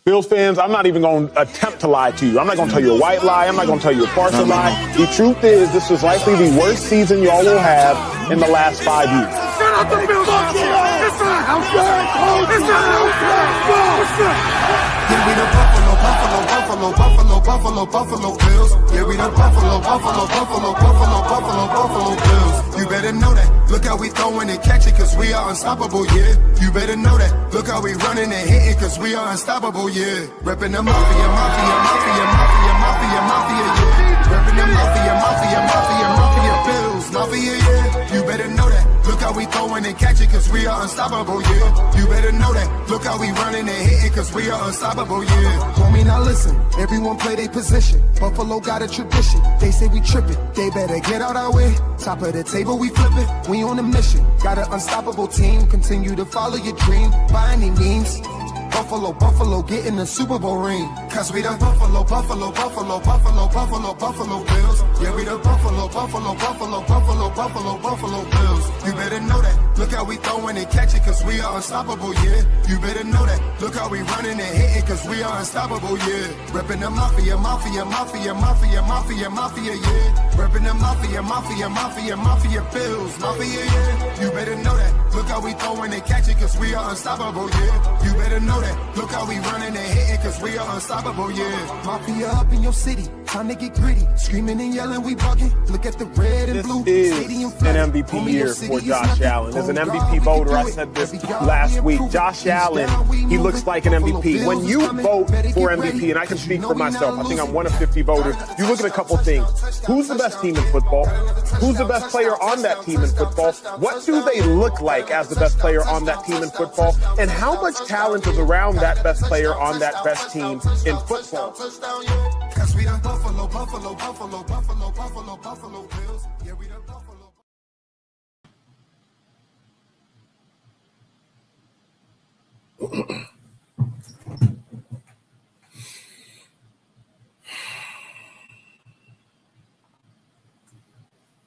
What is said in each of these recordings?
Bills fans, I'm not even going to attempt to lie to you. I'm not going to tell you a white lie. I'm not going to tell you a partial lie. The truth is, this is likely the worst season y'all will have in the last 5 years. Shout out the Bills Mafia! It's not Yeah, we the Buffalo Bills. Yeah, we the Buffalo Bills. You better know that. Look how we throwing and catching, cause we are unstoppable, yeah. You better know that. Look how we running and hitting, cause we are unstoppable, yeah. Reppin' the Mafia, yeah. Reppin' the Mafia, Bills, Mafia, yeah. You better know that. Look how we throwing and catching, cause we are unstoppable, yeah. You better know that. Look how we running and hitting, cause we are unstoppable, yeah. Homie, now listen, everyone play their position. Buffalo got a tradition. They say we trippin', they better get out our way. Top of the table, we flippin', we on a mission. Got an unstoppable team, continue to follow your dream by any means. Buffalo, get in the Super Bowl ring. Cause we the Buffalo Bills. Yeah, we the Buffalo Bills. You better know that. Look how we throwing and catching, cause we are unstoppable, yeah. You better know that. Look how we running and hitting, cause we are unstoppable, yeah. Reppin' the Mafia, yeah. Reppin' the Mafia, Bills, Mafia, yeah. You better know that. Look how we throwing and catching, cause we are unstoppable, yeah. You better know that. Look how we running and hitting, cause we are unstoppable, yeah. Mafia up in your city, time to get gritty. Screaming and yelling, we bugging. Look at the red and blue. This is an MVP year for Josh Allen. As an MVP voter, I said this last week. Josh Allen, he looks like an MVP. When you vote for MVP, and I can speak for myself, I think I'm one of 50 voters, you look at a couple things. Who's the best team in football? Who's the best player on that team in football? What do they look like as the best player on that team in football? And how much talent is around that best player on that best team in football? Cause we the Buffalo Bills. Yeah, we the Buffalo.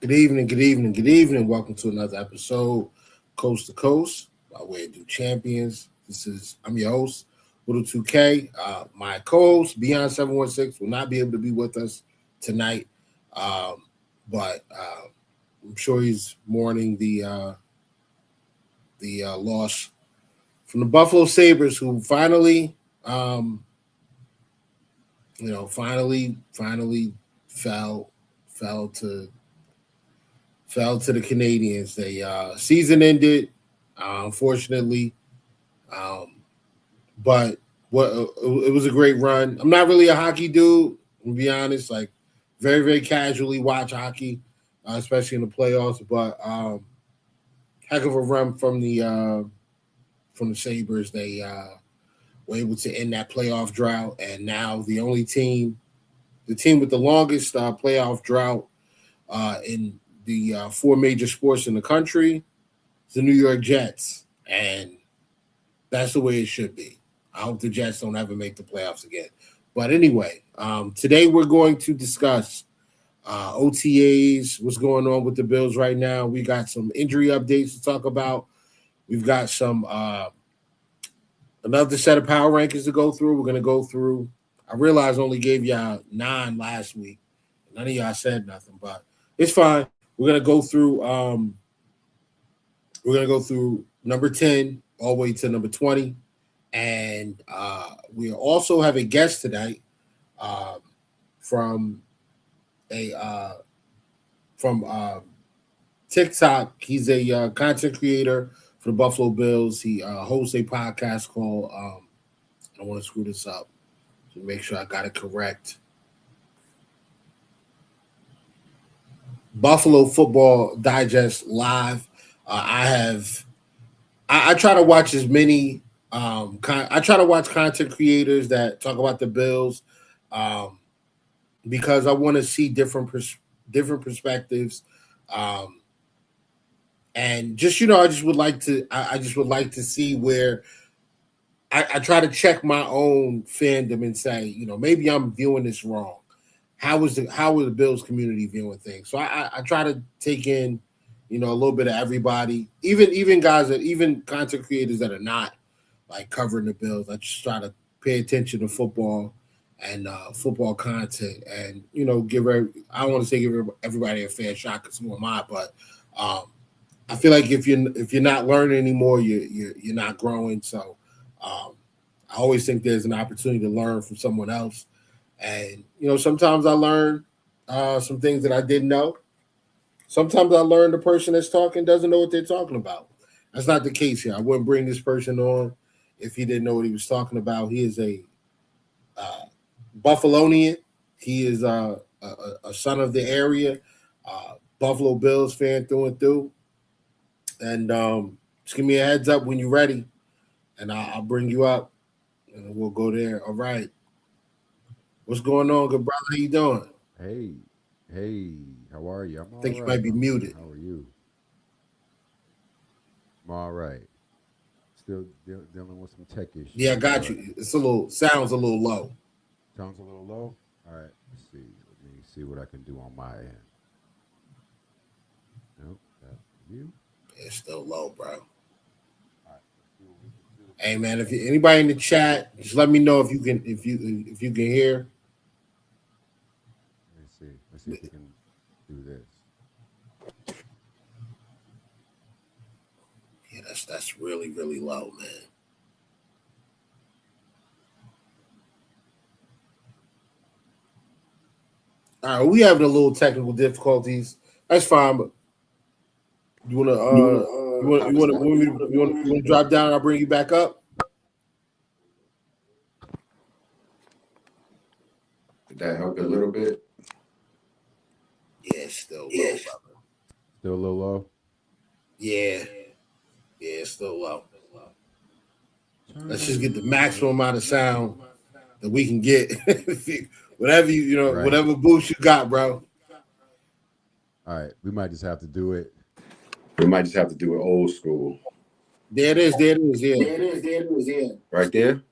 Good evening. Welcome to another episode, Coast to Coast, by way of New Champions. I'm your host, Little 2K. My co-host, Beyond716, will not be able to be with us tonight, but I'm sure he's mourning the loss from the Buffalo Sabres, who finally fell to the Canadians. They season ended, unfortunately, but it was a great run. I'm not really a hockey dude, to be honest. Like, very, very casually watch hockey, especially in the playoffs. But heck of a run from the Sabres. They were able to end that playoff drought, and now the team with the longest playoff drought in the four major sports in the country is the New York Jets, and that's the way it should be. I hope the Jets don't ever make the playoffs again. But anyway, today we're going to discuss OTAs, what's going on with the Bills right now. We got some injury updates to talk about. We've got some another set of power rankings to go through. We're going to go through. I realize I only gave y'all 9 last week. None of y'all said nothing, but it's fine. We're gonna go through. We're gonna go through number 10 all the way to number 20, and we also have a guest tonight from TikTok. He's a content creator for the Buffalo Bills. He hosts a podcast called. I don't want to screw this up, so make sure I got it correct. Buffalo Football Digest Live. I try to watch as many. I try to watch content creators that talk about the Bills, because I want to see different perspectives, and just I just would like to see where I try to check my own fandom and say, maybe I'm viewing this wrong. How is the Bills community viewing things? So I try to take in, a little bit of everybody, even guys even content creators that are not like covering the Bills. I just try to pay attention to football and football content, and I don't want to say give everybody a fair shot because who am I, but I feel like if you're not learning anymore, you're not growing. So I always think there's an opportunity to learn from someone else, and sometimes I learn some things that I didn't know. Sometimes I learn the person that's talking doesn't know what they're talking about. That's not the case here. I wouldn't bring this person on if he didn't know what he was talking about. He is a Buffalonian. He is a son of the area, Buffalo Bills fan through and through. And just give me a heads up when you're ready, and I'll bring you up, and we'll go there. All right. What's going on, good brother? How you doing? Hey, how are you? I'm all I think you right. might be muted. How are you? I'm all right. Still dealing with some tech issues. Yeah, I got you. Sounds a little low. Sounds a little low? All right, let's see. Let me see what I can do on my end. Nope, that's you. It's still low, bro. All right, let's see what we can do. Hey man, if anybody in the chat, just let me know if you can hear. Let's see if we can do this. Yeah, that's really, really low, man. All right, we having a little technical difficulties. That's fine, but you want to drop down and I'll bring you back up? Did that help a little bit? Yeah, it's still low, brother. Still a little low? Yeah, it's still low. Let's just get the maximum amount of sound that we can get. Whatever Right. whatever boost you got, bro. All right, we might just have to do it. We might just have to do it old school. There it is, yeah. Right there?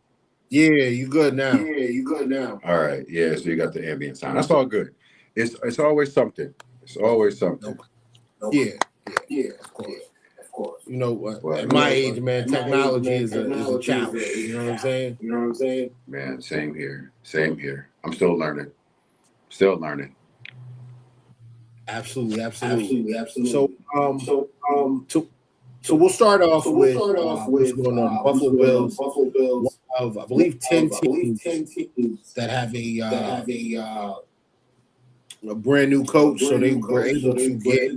Yeah, you good now. All right. Yeah, so you got the ambient sound. That's all good. It's always something. It's always something. Yeah, of course. At my age, man, technology is a challenge. You know what I'm saying? Man, same here. I'm still learning. Absolutely. So we'll start off with what's going on. Buffalo Bills, one of I believe 10 teams that have a brand new coach, so they were able to get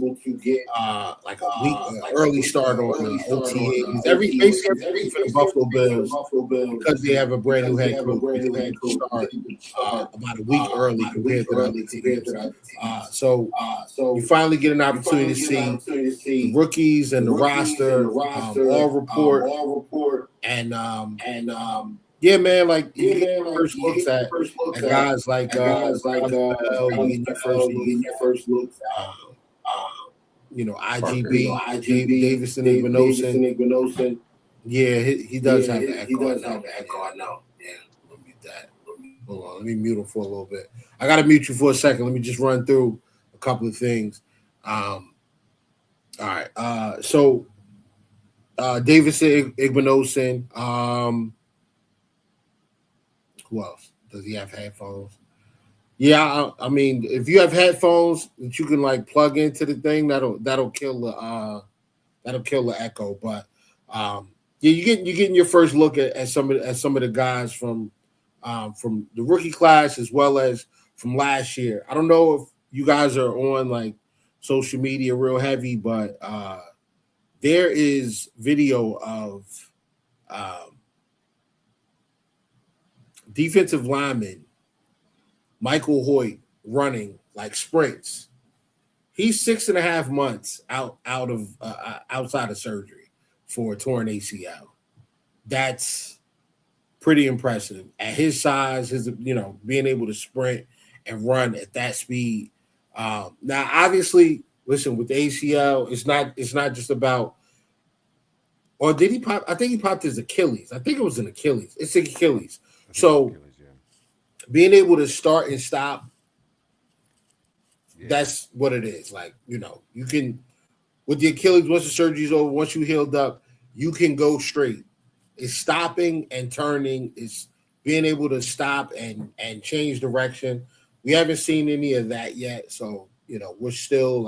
like a week early start on OTAs. Basically everything for the Buffalo Bills, because they have a brand new head coach, they start about a week early compared to the other teams. So you finally get an opportunity to see the rookies and the roster all report and yeah, man, like you get your first looks at guys like you get your first look IGB, Davison Ignosin. Yeah, he does have the echo. I know. Yeah, let me mute that. Hold on, let me mute him for a little bit. I gotta mute you for a second. Let me just run through a couple of things. All right. So Davison Ignosin. Who else? Does he have headphones? Yeah, I mean, if you have headphones that you can like plug into the thing, that'll kill the echo. But you're getting your first look at some of the guys from the rookie class as well as from last year. I don't know if you guys are on like social media real heavy, but there is video of defensive lineman Michael Hoyt running like sprints. He's 6.5 months outside of surgery for a torn ACL. That's pretty impressive at his size. His being able to sprint and run at that speed. Now, obviously, listen, with the ACL, it's not just about. Or did he pop? I think he popped his Achilles. I think it was an Achilles. It's Achilles. So being able to start and stop, that's what it is. Like, you can, with the Achilles, once the surgery's over, once you healed up, you can go straight. It's stopping and turning is being able to stop and change direction. We haven't seen any of that yet, so we're still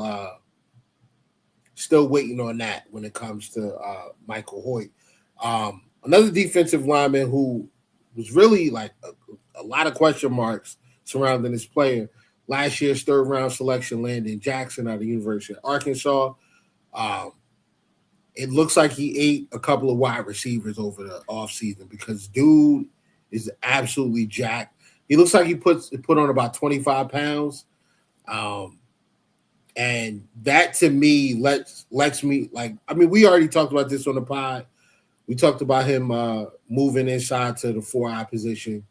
waiting on that when it comes to Michael Hoyt. Another defensive lineman who was really like a lot of question marks surrounding this player. Last year's third-round selection, Landon Jackson out of the University of Arkansas. It looks like he ate a couple of wide receivers over the offseason because dude is absolutely jacked. He looks like he put on about 25 pounds. And that to me lets me we already talked about this on the pod. We talked about him moving inside to the 4-eye position.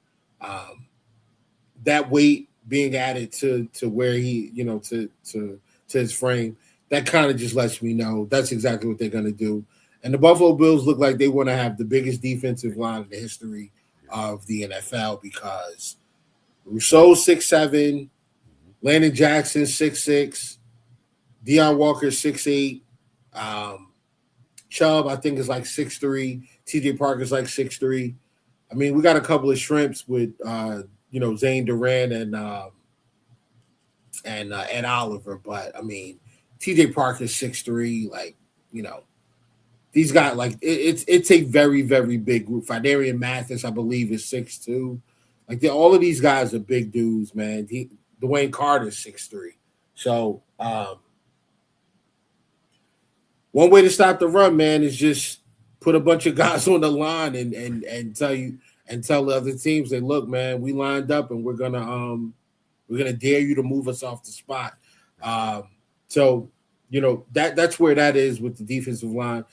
That weight being added to where he, to his frame, that kind of just lets me know that's exactly what they're going to do. And the Buffalo Bills look like they want to have the biggest defensive line in the history of the NFL because Rousseau 6'7", Landon Jackson 6'6", Deion Walker 6'8", Chubb I think is like 6'3", TJ Parker's like 6'3". I mean, we got a couple of shrimps with Zane Duran and Ed Oliver, but I mean, TJ Parker's 6'3", these guys, it's a very, very big group. Fidarian Mathis, I believe, is 6'2". All of these guys are big dudes, man. Dwayne Carter's 6'3". So one way to stop the run, man, is just put a bunch of guys on the line and tell the other teams that, look, man, we lined up and we're gonna dare you to move us off the spot. So that's where that is with the defensive line.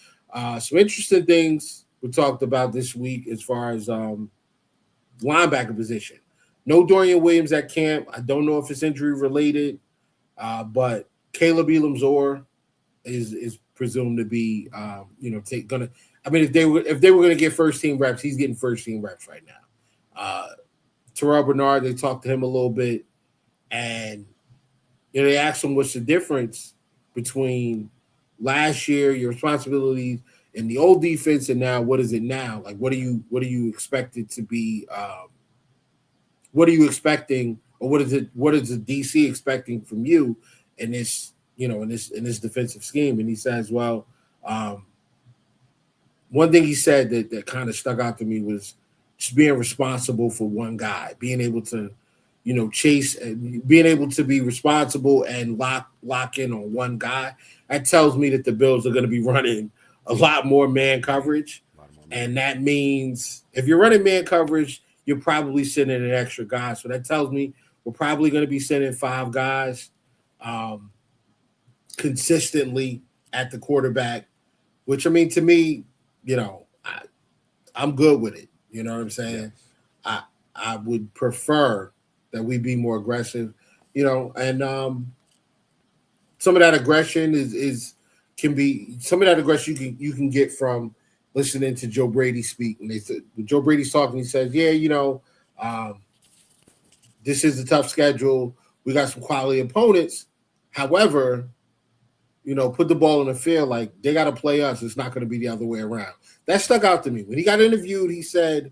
Some interesting things we talked about this week as far as linebacker position. No Dorian Williams at camp. I don't know if it's injury related, but Caleb Elam-Zor is presumed to be gonna. I mean, if they were gonna get first team reps, he's getting first team reps right now. Terrell Bernard, they talked to him a little bit, and they asked him what's the difference between last year, your responsibilities in the old defense, and now what is it now? Like, what do you expect it to be? What are you expecting, or what is the DC expecting from you in this, in this defensive scheme? And he says, well, one thing he said that kind of stuck out to me was just being responsible for one guy, being able to, chase and being able to be responsible and lock in on one guy. That tells me that the Bills are going to be running a lot more man coverage. And that means if you're running man coverage, you're probably sending an extra guy. So that tells me we're probably going to be sending 5 guys consistently at the quarterback, which, I mean, to me, I'm good with it. You know what I'm saying? Yes. I would prefer that we be more aggressive, and some of that aggression can be some of that aggression you can get from listening to Joe Brady speak. And they said when Joe Brady's talking, he says, this is a tough schedule. We got some quality opponents. However, put the ball in the field, like they got to play us. It's not going to be the other way around. That stuck out to me. When he got interviewed, he said,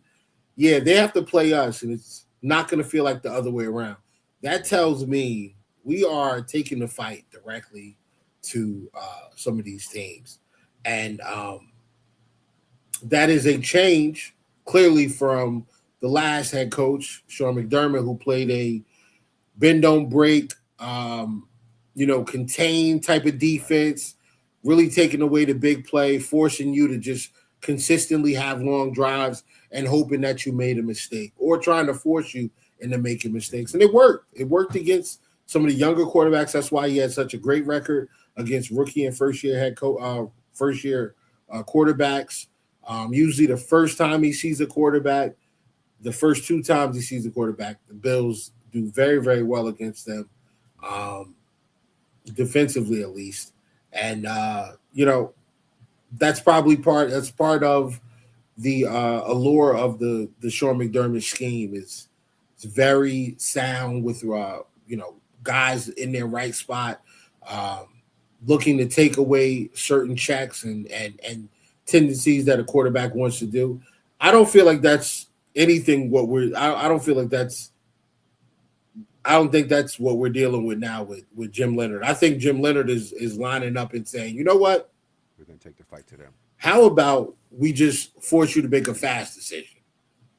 yeah, they have to play us, and it's not going to feel like the other way around. That tells me we are taking the fight directly to some of these teams. And that is a change, clearly, from the last head coach, Sean McDermott, who played a bend, don't break, contain type of defense, really taking away the big play, forcing you to just consistently have long drives and hoping that you made a mistake or trying to force you into making mistakes. And it worked. It worked against some of the younger quarterbacks. That's why he had such a great record against rookie and first-year quarterbacks. Usually the first time he sees a quarterback, the first 2 times he sees a quarterback, the Bills do very, very well against them, defensively at least. And, that's probably part of the allure of the Sean McDermott scheme. It's very sound with, guys in their right spot, looking to take away certain checks and tendencies that a quarterback wants to do. I don't feel like that's anything what we're I don't feel like that's I don't think that's what we're dealing with now with Jim Leonard. I think Jim Leonard is lining up and saying, you know what? We're gonna take the fight to them. How about we just force you to make a fast decision?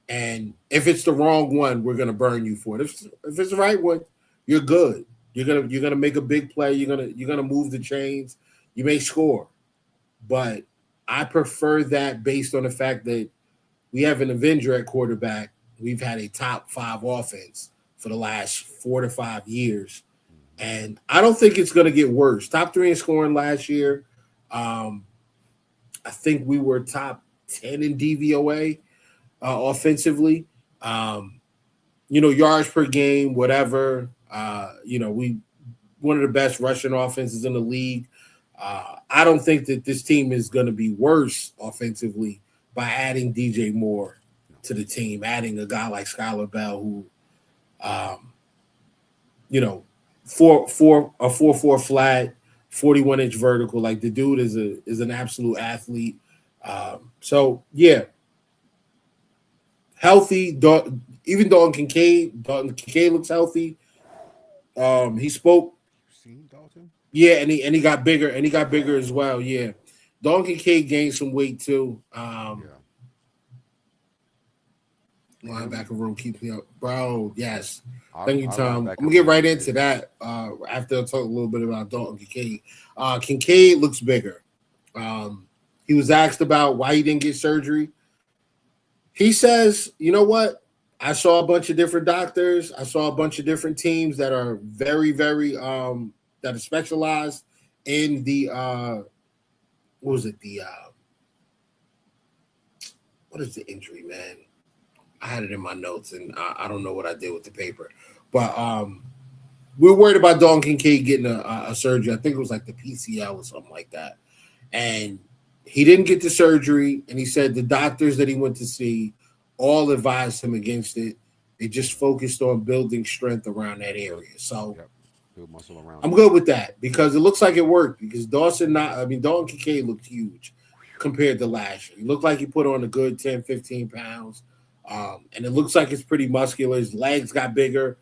And if it's the wrong one, we're gonna burn you for it. If it's the right one, you're good. You're gonna make a big play. You're gonna move the chains. You may score, but I prefer that based on the fact that we have an Avenger at quarterback. We've had a top 5 offense for the last 4 to 5 years, and I don't think it's gonna get worse. Top 3 in scoring last year. I think we were top 10 in DVOA offensively. Yards per game, whatever. We one of the best rushing offenses in the league. I don't think that this team is going to be worse offensively by adding DJ Moore to the team, adding a guy like Skylar Bell, who, 4.4 flat, 41-inch vertical. Like, the dude is an absolute athlete. So yeah, healthy. Even Dalton Kincaid looks healthy. He spoke. You seen Dalton? Yeah, and he got bigger, as well. Yeah, Dalton Kincaid gained some weight too. Linebacker room keeps me up, bro. Yes, thank you, Tom. I'm gonna get right into that after I talk a little bit about Dalton Kincaid. Kincaid looks bigger. He was asked about why he didn't get surgery. He says, you know what? I saw a bunch of different doctors. I saw a bunch of different teams that are very, very that are specialized in the what is the injury, man? I had it in my notes, and I don't know what I did with the paper. But we're worried about Dalton Kincaid getting a surgery. I think it was like the PCL or something like that. And he didn't get the surgery, and he said the doctors that he went to see all advised him against it. They just focused on building strength around that area. So build muscle around. I'm good with that because it looks like it worked. Because Dalton Kincaid looked huge compared to last year. He looked like he put on a good 10, 15 pounds. And it looks like it's pretty muscular. His legs got bigger,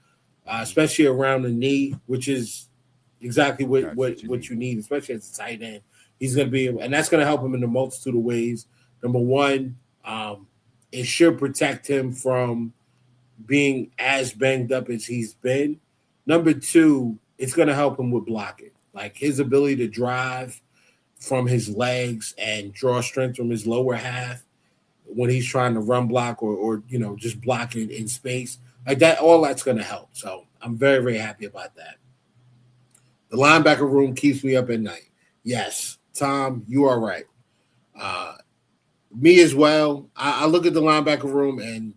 especially around the knee, which is exactly what you need, especially as a tight end. He's going to be, and that's going to help him in a multitude of ways. Number one, it should protect him from being as banged up as he's been. Number two, it's going to help him with blocking. Like his ability to drive from his legs and draw strength from his lower half when he's trying to run block or just blocking in space. Like that, all that's going to help. So I'm very, very happy about that. The linebacker room keeps me up at night. Yes, Tom, you are right. Me as well. I look at the linebacker room and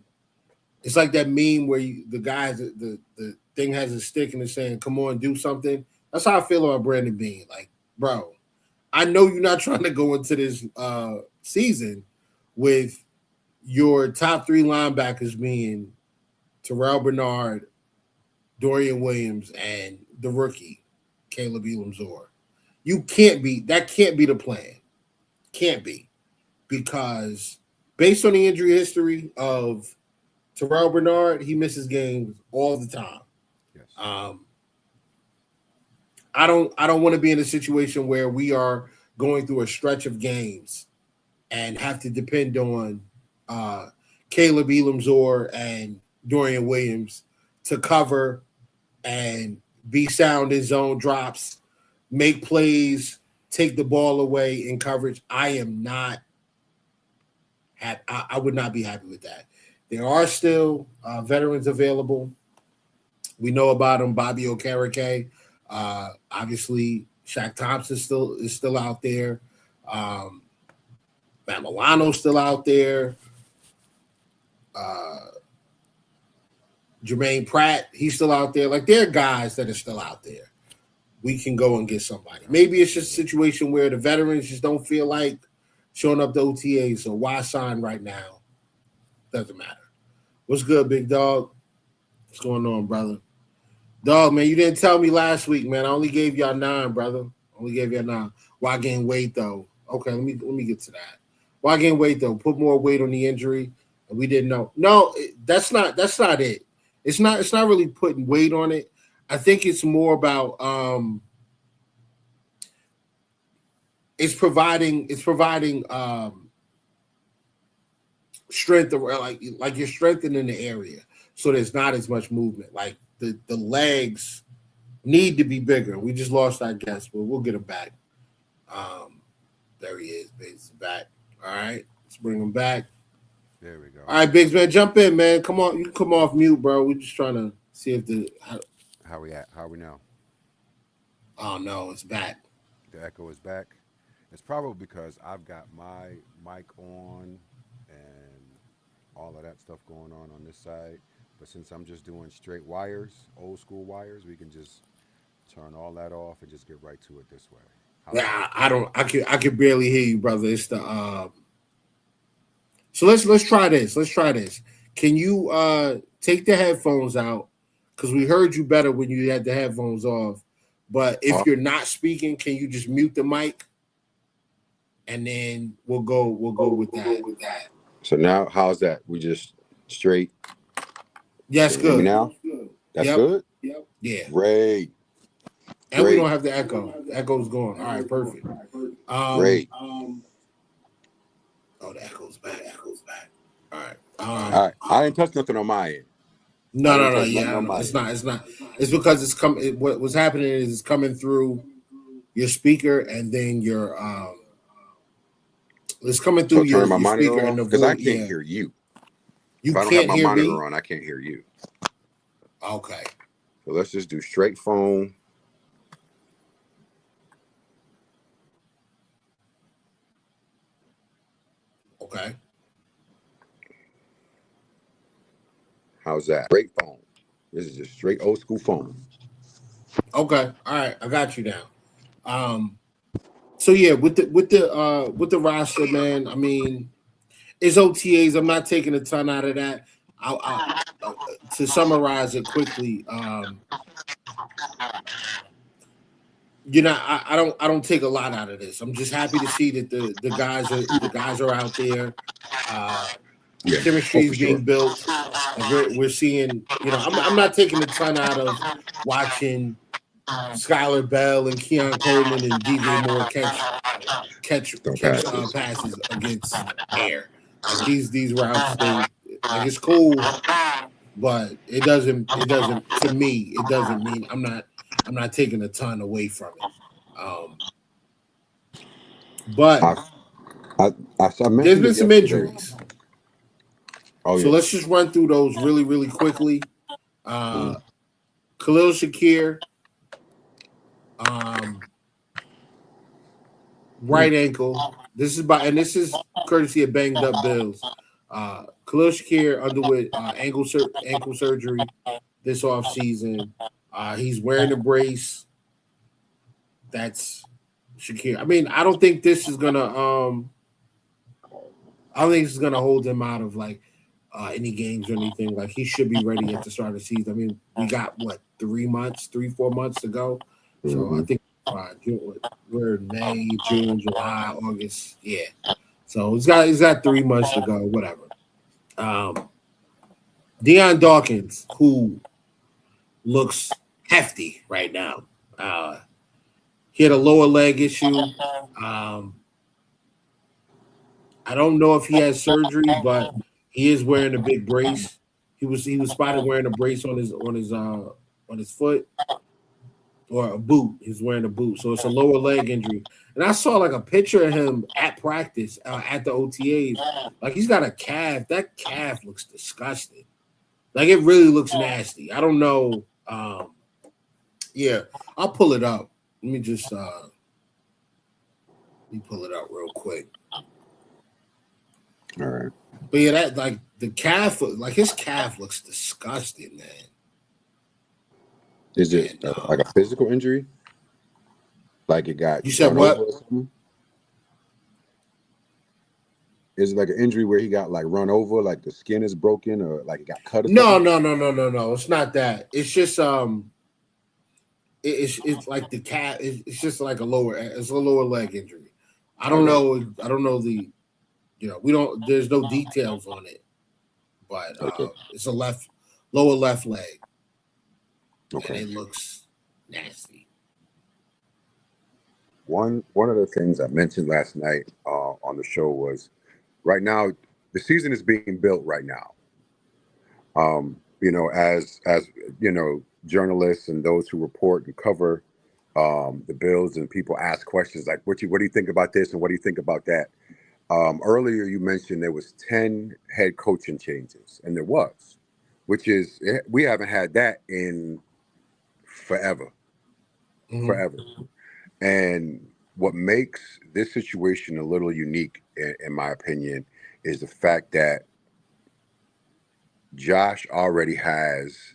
it's like that meme where the thing has a stick and it's saying, come on, do something. That's how I feel about Brandon Beane. Like, bro, I know you're not trying to go into this season with your top 3 linebackers being Terrell Bernard, Dorian Williams, and the rookie, Caleb Elam-Zor. That can't be the plan. Can't be. Because based on the injury history of Terrell Bernard, he misses games all the time. Yes. I don't want to be in a situation where we are going through a stretch of games and have to depend on Caleb Elam-Zor and Dorian Williams to cover and be sound in zone drops, make plays, take the ball away in coverage. I would not be happy with that. There are still veterans available. We know about them. Bobby Okereke. Obviously, Shaq Thompson is still out there. Matt Milano's still out there. Jermaine Pratt, he's still out there. Like, there are guys that are still out there. We can go and get somebody. Maybe it's just a situation where the veterans just don't feel like showing up to OTAs, so why sign right now? Doesn't matter. What's good, big dog? What's going on, brother? Dog, man, you didn't tell me last week, man. I only gave y'all 9, brother. Only gave y'all 9. Why gain weight, though? Okay, let me get to that. Why gain weight, though? Put more weight on the injury. We didn't know. No, that's not it. It's not really putting weight on it. I think it's more about it's providing strength, or like you're strengthening the area, so there's not as much movement. Like the legs need to be bigger. We just lost our guest, but we'll get him back. There he is. Biggs back. All right, let's bring him back. There we go. All right, Biggs, man, jump in, man. Come on, you can come off mute, bro. We're just trying to see if How we at? How we now? Oh no, it's back. The echo is back. It's probably because I've got my mic on and all of that stuff going on this side. But since I'm just doing straight wires, old school wires, we can just turn all that off and just get right to it this way. Nah, I can barely hear you, brother. It's the So let's try this. Let's try this. Can you take the headphones out? Because we heard you better when you had the headphones off. But if you're not speaking, can you just mute the mic? And then we'll go with that. So now, how's that? We just straight. Yes, good. Me now? That's good? Yep. Yeah. Great. And we don't have the echo. The echo's gone. All right, perfect. Great. Oh, the echo's back. All right. All right. I didn't touch nothing on my end. No. Yeah, it's not. It's because it's coming. What's happening is it's coming through your speaker, and then your it's coming through your speaker and the voice. Because I can't hear you. You if I don't can't have my hear monitor me? on, I can't hear you. Okay. So let's just do straight phone. Okay. How's that? Straight phone. This is just straight old school phone. Okay. All right. I got you now. So yeah, with the roster, man. I mean, it's OTAs. I'm not taking a ton out of that. I'll to summarize it quickly. I don't take a lot out of this. I'm just happy to see that the guys are out there. Chemistry is being built. We're seeing. I'm not taking a ton out of watching Skylar Bell and Keon Coleman and DJ Moore catch passes against air. Like these routes, it's cool, but it doesn't to me. It doesn't mean I'm not taking a ton away from it. But there's been some injuries. Oh, yeah. So let's just run through those really, really quickly. Khalil Shakir, right ankle. This is courtesy of Banged Up Bills. Khalil Shakir underwent ankle surgery this offseason. He's wearing a brace. That's Shakir. I mean, I don't think this is gonna hold him out of any games or anything. Like, he should be ready at the start of the season. I mean, we got 3-4 months to go. So I think we're in May, June, July, August. Yeah. So he's got 3 months to go, whatever. Deion Dawkins, who looks hefty right now. He had a lower leg issue. I don't know if he has surgery, but he is wearing a big brace. He was spotted wearing a brace on his foot, or a boot. He's wearing a boot, so it's a lower leg injury. And I saw a picture of him at practice at the OTAs. Like, he's got a calf. That calf looks disgusting. Like, it really looks nasty. I don't know. Yeah, I'll pull it up. Let me just pull it up real quick. All right. But yeah, that the calf, his calf looks disgusting, man. Is it like a physical injury? Like it got. You said what? Is it like an injury where he got run over, like the skin is broken, or like it got cut? No. It's not that. It's just it's like the calf. It's just like a lower leg injury. I don't know the. We don't. There's no details on it. but Okay. it's a lower left leg, Okay. and it looks nasty. One of the things I mentioned last night on the show was right now the season is being built right now. As journalists and those who report and cover the Bills, and people ask questions like, what do you think about this and what do you think about that? Earlier you mentioned there was 10 head coaching changes, and there was, which is we haven't had that in forever. And what makes this situation a little unique, in my opinion, is the fact that Josh already has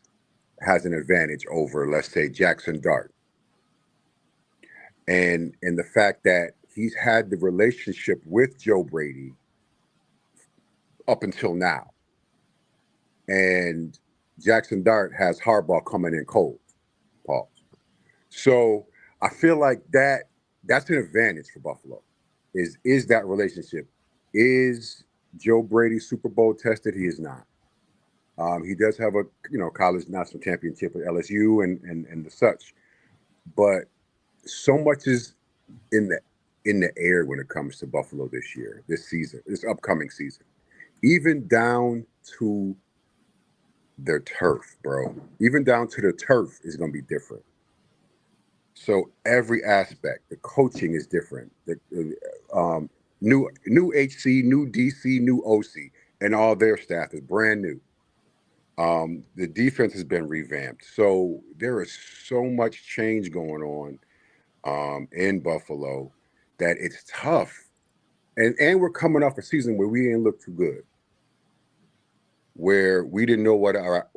an advantage over, let's say, Jackson Dart. And the fact that he's had the relationship with Joe Brady up until now. And Jackson Dart has Harbaugh coming in cold, Paul. So I feel like that's an advantage for Buffalo, is that relationship. Is Joe Brady Super Bowl tested? He is not. He does have a college national championship with LSU and the such, but so much is in the air when it comes to Buffalo this upcoming season, even down to their turf, bro. Even down to the turf is going to be different. So every aspect, the coaching is different. The new HC, new DC, new OC, and all their staff is brand new. The defense has been revamped. So there is so much change going on in Buffalo that it's tough. And we're coming off a season where we didn't look too good, where we didn't know what our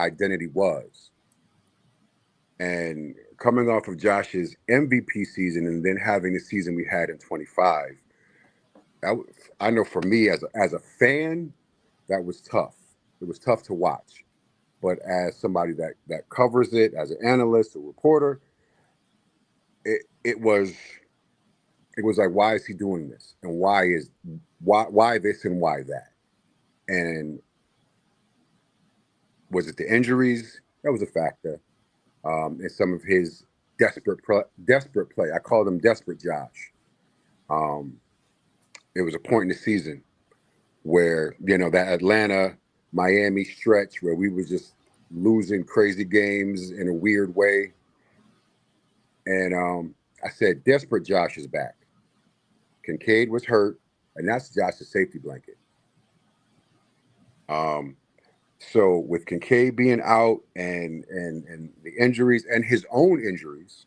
identity was. And coming off of Josh's MVP season and then having the season we had in 25, I know for me as a fan, that was tough. It was tough to watch. But as somebody that covers it, as an analyst, a reporter, it was like, why is he doing this? And why this and why that? And was it the injuries? That was a factor. And some of his desperate play. I called him Desperate Josh. It was a point in the season where, that Atlanta-Miami stretch where we were just losing crazy games in a weird way. And I said, Desperate Josh is back. Kincaid was hurt, and that's Josh's safety blanket. So with Kincaid being out and the injuries and his own injuries,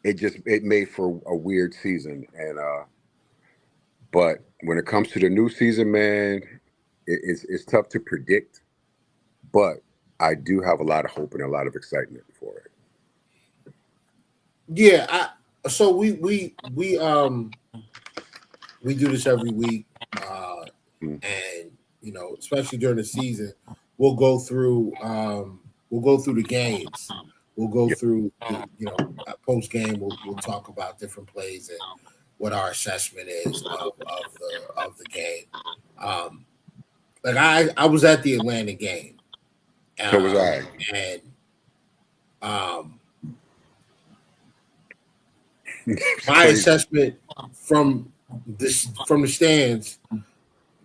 it made for a weird season. And but when it comes to the new season, man, it's tough to predict. But I do have a lot of hope and a lot of excitement for it. Yeah, so we do this every week, and especially during the season, we'll go through the games. We'll go through post game. We'll talk about different plays and what our assessment is of the game. Like I was at the Atlanta game. So was I. And my assessment from the stands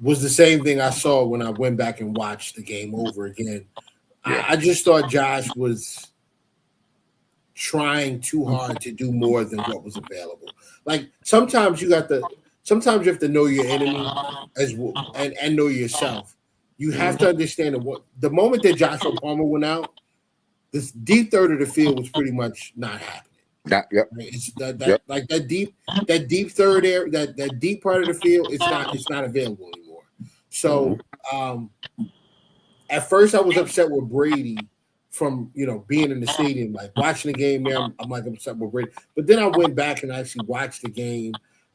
was the same thing I saw when I went back and watched the game over again. Yeah. I just thought Josh was trying too hard to do more than what was available. Like sometimes you have to know your enemy as well and know yourself. You have to understand that the moment that Joshua Palmer went out, this deep third of the field was pretty much not happening. It's like that deep third area, that deep part of the field, it's not available anymore. So at first I was upset with Brady from being in the stadium, like watching the game there. I'm like upset with Brady. But then I went back and actually watched the game,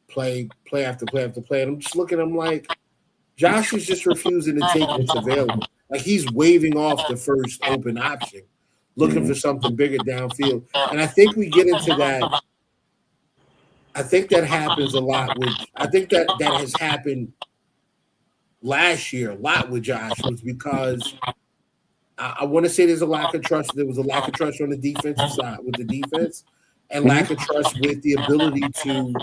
play after play after play, and I'm just looking. I'm like, Josh is just refusing to take what's available. Like he's waving off the first open option, looking for something bigger downfield. And I think we get into that. I think that happens a lot I think that has happened last year a lot with Josh was because I want to say there's a lack of trust. There was a lack of trust on the defensive side with the defense, and lack of trust with the ability to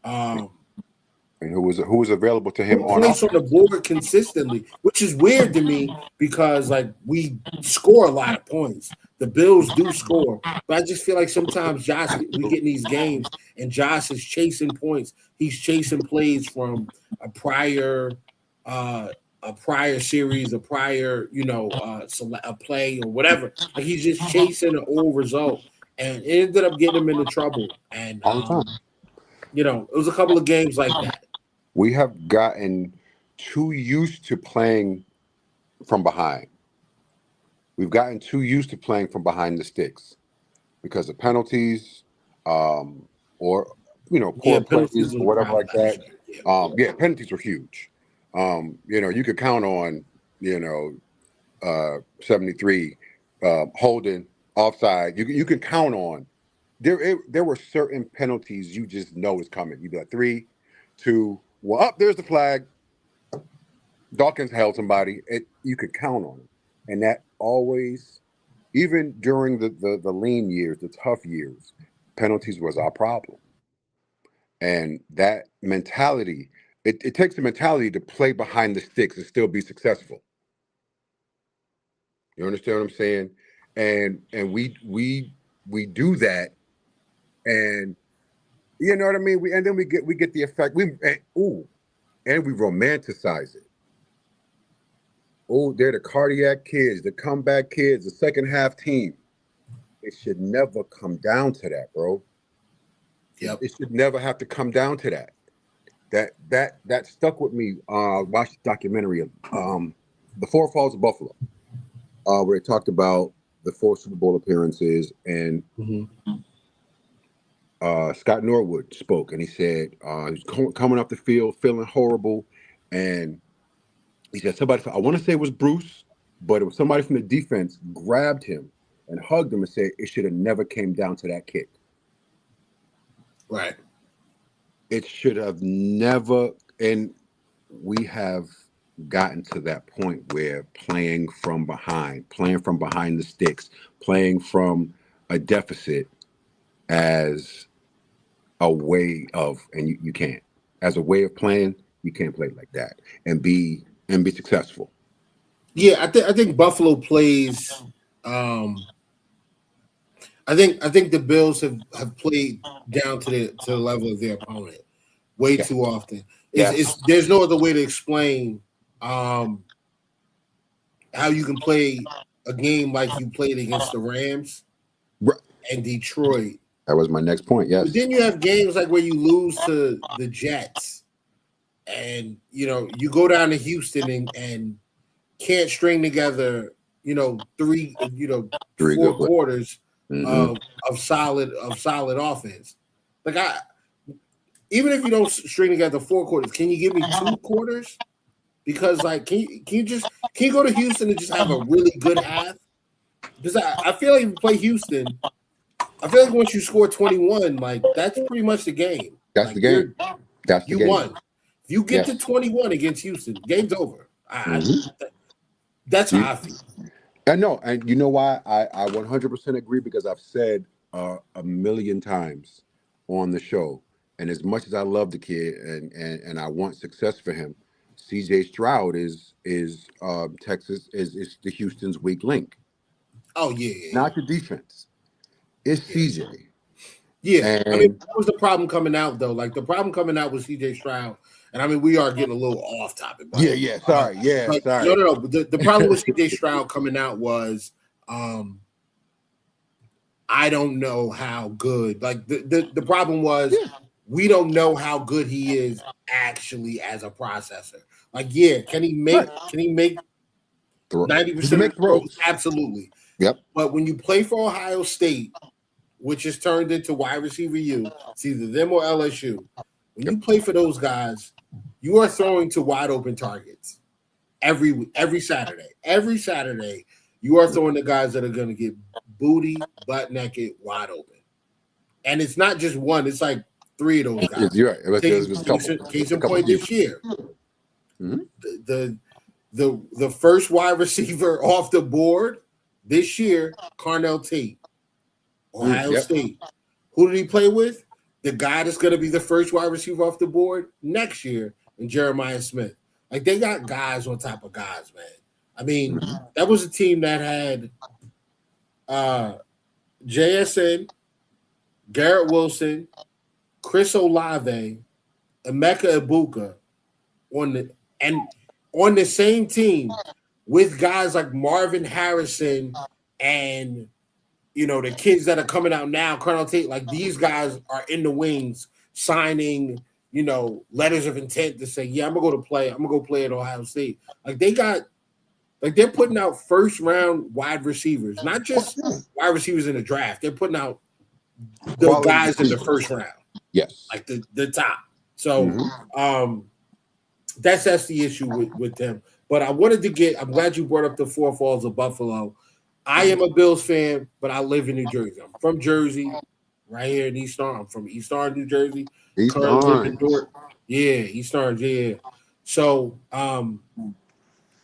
And who was available to him on points on offense. the board consistently, which is weird to me because like we score a lot of points. The Bills do score, but I just feel like sometimes Josh, we get in these games and Josh is chasing points. He's chasing plays from a prior series, a prior, a play or whatever. Like he's just chasing an old result, and it ended up getting him into trouble. And All the time. it was a couple of games like that. We have gotten too used to playing from behind. We've gotten too used to playing from behind the sticks because of penalties, or poor plays or whatever like that. Penalties were huge. You could count on 73 holding offside. You can count on there were certain penalties you just know is coming. You'd be like 3, 2, 1. Up there's the flag. Dawkins held somebody. You could count on it, and that always, even during the lean years, the tough years, penalties was our problem. And that mentality, it takes a mentality to play behind the sticks and still be successful. You understand what I'm saying? And we do that, and you know what I mean. And then we get the effect. And we romanticize it. Oh, they're the cardiac kids, the comeback kids, the second half team. It should never come down to that, bro. Yep. It should never have to come down to that. That stuck with me. Watched the documentary of The Four Falls of Buffalo, where they talked about the 4 Super Bowl appearances, and Scott Norwood spoke, and he said he was coming off the field feeling horrible, and he said somebody, I want to say it was Bruce, but it was somebody from the defense grabbed him and hugged him and said it should have never came down to that kick. Right. It should have never, and we have gotten to that point where playing from behind the sticks, playing from a deficit as a way of, and you can't, as a way of playing, you can't play like that and be successful. Yeah, I think Buffalo plays. I think the Bills have played down to the level of their opponent way too often. There's no other way to explain how you can play a game like you played against the Rams and Detroit. That was my next point. Yes. But then you have games like where you lose to the Jets, and you go down to Houston and can't string together 3 4 quarters of solid offense. Like even if you don't string together 4 quarters, can you give me 2 quarters? Because like can you go to Houston and just have a really good half? Because I feel like if you play Houston, I feel like once you score 21, like that's pretty much the game. That's like, the game. That's the you game. won. If you get to 21 against Houston, game's over. That's how I feel. I know, and you know why I 100% agree, because I've said a million times on the show, and as much as I love the kid and I want success for him, CJ Stroud is Texas is the Houston's weak link. Oh yeah. Not the defense. It's CJ. Yeah, I mean that was the problem coming out though. Like the problem coming out was CJ Stroud. And I mean, we are getting a little off topic. Sorry. Sorry. No. But the problem with CJ Stroud coming out was, I don't know how good. Like the problem was, we don't know how good he is actually as a processor. Like, can he make 90% of throws? Absolutely. Yep. But when you play for Ohio State, which is turned into wide receiver U, it's either them or LSU. When you play for those guys, you are throwing to wide open targets every Saturday. Every Saturday, you are throwing to guys that are going to get booty, butt naked, wide open. And it's not just one; it's like 3 of those guys. You're right. Case in point this year, The first wide receiver off the board this year, Carnell Tate, Ohio State. Who did he play with? The guy that's going to be the first wide receiver off the board next year, and Jeremiah Smith. Like, they got guys on top of guys, man. I mean, that was a team that had JSN, Garrett Wilson, Chris Olave, Emeka Ibuka on the same team with guys like Marvin Harrison and the kids that are coming out now, Colonel Tate. Like, these guys are in the wings signing, letters of intent to say, yeah, I'm gonna go play at Ohio State. Like, they're putting out first round wide receivers, not just wide receivers in the draft. They're putting out the guys in the first round. Yes. Like the top. So that's the issue with them. But I'm glad you brought up the Four Falls of Buffalo. I am a Bills fan, but I live in New Jersey. I'm from Jersey, right here in East Orange. I'm from East Orange, New Jersey. East Orange. Yeah, East Orange, yeah. So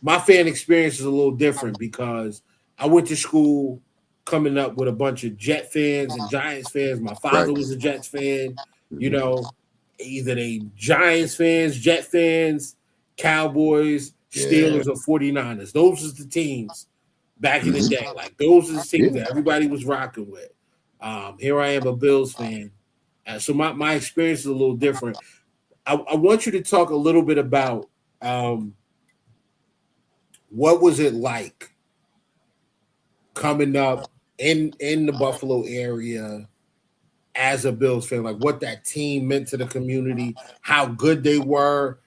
my fan experience is a little different because I went to school coming up with a bunch of Jet fans and Giants fans. My father was a Jets fan, either they Giants fans, Jet fans, Cowboys, Steelers, or 49ers. Those are the teams back in the day. Like, those are the teams that everybody was rocking with. Here I am, a Bills fan. So my experience is a little different. I want you to talk a little bit about what was it like coming up in the Buffalo area as a Bills fan, like what that team meant to the community, how good they were,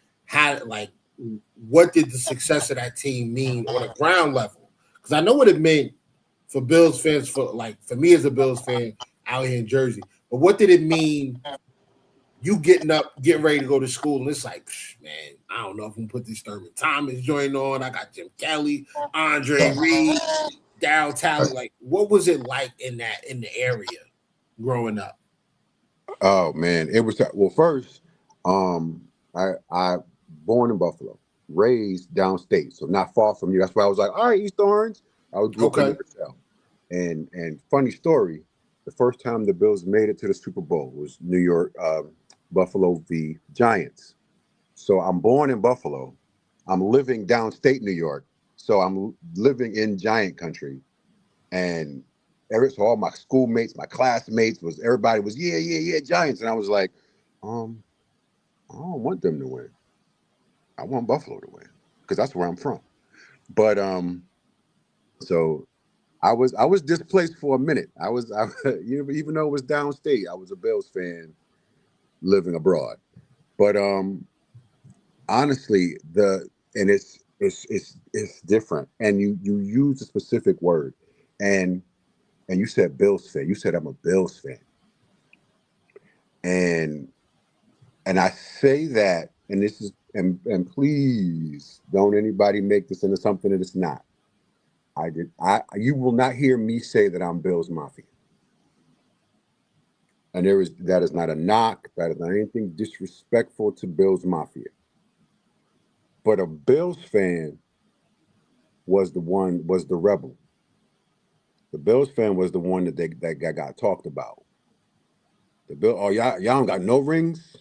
what did the success of that team mean on a ground level? Because I know what it meant for Bills fans, for me as a Bills fan out here in Jersey. But what did it mean? You getting up, getting ready to go to school, and it's like, man, I don't know if I'm gonna put this Thurman Thomas joint on. I got Jim Kelly, Andre Reed, Darryl Talley. Like, what was it like in the area growing up? Oh man, it was first. I born in Buffalo, raised downstate, so not far from you. That's why I was like, all right, East Orange. I was grew up in Purcell. And funny story, the first time the Bills made it to the Super Bowl was New York, Buffalo v. Giants. So I'm born in Buffalo. I'm living downstate New York. So I'm living in Giant country. And so all my schoolmates, my classmates, everybody was, yeah, Giants. And I was like, I don't want them to win. I want Buffalo to win because that's where I'm from. But so I was displaced for a minute. I even though it was downstate, I was a Bills fan living abroad. But honestly, it's different. And you use a specific word, and you said Bills fan. You said I'm a Bills fan, and I say that, and this is, and please don't anybody make this into something that it's not. You will not hear me say that I'm Bills Mafia. And that is not a knock. That is not anything disrespectful to Bills Mafia. But a Bills fan was the rebel. The Bills fan was the one that got talked about. Y'all don't got no rings.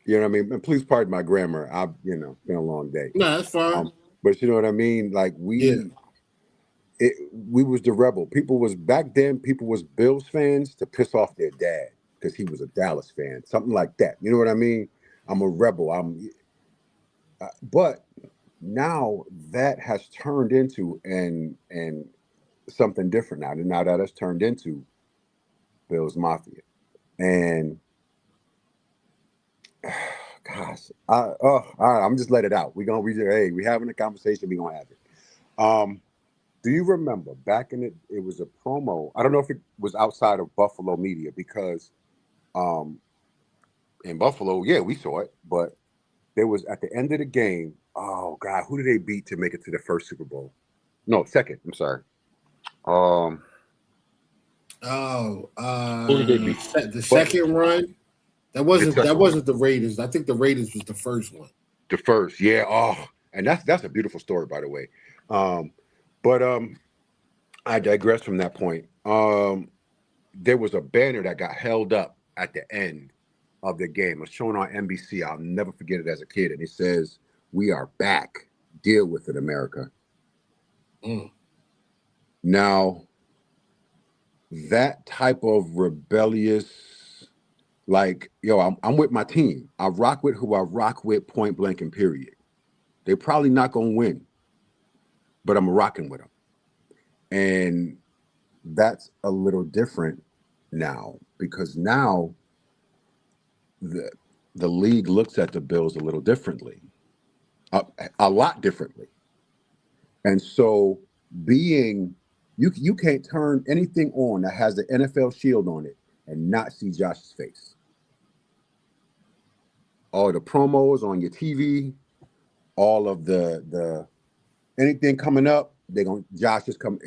You know what I mean? And please pardon my grammar. Been a long day. No, that's fine. But you know what I mean? Like we was the rebel. People was Bills fans to piss off their dad because he was a Dallas fan, something like that. You know what I mean? I'm a rebel. But now that has turned into and something different now. Now that has turned into Bills Mafia, and gosh, all right, I'm just let it out. We having a conversation. We gonna have it. Do you remember back in it was a promo? I don't know if it was outside of Buffalo media because in Buffalo, yeah, we saw it, but there was at the end of the game. Oh God, who did they beat to make it to the first Super Bowl? No, second. I'm sorry. Who did they beat? The second run. That wasn't the Raiders. I think the Raiders was the first one. The first, yeah. Oh, and that's a beautiful story, by the way. But I digress from that point. There was a banner that got held up at the end of the game. It was shown on NBC. I'll never forget it as a kid. And it says, "We are back. Deal with it, America." Now, that type of rebellious, like, yo, I'm with my team. I rock with who I rock with, point blank and period. They're probably not going to win, but I'm rocking with them. And that's a little different now, because now the league looks at the Bills a little differently, a lot differently. And so you can't turn anything on that has the NFL shield on it and not see Josh's face. All the promos on your TV, all of the anything coming up, Josh is coming.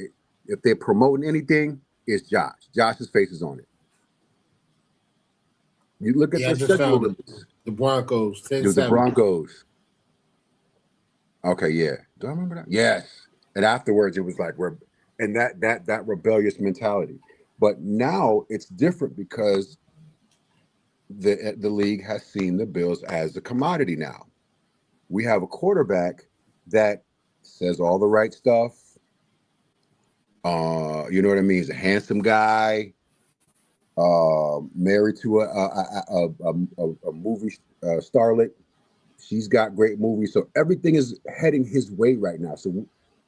If they're promoting anything, it's Josh. Josh's face is on it. You look at I just found the Broncos. The Broncos. Okay, yeah. Do I remember that? Yes. And afterwards, it was like that rebellious mentality. But now it's different because the league has seen the Bills as a commodity now. We have a quarterback that says all the right stuff. You know what I mean? He's a handsome guy, married to a movie starlet. She's got great movies, so everything is heading his way right now. So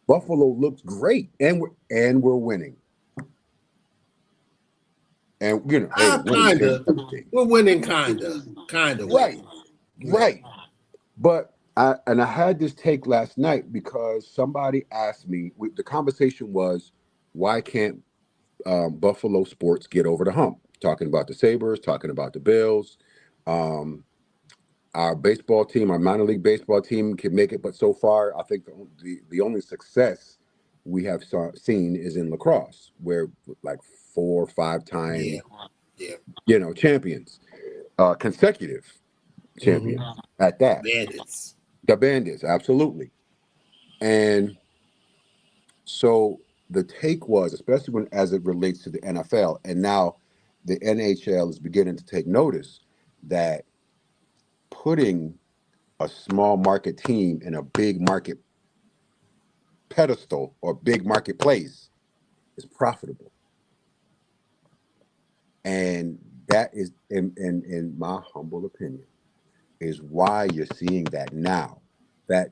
Buffalo looks great, and we're winning. And we're winning, kind of, right. But I had this take last night because somebody asked me. The conversation was, why can't Buffalo sports get over the hump? Talking about the Sabres, talking about the Bills. Our baseball team, our minor league baseball team, can make it, but so far, I think the only success we have seen is in lacrosse, where like 4 or 5 times, champions, consecutive champions at that. The Bandits, absolutely. And so the take was, especially as it relates to the NFL, and now the NHL is beginning to take notice that putting a small market team in a big market pedestal or big marketplace is profitable. And that is, in my humble opinion, is why you're seeing that now. That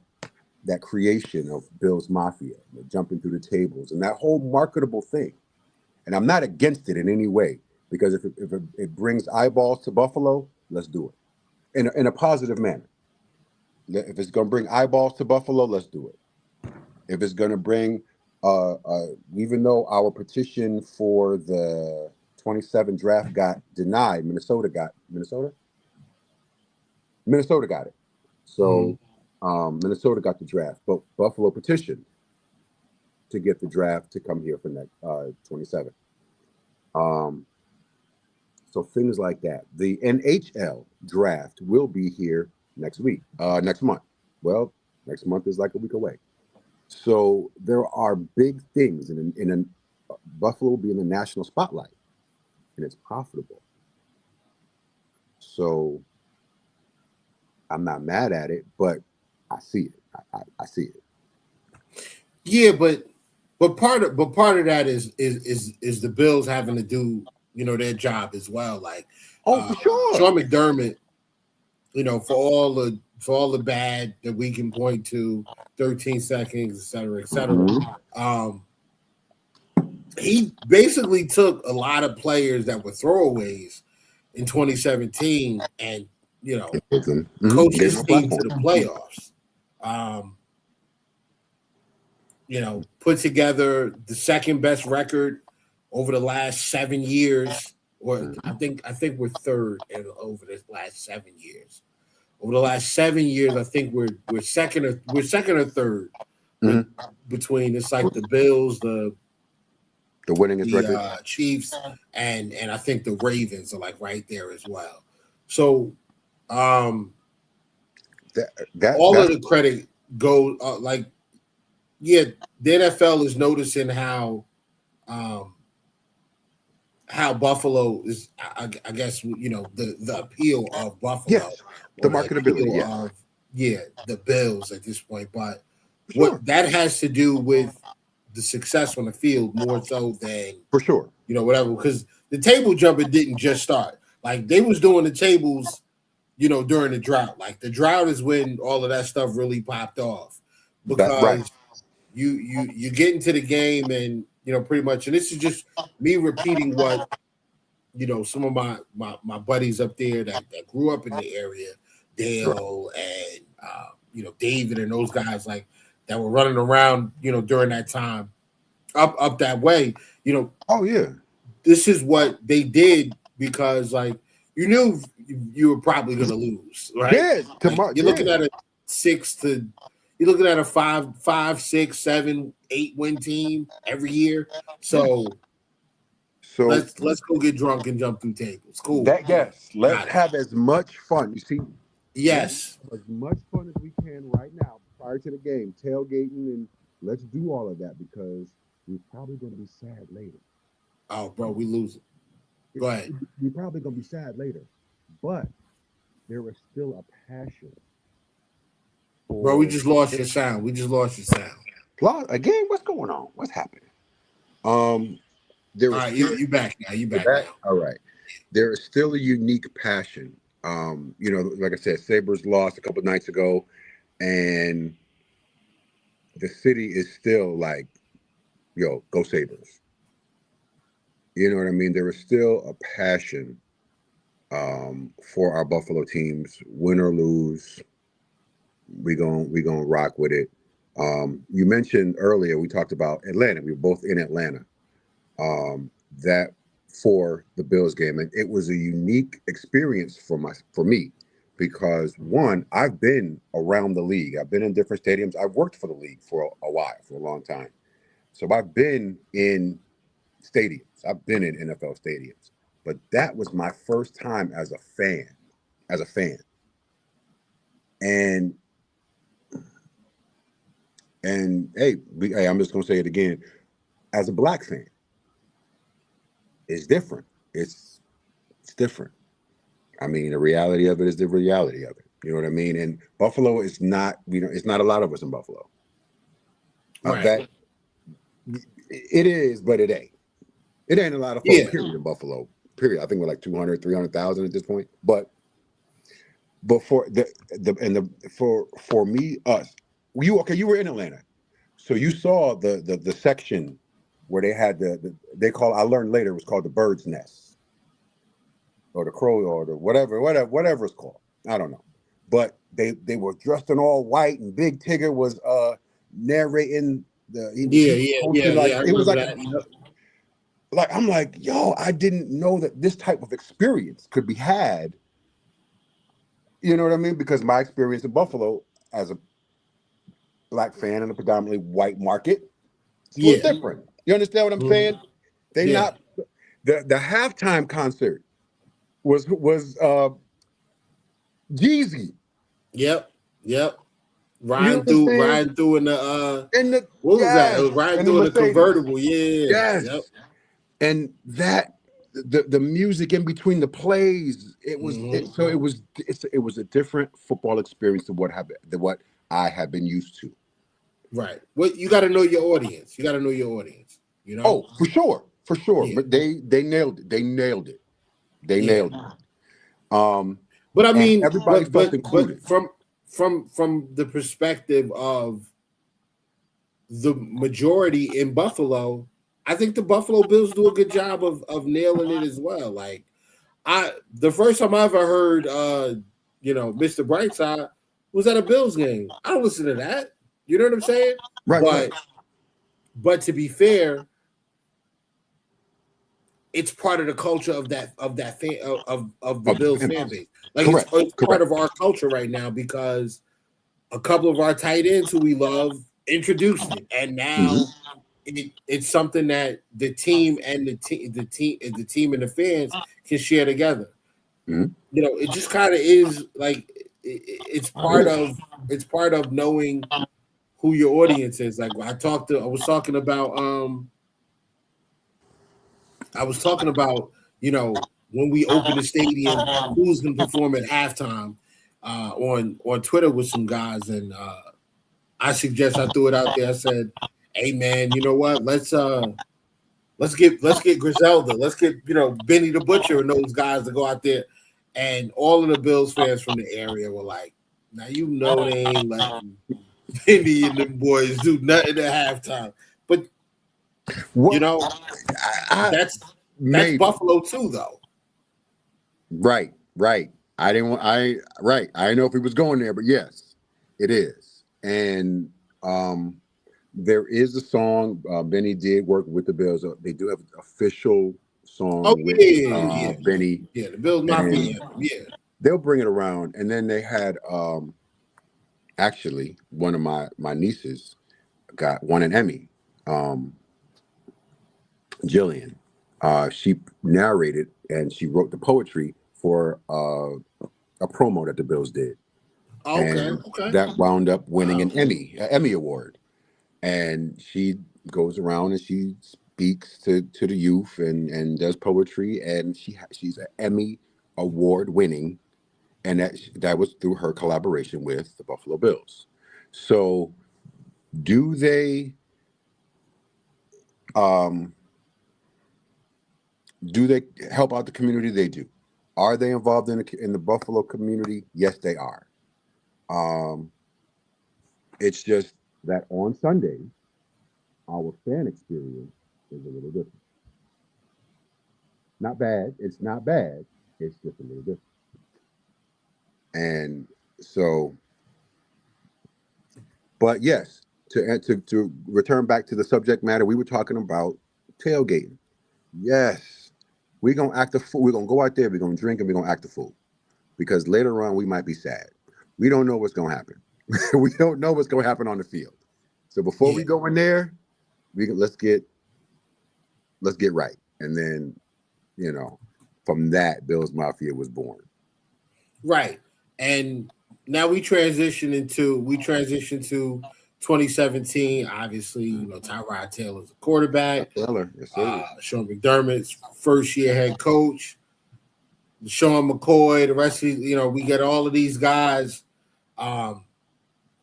creation of Bills Mafia, jumping through the tables, and that whole marketable thing. And I'm not against it in any way, because if it brings eyeballs to Buffalo, let's do it in a positive manner. If it's going to bring eyeballs to Buffalo, let's do it. If it's going to bring, even though our petition for the 27 draft got denied, Minnesota got it. So Minnesota got the draft, but Buffalo petitioned to get the draft to come here for that 27. So things like that. The NHL draft will be here next month. Well, next month is like a week away. So there are big things, and Buffalo will be in the national spotlight, and it's profitable. So I'm not mad at it, but I see it. I see it. Yeah, but part of that is the Bills having to do their job as well. Like, for sure, Sean McDermott, for all the bad that we can point to, 13 seconds, et cetera. He basically took a lot of players that were throwaways in 2017 and coached his team to the playoffs. Put together the second best record over the last 7 years, or I think we're third over the last 7 years. Over the last 7 years, I think we're second or third between, it's like the Bills, the winningest record, Chiefs, and I think the Ravens are like right there as well. So all of that's the credit goes the NFL is noticing how Buffalo is, I guess, the appeal of Buffalo, yes, the or the marketability. appeal Yeah, of the Bills at this point. But sure, what that has to do with the success on the field more so than for sure. whatever, because the table jumping didn't just start. Like, they was doing the tables, during the drought. Like, the drought is when all of that stuff really popped off, That right. because you get into the game, and pretty much, and this is just me repeating what some of my buddies up there that grew up in the area, Dale and David and those guys, like, that were running around during that time up that way. Oh yeah, This is what they did, because, like, you knew you were probably going to lose, right? yeah. Like, you're looking at you're looking at a 5, 6, 7, 8 win team every year. So let's go get drunk and jump through tables. Cool. Let's have as much fun. You see, Yes. as much fun as we can right now prior to the game, tailgating, and let's do all of that, because we're probably going to be sad later. Oh, bro, we lose it. Go ahead. We're probably going to be sad later, but there is still a passion. Bro, we just lost your sound. Again, what's going on? What's happening? There All is right, you back now. You back back? now. All right. There is still a unique passion. Like I said, Sabres lost a couple nights ago, and the city is still like, yo, go Sabres. You know what I mean? There is still a passion for our Buffalo teams, win or lose. We gonna rock with it. You mentioned earlier, we talked about Atlanta. We were both in Atlanta. That for the Bills game, and it was a unique experience for me, because one, I've been around the league. I've been in different stadiums. I've worked for the league for a while, for a long time. So I've been in stadiums. I've been in NFL stadiums. But that was my first time as a fan. And hey, I'm just gonna say it again. As a black fan, it's different. It's different. I mean, the reality of it is the reality of it. You know what I mean? And Buffalo is not, it's not a lot of us in Buffalo. Right. It is, but it ain't. It ain't a lot of folks, period, in Buffalo. Period. I think we're like 200, 300,000 at this point. But for for me, us, you were in Atlanta. So you saw the section where they had I learned later it was called the bird's nest, or the crow, or the whatever it's called. I don't know. But they were dressed in all white, and Big Tigger was narrating it was like I'm like, yo, I didn't know that this type of experience could be had. You know what I mean? Because my experience in Buffalo as a black fan in a predominantly white market was different. You understand what I'm saying? They not the halftime concert was Jeezy. Yep. Riding through in the what was that? It was riding through in the convertible. Yeah. Yes. Yep. And that the music in between the plays, it was it was a different football experience than what I have been used to. Right. Well, you got to know your audience. You know. Oh, for sure. Yeah. But they nailed it. They nailed it. But I mean, everybody felt included. From the perspective of the majority in Buffalo, I think the Buffalo Bills do a good job of nailing it as well. Like, the first time I ever heard Mr. Brightside was at a Bills game. I don't listen to that. You know what I'm saying? Right. But to be fair, it's part of the culture of the Bills fan base. Like, it's part of our culture right now, because a couple of our tight ends who we love introduced it, and now it's something that the team and the team and the fans can share together. Mm-hmm. It just kind of is like, it's part of knowing who your audience is. Like I was talking about when we open the stadium, who's going to perform at halftime on Twitter with some guys, and I threw it out there. I said, "Hey man, you know what? Let's get Griselda, let's get Benny the Butcher and those guys to go out there." And all of the Bills fans from the area were like, "Now they ain't letting Benny and them boys do nothing at halftime." But that's Buffalo too, though. Right. I didn't know if he was going there, but yes, it is. And there is a song Benny did work with the Bills. They do have an official song with Benny. Yeah, the Bills Mafia. Yeah, they'll bring it around. And then they had actually one of my nieces won an Emmy. Jillian, she narrated and she wrote the poetry for a promo that the Bills did. Okay. That wound up winning an Emmy award. And she goes around and she speaks to the youth and does poetry, and she's an Emmy award winning, and that was through her collaboration with the Buffalo Bills. So do they help out the community? They do. Are they involved in the Buffalo community? Yes, they are. It's just that on Sunday, our fan experience is a little different. Not bad. It's not bad. It's just a little different. And so, but yes, to return back to the subject matter, we were talking about tailgating. Yes, we're gonna act a fool. We're gonna go out there. We're gonna drink and we're gonna act a fool, because later on we might be sad. We don't know what's gonna happen. We don't know what's gonna happen on the field. So before we go in there, let's get right, and then from that, Bills Mafia was born. Right, and now we transition to 2017. Obviously, Tyrod Taylor's a quarterback. Taylor, yes, sir. Sean McDermott's first year head coach. Sean McCoy, the rest of we get all of these guys,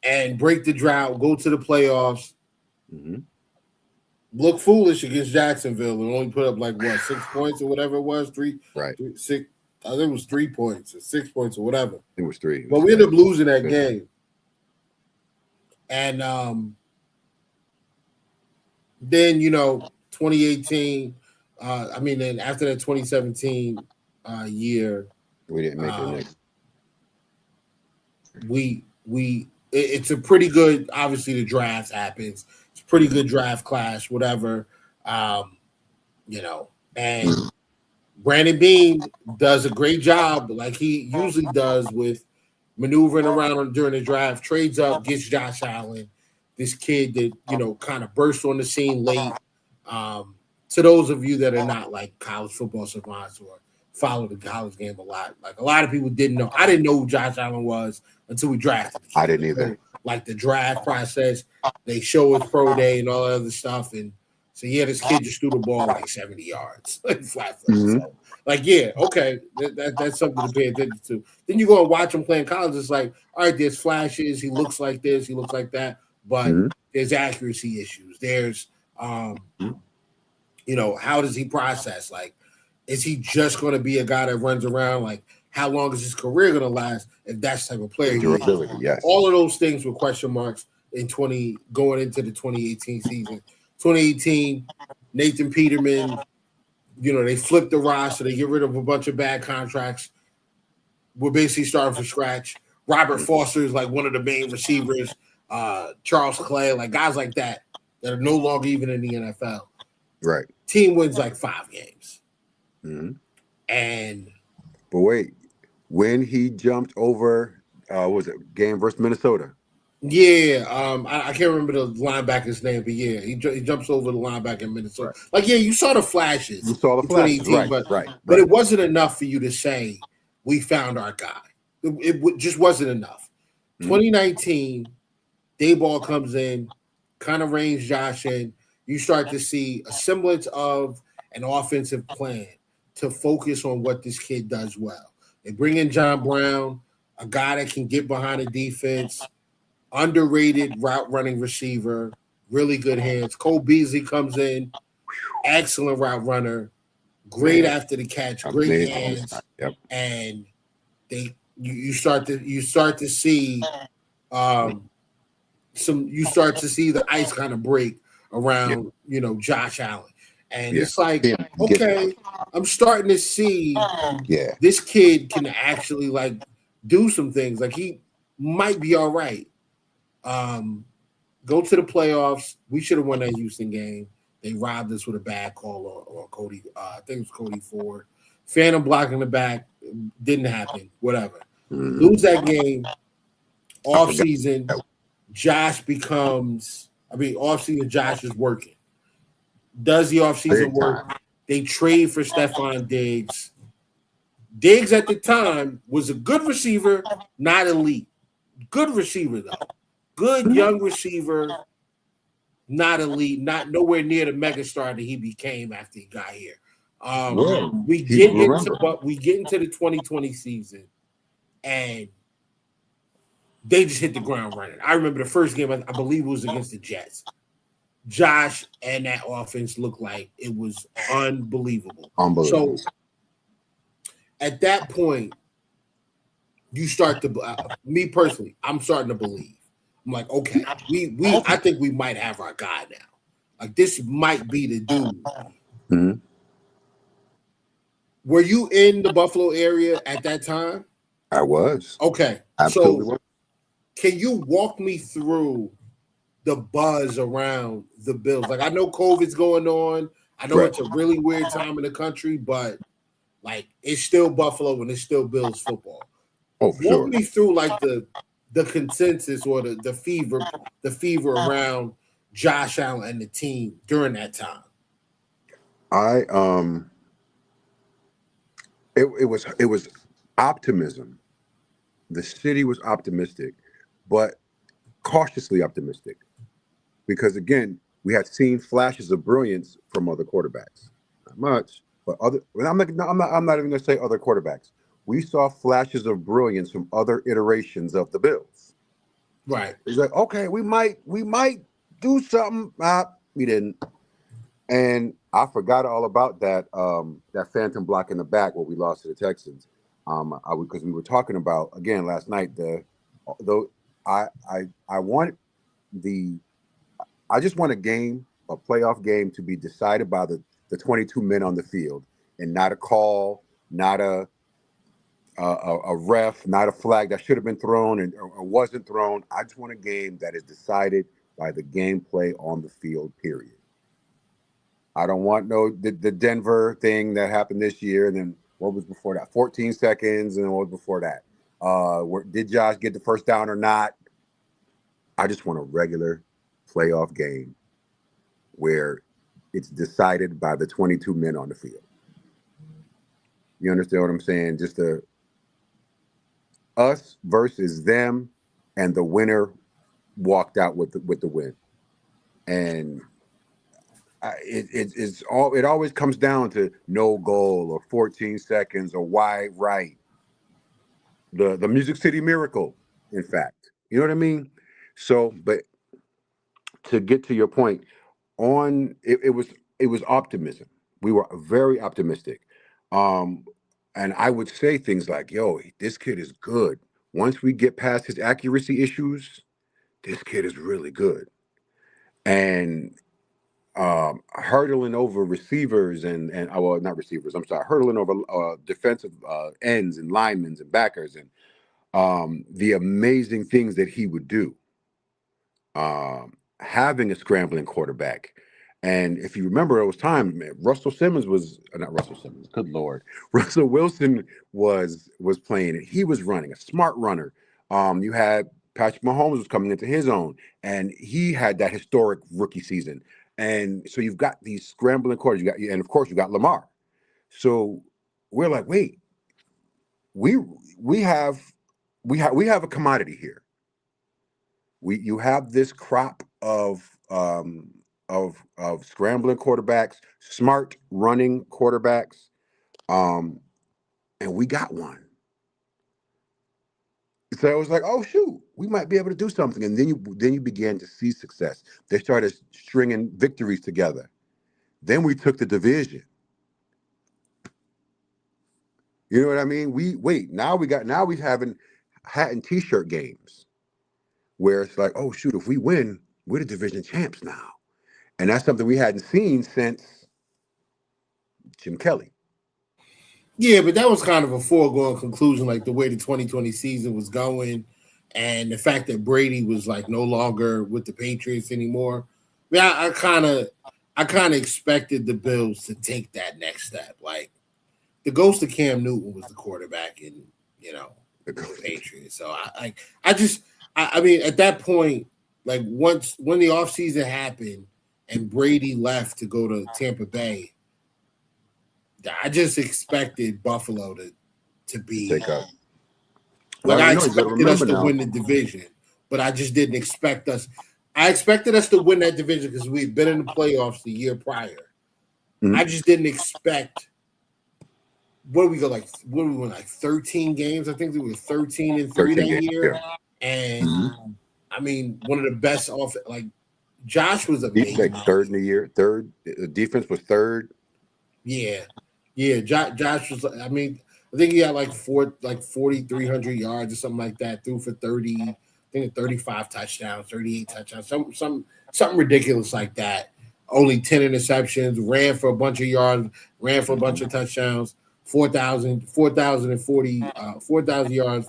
and break the drought, go to the playoffs. Mm-hmm. Look foolish against Jacksonville and only put up 6 points or whatever it was, 3, right? 6. I think it was 3 points or 6 points or whatever. It was 3. But we ended up losing that game. And then 2018. Then after that 2017 year, we didn't make it next. It's a pretty good. Obviously, the draft happens. It's a pretty good draft class, whatever. And Brandon Beane does a great job, like he usually does, with maneuvering around during the draft. Trades up, gets Josh Allen, this kid that kind of burst on the scene late. To those of you that are not like college football savants or follow the college game a lot, a lot of people didn't know. I didn't know who Josh Allen was until we drafted him. I didn't either. Like the draft process, they show his pro day and all that other stuff, and so this kid just threw the ball 70 yards, flat foot. Mm-hmm. So, okay, that's something to pay attention to. Then you go and watch him play in college. It's all right, there's flashes. He looks like this, he looks like that, but there's accuracy issues. There's, how does he process? Is he just going to be a guy that runs around? How long is his career going to last if that's the type of player he is? Yes. All of those things were question marks going into the 2018 season. 2018, Nathan Peterman, they flipped the roster. They get rid of a bunch of bad contracts. We're basically starting from scratch. Robert Foster is one of the main receivers. Charles Clay, guys like that are no longer even in the NFL. Right. Team wins 5 games. Mm-hmm. But wait, when he jumped over, game versus Minnesota? Yeah, I can't remember the linebacker's name, but yeah, he jumps over the linebacker in Minnesota. Right. You saw the flashes. You saw the flashes, right? But it wasn't enough for you to say we found our guy. just wasn't enough. 2019, Dayball comes in, kind of reins Josh in. You start to see a semblance of an offensive plan to focus on what this kid does well. They bring in John Brown, a guy that can get behind the defense, underrated route running receiver, really good hands. Cole Beasley comes in, excellent route runner, great after the catch, great hands, and you start to see you start to see the ice kind of break around Josh Allen, and it's like, okay, I'm starting to see this kid can actually like do some things. Like, he might be all right. Go to the playoffs. We should have won that Houston game. They robbed us with a bad call or Cody. I think it was Cody Ford. Phantom blocking the back didn't happen. Whatever. Lose that game. Off season, Josh is working. Does the off season work? They trade for Stephon Diggs. Diggs at the time was a good receiver, not elite. Good receiver though. Good young receiver, not elite, not nowhere near the megastar that he became after he got here. We get into the 2020 season, and they just hit the ground running. I remember the first game, I believe it was against the Jets. Josh and that offense looked like it was unbelievable. So at that point, you start to, me personally, I'm starting to believe. I'm like, okay, I think we might have our guy now. Like, this might be the dude. Mm-hmm. Were you in the Buffalo area at that time? I was. Okay. Absolutely. So can you walk me through the buzz around the Bills? Like, I know COVID's going on. I know it's a really weird time in the country, but like, it's still Buffalo and it's still Bills football. Oh, for sure. Walk me through like the consensus or the fever around Josh Allen and the team during that time. It was optimism. The city was optimistic, but cautiously optimistic, because again, we had seen flashes of brilliance from other quarterbacks. Not much, but other. I'm not even going to say other quarterbacks. We saw flashes of brilliance from other iterations of the Bills. Right. It's like, okay, we might do something. We didn't. And I forgot all about that phantom block in the back where we lost to the Texans. Because we were talking about, again, last night, I just want a playoff game to be decided by the 22 men on the field, and not a call, not a ref, not a flag that should have been thrown or wasn't thrown. I just want a game that is decided by the gameplay on the field, period. I don't want the Denver thing that happened this year, and then what was before that? 14 seconds, and then what was before that? Did Josh get the first down or not? I just want a regular playoff game where it's decided by the 22 men on the field. You understand what I'm saying? Just us versus them, and the winner walked out with the win. And it always comes down to no goal or 14 seconds or wide right. The Music City Miracle, in fact. You know what I mean? So, but to get to your point, it was optimism. We were very optimistic. And I would say things like, yo, this kid is good. Once we get past his accuracy issues, this kid is really good. And hurdling over receivers and well, not receivers, I'm sorry, hurdling over defensive ends and linemen and backers, and the amazing things that he would do. Having a scrambling quarterback. And if you remember, it was time, man, Russell Wilson was playing it. He was running, a smart runner. You had Patrick Mahomes was coming into his own, and he had that historic rookie season. And so you've got these scrambling quarterbacks, and of course you got Lamar. So we're like, wait, we have we have a commodity here. You have this crop of scrambling quarterbacks, smart running quarterbacks, and we got one. So it was like, oh shoot, we might be able to do something, and then you began to see success. They started stringing victories together. Then we took the division. You know what I mean? Now we having hat and t-shirt games where it's like, oh shoot, if we win, we're the division champs now. And that's something we hadn't seen since Jim Kelly. Yeah, but that was kind of a foregone conclusion, like the way the 2020 season was going, and the fact that Brady was like no longer with the Patriots anymore. Yeah, I kind of expected the Bills to take that next step. Like the ghost of Cam Newton was the quarterback in the Patriots. So I mean at that point, like when the offseason happened and Brady left to go to Tampa Bay, I just expected Buffalo to be take up. Like I expected us to win the division, but I just didn't expect us. I expected us to win that division because we'd been in the playoffs the year prior. Mm-hmm. I just didn't expect. What did we go like? What did we win like 13 games? I think we were 13-3 that year. Yeah. And I mean, one of the best off. Like Josh was amazing. Like third in the year. Third. The defense was third. Yeah. Josh was. I mean, I think he had like 4,300 yards or something like that. Threw for 30. I think 35 touchdowns, 38 touchdowns, something ridiculous like that. Only 10 interceptions. Ran for a bunch of yards. Ran for a bunch of touchdowns. 4,040 yards,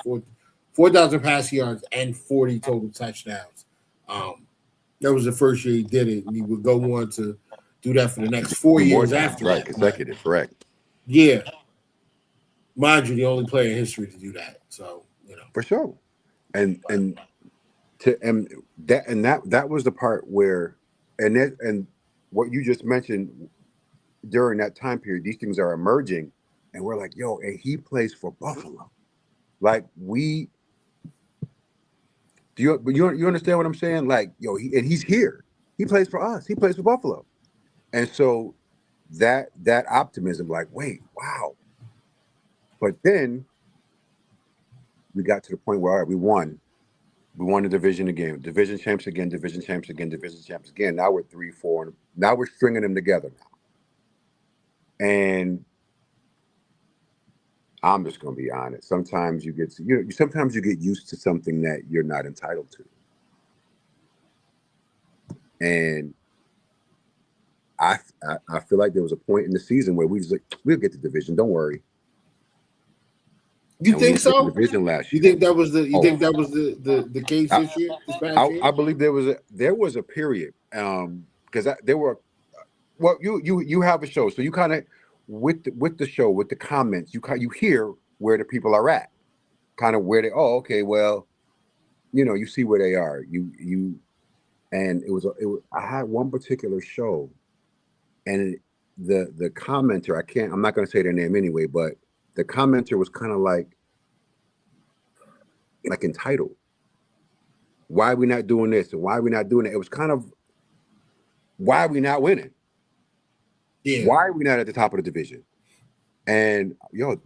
4,000 passing yards, and 40 total touchdowns. That was the first year he did it, and he would go on to do that for the next 4 years after right, that. Consecutive, correct. Yeah. Mind you, the only player in history to do that. So, For sure. And that was the part where and what you just mentioned during that time period, these things are emerging, and we're like, yo, and he plays for Buffalo. Like you understand what I'm saying? Like, yo, he's here. He plays for us. He plays for Buffalo. And so that optimism, like, wait, wow. But then we got to the point where all right, we won. We won the division again. Division champs again, division champs again, division champs again. Now we're 3-4. And now we're stringing them together now. And I'm just gonna be honest. Sometimes you get used to something that you're not entitled to. And I feel like there was a point in the season where we was like, we'll get the division, don't worry. You think so? Division last year. You think that was the case this year? I believe there was a period because there were. Well, you have a show, so you kind of with the show with the comments, you hear where the people are at, kind of where they. Oh, okay, well, you see where they are. And I had one particular show, and the commenter, I'm not going to say their name anyway, but the commenter was kind of like entitled. Why are we not doing this? And why are we not doing it? It was kind of, why are we not winning? Yeah. Why are we not at the top of the division? And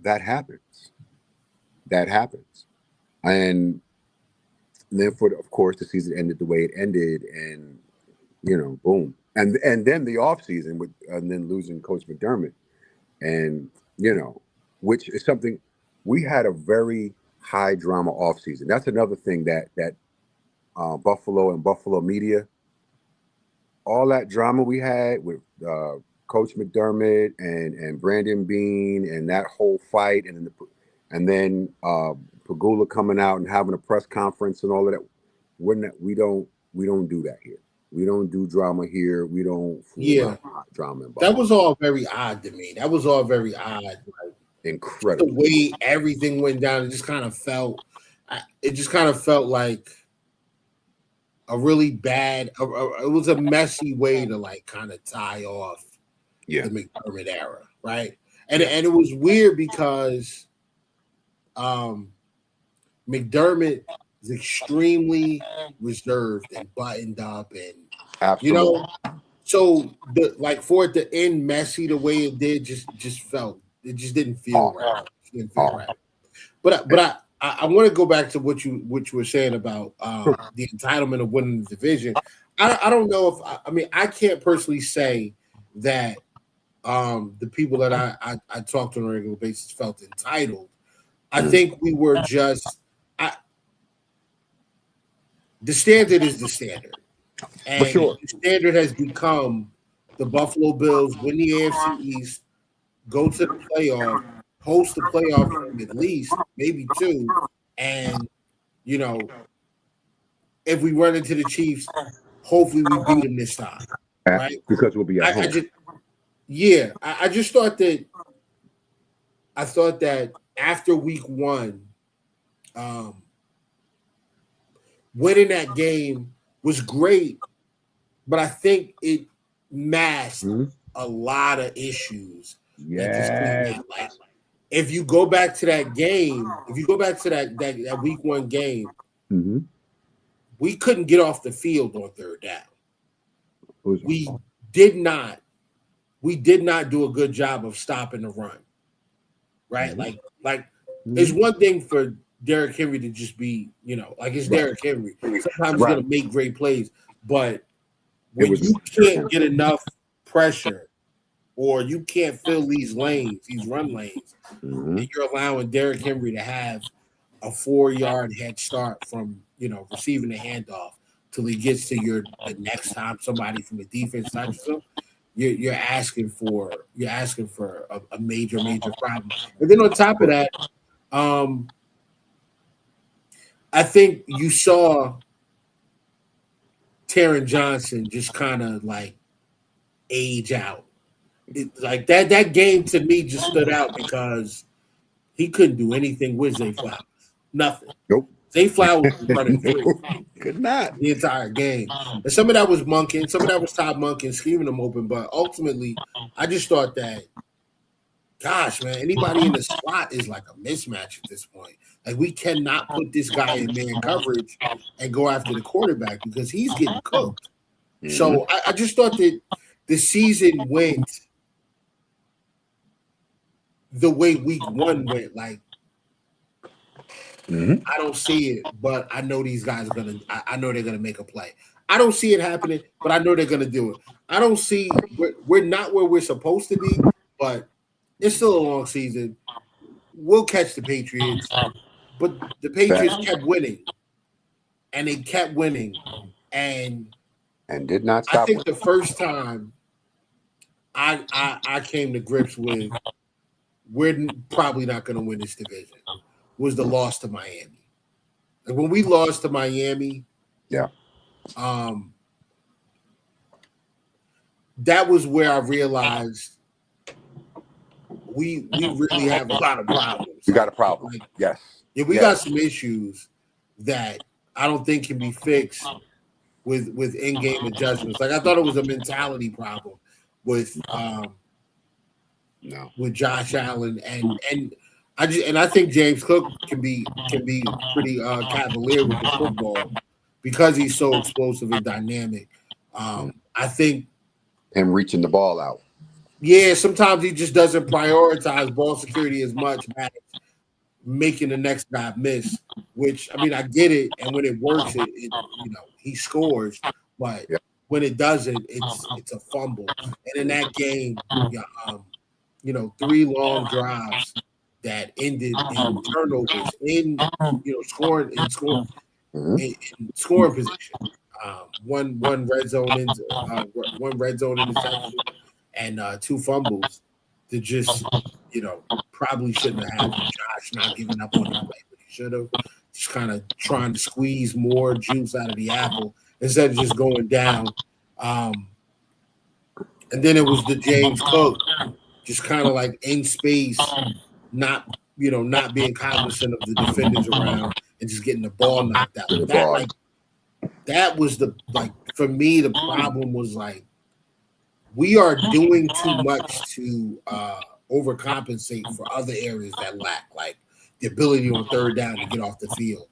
that happens. That happens. And then of course the season ended the way it ended, and boom. And then the offseason and then losing Coach McDermott, and which is something we had a very high drama offseason. That's another thing that Buffalo and Buffalo media, all that drama we had with Coach McDermott and Brandon Beane and that whole fight, and then Pagula coming out and having a press conference and all of that. We don't do that here. We don't do drama here. We don't drama. That was all very odd to me. That was all very odd. Like, incredible. The way everything went down, it just kind of felt like a really bad. It was a messy way to kind of tie off the McDermott era, right? And it was weird because, McDermott is extremely reserved and buttoned up, and Absolutely. So for it to end messy the way it did, just didn't feel right. It didn't feel right. But I want to go back to what you were saying about the entitlement of winning the division. I don't know if I mean I can't personally say that the people that I talked to on a regular basis felt entitled. I think we were just the standard is the standard. And the standard has become the Buffalo Bills win the AFC East, go to the playoff, host the playoff game at least, maybe two, and if we run into the Chiefs, hopefully we beat them this time, right? Because we'll be at home. I just thought that. I thought that after week one, winning that game was great, but I think it masked a lot of issues. Yeah. Like, if you go back to that game, that week one game, we couldn't get off the field on third down. We did not do a good job of stopping the run. Right? Like it's one thing for Derrick Henry to just be, it's Derrick Henry. Sometimes he's gonna make great plays, but when you can't get enough pressure or you can't fill these run lanes, and you're allowing Derrick Henry to have a 4-yard head start from receiving the handoff till he gets to the next time somebody from the defense touches him, you're asking for a major problem. And then on top of that, I think you saw Taron Johnson just kind of like age out. Like that game to me just stood out because he couldn't do anything with Zay Flowers. Nothing. Nope. Zay Flowers was running free. Could not. The entire game. And some of that was Monken, some of that was Todd Monken scheming them open, but ultimately I just thought that, gosh, man, anybody in the slot is like a mismatch at this point. Like, we cannot put this guy in man coverage and go after the quarterback because he's getting cooked. So I just thought that the season went the way week one went. Like, I don't see it, but I know these guys are gonna. I know they're gonna make a play. I don't see it happening, but I know they're gonna do it. I don't see. We're not where we're supposed to be, but it's still a long season. We'll catch the Patriots, but the Patriots kept winning, and they kept winning, and did not stop. I think the first time I came to grips with we're probably not going to win this division was the loss to Miami. And when we lost to Miami, that was where I realized we really have a lot of problems. We got a problem. Like, yes. Yeah, we got some issues that I don't think can be fixed with in-game adjustments. Like, I thought it was a mentality problem with Josh Allen and I think James Cook can be pretty cavalier with the football because he's so explosive and dynamic. I think him reaching the ball out. Yeah, sometimes he just doesn't prioritize ball security as much as making the next guy miss. Which, I mean, I get it, and when it works, it he scores. But when it doesn't, it's a fumble. And in that game, 3 long drives that ended in turnovers, in scoring position. One red zone interception and 2 fumbles that just probably shouldn't have happened. Josh not giving up on the play, but he should have. Just kind of trying to squeeze more juice out of the apple instead of just going down. And then it was the James Cook, just kind of like in space, not being cognizant of the defenders around and just getting the ball knocked out. That was for me, the problem was we are doing too much to overcompensate for other areas that lack. Like, the ability on third down to get off the field.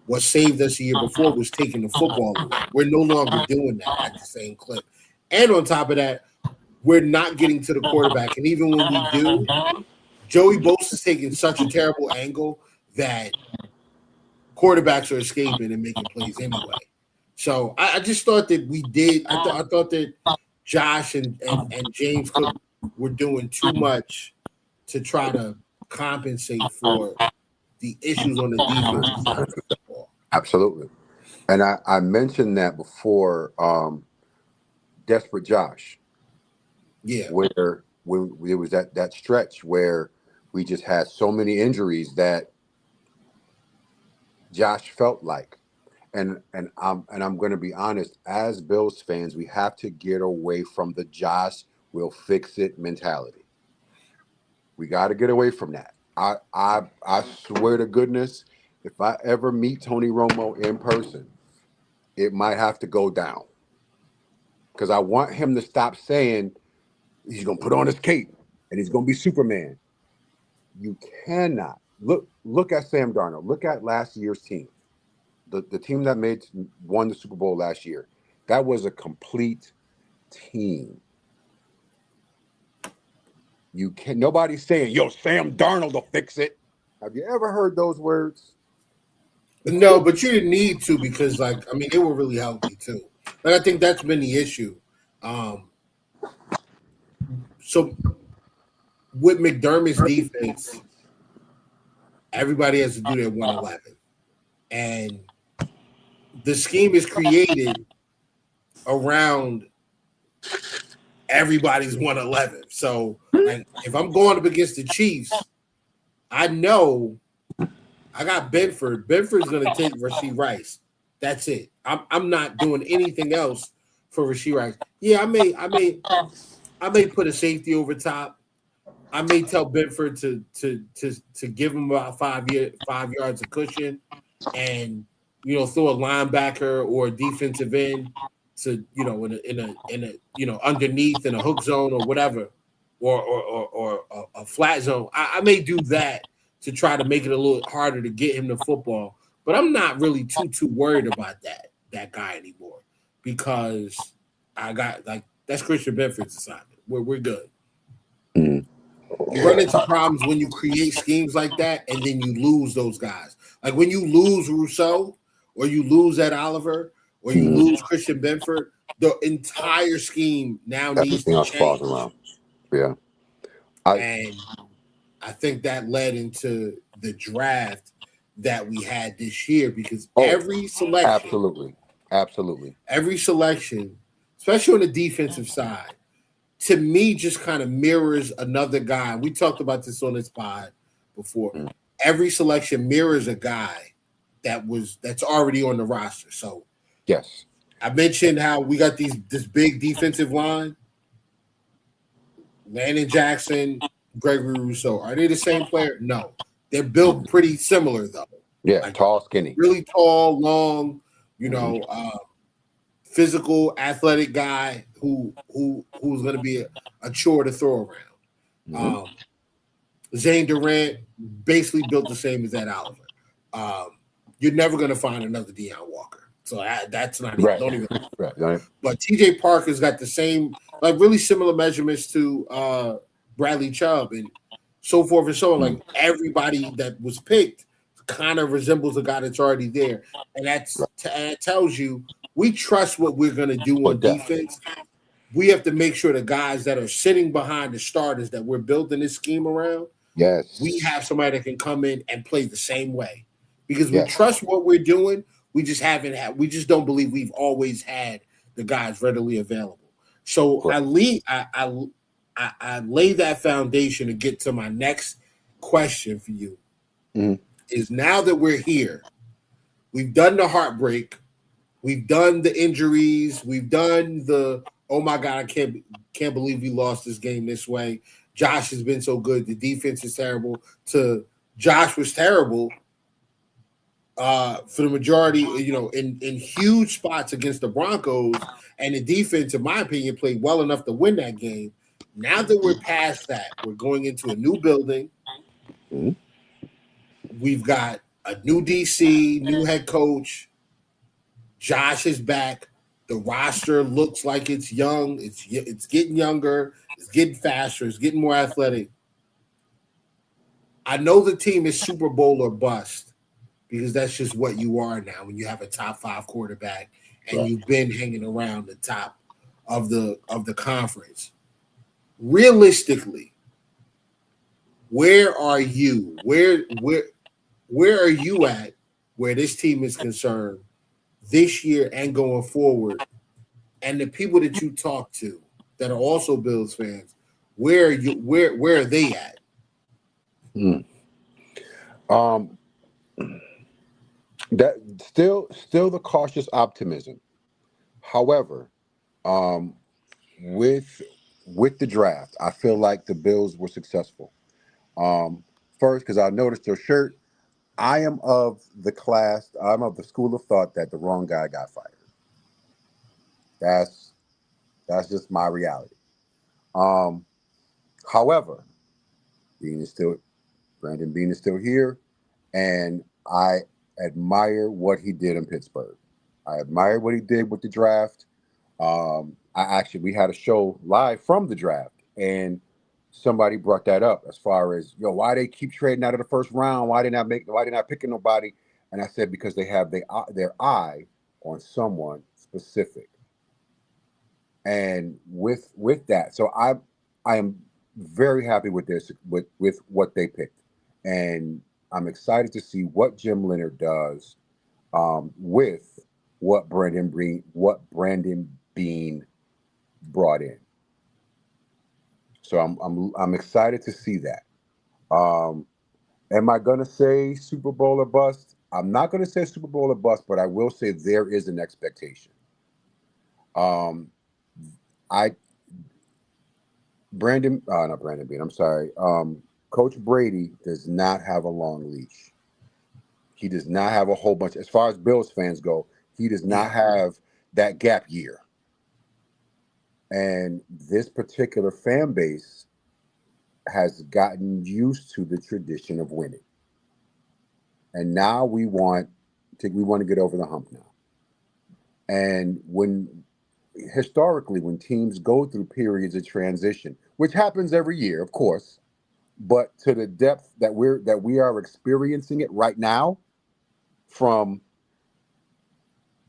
What saved us the year before was taking the football away. We're no longer doing that at the same clip. And on top of that, we're not getting to the quarterback. And even when we do, Joey Bosa is taking such a terrible angle that quarterbacks are escaping and making plays anyway. So I just thought that we did. I thought that Josh and James Cook were doing too much to try to compensate for the issues on the defense side of the football. Absolutely. And I mentioned that before, Desperate Josh. Yeah. Where it was that stretch where we just had so many injuries that Josh felt like. And I'm going to be honest, as Bills fans, we have to get away from the Josh will fix it mentality. We got to get away from that. I swear to goodness, if I ever meet Tony Romo in person, it might have to go down. Because I want him to stop saying he's going to put on his cape and he's going to be Superman. You cannot. Look at Sam Darnold. Look at last year's team. The team that won the Super Bowl last year. That was a complete team. Nobody's saying, yo, Sam Darnold will fix it. Have you ever heard those words? No, but you didn't need to because, they were really healthy too. But I think that's been the issue. So with McDermott's defense, everybody has to do their 111. And the scheme is created around everybody's 111. So if I'm going up against the Chiefs, I know I got Benford. Benford's going to take Rashee Rice. That's it. I'm not doing anything else for Rashee Rice. Yeah, I may put a safety over top. I may tell Benford to give him about 5 yards of cushion, and throw a linebacker or a defensive end to in a underneath in a hook zone or whatever, or a flat zone. I may do that to try to make it a little harder to get him the football. But I'm not really too worried about that guy anymore because I got that's Christian Benford's assignment. We're good. Mm. You run into problems when you create schemes like that and then you lose those guys. Like when you lose Rousseau or you lose Ed Oliver or you lose Christian Benford, the entire scheme now needs to change. Falls around. Yeah. And I think that led into the draft that we had this year because every selection, absolutely, every selection, especially on the defensive side, to me just kind of mirrors another guy. We talked about this on this pod before. Every selection mirrors a guy that's already on the roster. So yes, I mentioned how we got this big defensive line. Landon Jackson, Gregory Rousseau. Are they the same player? No. They're built pretty similar, though. Yeah, tall, skinny. Really tall, long, physical, athletic guy who's going to be a chore to throw around. Zane Durant basically built the same as Ed Oliver. You're never going to find another Deion Walker. So that's not even, don't even. Right. But TJ Parker's got the same, really similar measurements to Bradley Chubb and so forth and so on. Like everybody that was picked kind of resembles a guy that's already there. And that tells you we trust what we're going to do on defense. We have to make sure the guys that are sitting behind the starters that we're building this scheme around, we have somebody that can come in and play the same way. Because we trust what we're doing. We just don't believe we've always had the guys readily available. So I lay that foundation to get to my next question for you. Is now that we're here, we've done the heartbreak, we've done the injuries, we've done the oh my God, I can't believe we lost this game this way. Josh has been so good, the defense is terrible. To Josh was terrible for the majority, in huge spots against the Broncos, and the defense, in my opinion, played well enough to win that game. Now that we're past that, we're going into a new building. We've got a new DC, new head coach. Josh is back. The roster looks like it's young. It's getting younger. It's getting faster. It's getting more athletic. I know the team is Super Bowl or bust because that's just what you are now when you have a top 5 quarterback and you've been hanging around the top of the conference. Realistically, where are you? Where are you at where this team is concerned this year and going forward? And the people that you talk to that are also Bills fans, where are they at? That still the cautious optimism. However, with the draft, I feel like the Bills were successful. First, because I noticed your shirt, I'm of the school of thought that the wrong guy got fired. That's just my reality. However, Brandon Beane is still here, and I admire what he did in Pittsburgh. I admire what he did with the draft. We had a show live from the draft, and somebody brought that up as far as why they keep trading out of the first round, why they not picking nobody, and I said because they have their eye on someone specific, and with that, so I am very happy with this with what they picked, and I'm excited to see what Jim Leonard does with what Brandon Beane brought in. So I'm excited to see that. Am I gonna say Super Bowl or bust? I'm not gonna say Super Bowl or bust, but I will say there is an expectation. Not Brandon Beane. I'm sorry. Coach Brady does not have a long leash. He does not have a whole bunch. As far as Bills fans go, he does not have that gap year. And this particular fan base has gotten used to the tradition of winning. And now we want to get over the hump now. And historically, when teams go through periods of transition, which happens every year, of course, but to the depth that we are experiencing it right now, from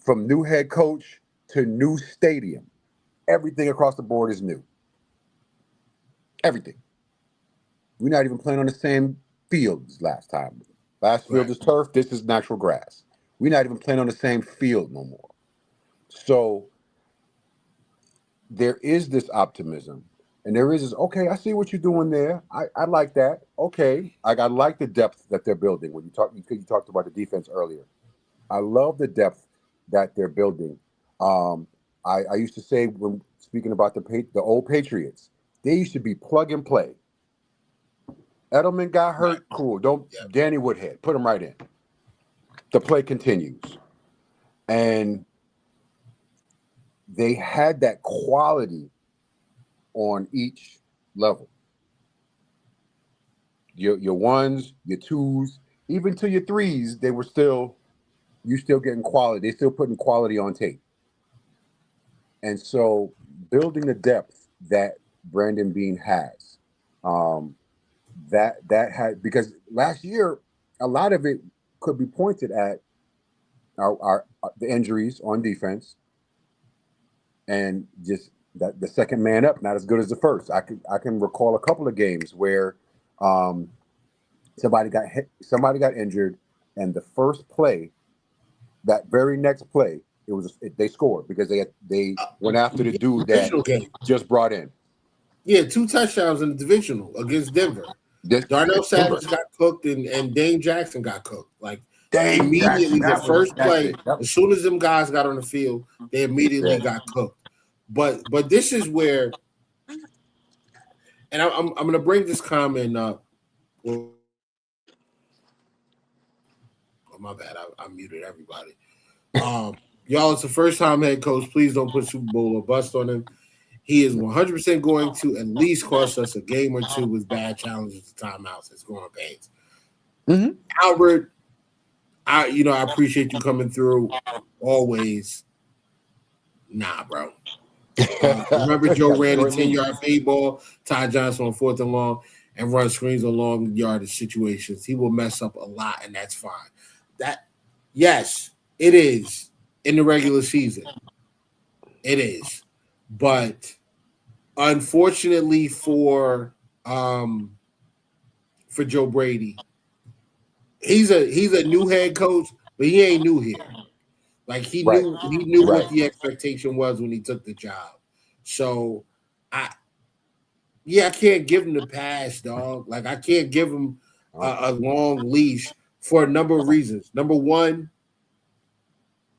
new head coach to new stadium, everything across the board is new. Everything. We're not even playing on the same fields last time. Last field is turf. This is natural grass. We're not even playing on the same field no more. So there is this optimism, and there is this, okay, I see what you're doing there. I like that. Okay. I like the depth that they're building. When you talked about the defense earlier. I love the depth that they're building. I used to say, when speaking about the old Patriots, they used to be plug and play. Edelman got hurt, cool. Danny Woodhead, put him right in. The play continues. And they had that quality on each level. Your ones, your twos, even to your threes, you're still getting quality. They're still putting quality on tape. And so building the depth that Brandon Beane has, that had, because last year a lot of it could be pointed at the injuries on defense, and just that the second man up not as good as the first. I can recall a couple of games where somebody got injured, and the first play, that very next play, they scored because they went after the dude that just brought in. Yeah, 2 touchdowns in the divisional against Denver. Darnell Savage got cooked, and Dane Jackson got cooked. Like immediately, the first play, as soon as them guys got on the field, they immediately got cooked. But this is where, and I'm going to bring this comment up. Oh, my bad, I muted everybody. Y'all, it's the first time head coach. Please don't put Super Bowl or bust on him. He is 100% going to at least cost us a game or two with bad challenges to timeouts and scoring pains. Albert, I appreciate you coming through always. Nah, bro. Remember Joe ran a 10-yard fade ball, Ty Johnson on 4th and long, and run screens on long yardage situations. He will mess up a lot, and that's fine. Yes, it is in the regular season. It is. But unfortunately for Joe Brady, he's a new head coach, but he ain't new here. Like he knew what the expectation was when he took the job. So I can't give him the pass, dog. Like I can't give him a long leash for a number of reasons. Number one,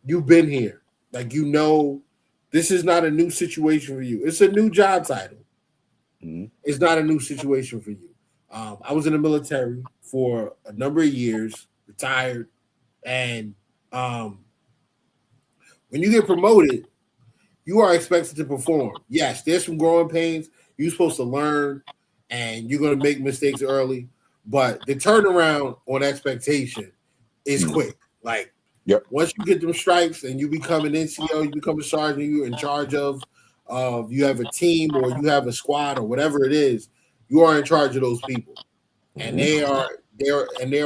you've been here. Like this is not a new situation for you. It's a new job title. It's not a new situation for you. I was in the military for a number of years, retired, and when you get promoted, you are expected to perform. Yes, there's some growing pains. You're supposed to learn, and you're going to make mistakes early. But the turnaround on expectation is quick. Like, once you get them stripes and you become an NCO, you become a sergeant, you're in charge of you have a team or you have a squad or whatever it is, you are in charge of those people. And there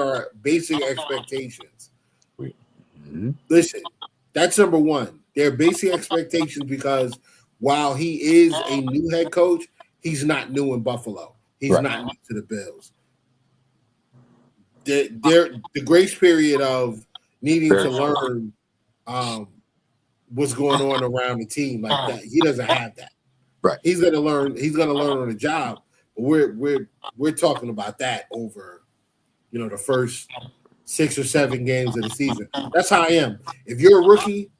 are basic expectations. Listen, that's number one. There are basic expectations because while he is a new head coach, he's not new in Buffalo. He's not new to the Bills. The grace period of needing to learn what's going on around the team like that, he doesn't have that. Right. He's gonna learn on the job. But we're talking about that over, the first 6 or 7 games of the season. That's how I am. If you're a rookie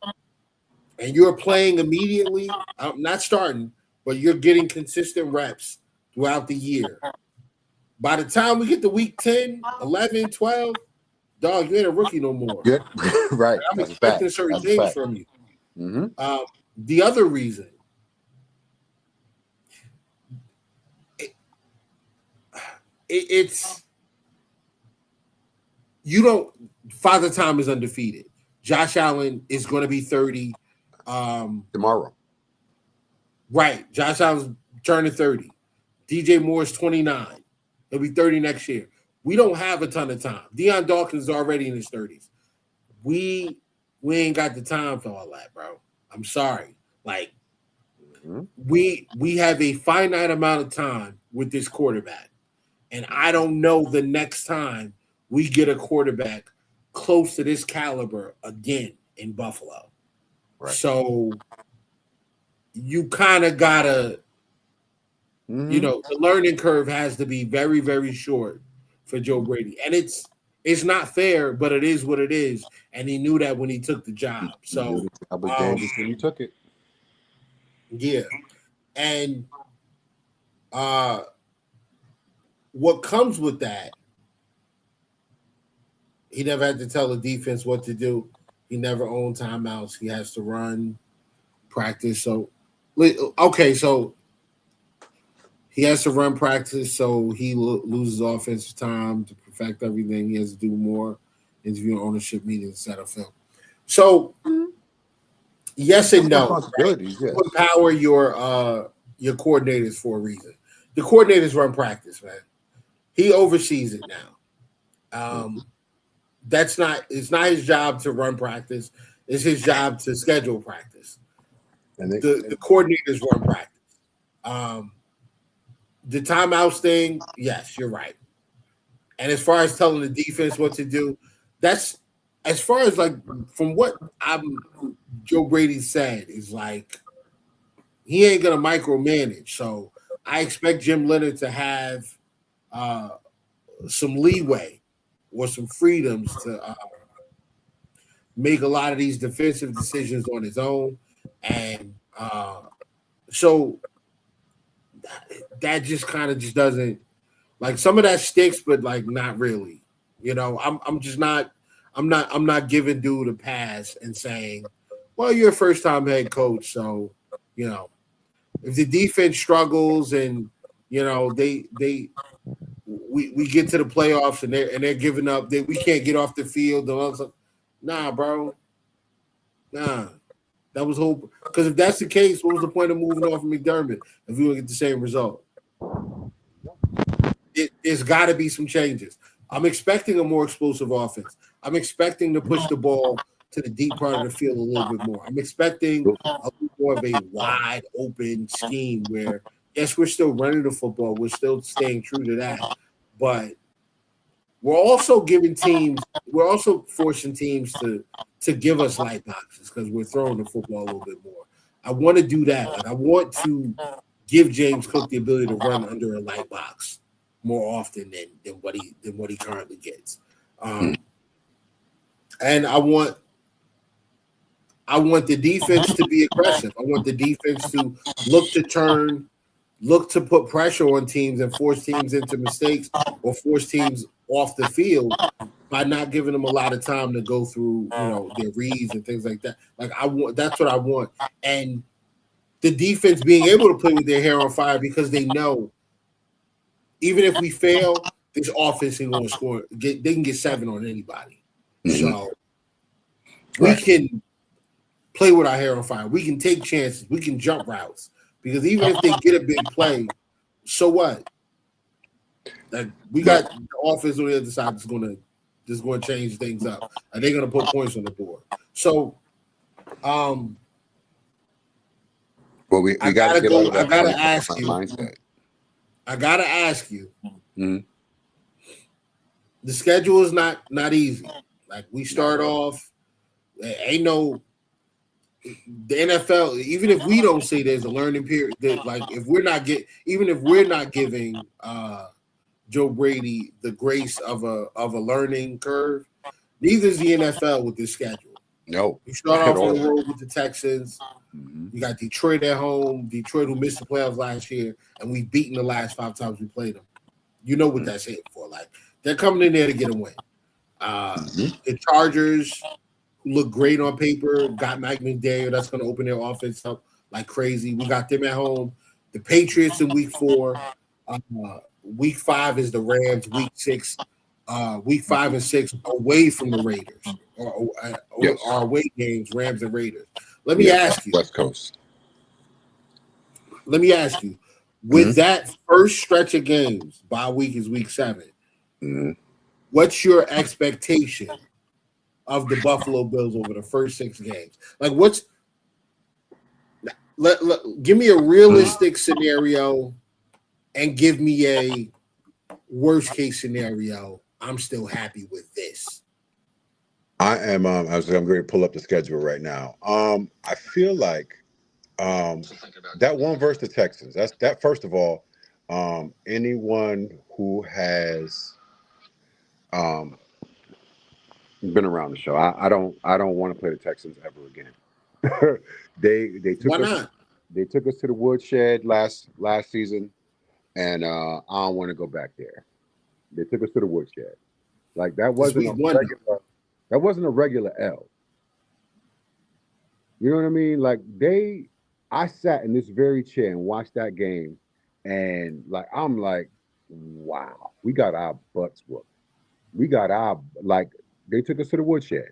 and you're playing immediately, I'm not starting, but you're getting consistent reps throughout the year. By the time we get to week 10, 11, 12, dog, you ain't a rookie no more. Good. Right. I'm expecting certain things from you. The other reason, it's you don't. Father Time is undefeated. Josh Allen is going to be 30 tomorrow. Right. Josh Allen's turning 30. DJ Moore's 29. He'll be 30 next year. We don't have a ton of time. Deion Dawkins is already in his 30s. We ain't got the time for all that, bro. I'm sorry. Like, we have a finite amount of time with this quarterback. And I don't know the next time we get a quarterback close to this caliber again in Buffalo. Right. So you kind of gotta, the learning curve has to be very, very short for Joe Brady. And it's not fair, but it is what it is. And he knew that when he took the job. So I was dangerous when he took it. Yeah. And what comes with that, he never had to tell the defense what to do. He never owned timeouts. He has to run, practice. So he has to run practice, so he loses offensive time to perfect everything. He has to do more interview ownership meetings, set up film. So, yes and no. Right? You empower your coordinators for a reason. The coordinators run practice, man. He oversees it now. It's not his job to run practice. It's his job to schedule practice. And the coordinators run practice. The timeouts thing, yes, you're right. And as far as telling the defense what to do, that's as far as like from what Joe Brady said is like he ain't gonna micromanage. So I expect Jim Leonard to have some leeway or some freedoms to make a lot of these defensive decisions on his own, and so that just kind of just doesn't like some of that sticks, but like not really. I'm not giving dude a pass and saying, well, you're a first time head coach, so if the defense struggles and they we get to the playoffs and they're giving up. We can't get off the field. Nah, bro. Nah. That was hope. Because if that's the case, what was the point of moving off of McDermott if we would get the same result? There's got to be some changes. I'm expecting a more explosive offense. I'm expecting to push the ball to the deep part of the field a little bit more. I'm expecting a little more of a wide open scheme where, yes, we're still running the football. We're still staying true to that. But we're also forcing teams to give us light boxes because we're throwing the football a little bit more. I want to do that. Like I want to give James Cook the ability to run under a light box more often than what he currently gets. And I want the defense to be aggressive. I want the defense to look to put pressure on teams and force teams into mistakes or force teams off the field by not giving them a lot of time to go through, their reads and things like that. Like that's what I want. And the defense being able to play with their hair on fire because they know even if we fail, this offense ain't going to score. They can get 7 on anybody. So we can play with our hair on fire. We can take chances. We can jump routes. Because even if they get a big play, so what? Like we got the offense on the other side that's going to change things up. And they're going to put points on the board. So, well, we got to go. I got to ask you. Mindset. I got to ask you. Mm-hmm. The schedule is not easy. Like we start off, ain't no. The NFL, even if we don't say there's a learning period, like if we're not giving Joe Brady the grace of a learning curve, neither is the NFL with this schedule. No, you start off on the road with the Texans. Mm-hmm. You got Detroit at home. Detroit, who missed the playoffs last year, and we've beaten the last 5 times we played them. You know what that's hitting for? Like they're coming in there to get a win. The Chargers look great on paper. Got Mike McDaniel. That's going to open their offense up like crazy. We got them at home. The Patriots in week 4. Week 5 is the Rams. Week 6, week 5 and 6 away from the Raiders or away games, Rams and Raiders. Let me ask you. West Coast. Let me ask you. With that first stretch of games, bye week is week 7. Mm-hmm. What's your expectation of the Buffalo Bills over the first 6 games? Like, give me a realistic scenario and give me a worst case scenario. I'm still happy with this. I am. I'm going to pull up the schedule right now. I feel like that one versus the Texans. That's that. First of all, anyone who has been around the show, I don't want to play the Texans ever again. They took Why us. not? They took us to the woodshed last season, and I don't want to go back there. They took us to the woodshed. Like that wasn't a regular L. You know what I mean? Like I sat in this very chair and watched that game, and I'm like, wow, we got our butts whooped. We got they took us to the woodshed,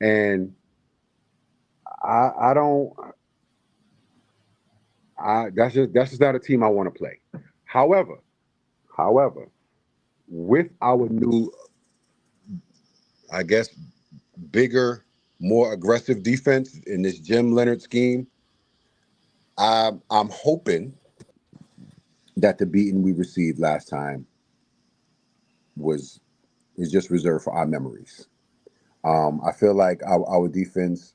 and that's just not a team I want to play. However, with our new, I guess, bigger, more aggressive defense in this Jim Leonard scheme, I'm hoping that the beating we received last time is just reserved for our memories. I feel like our defense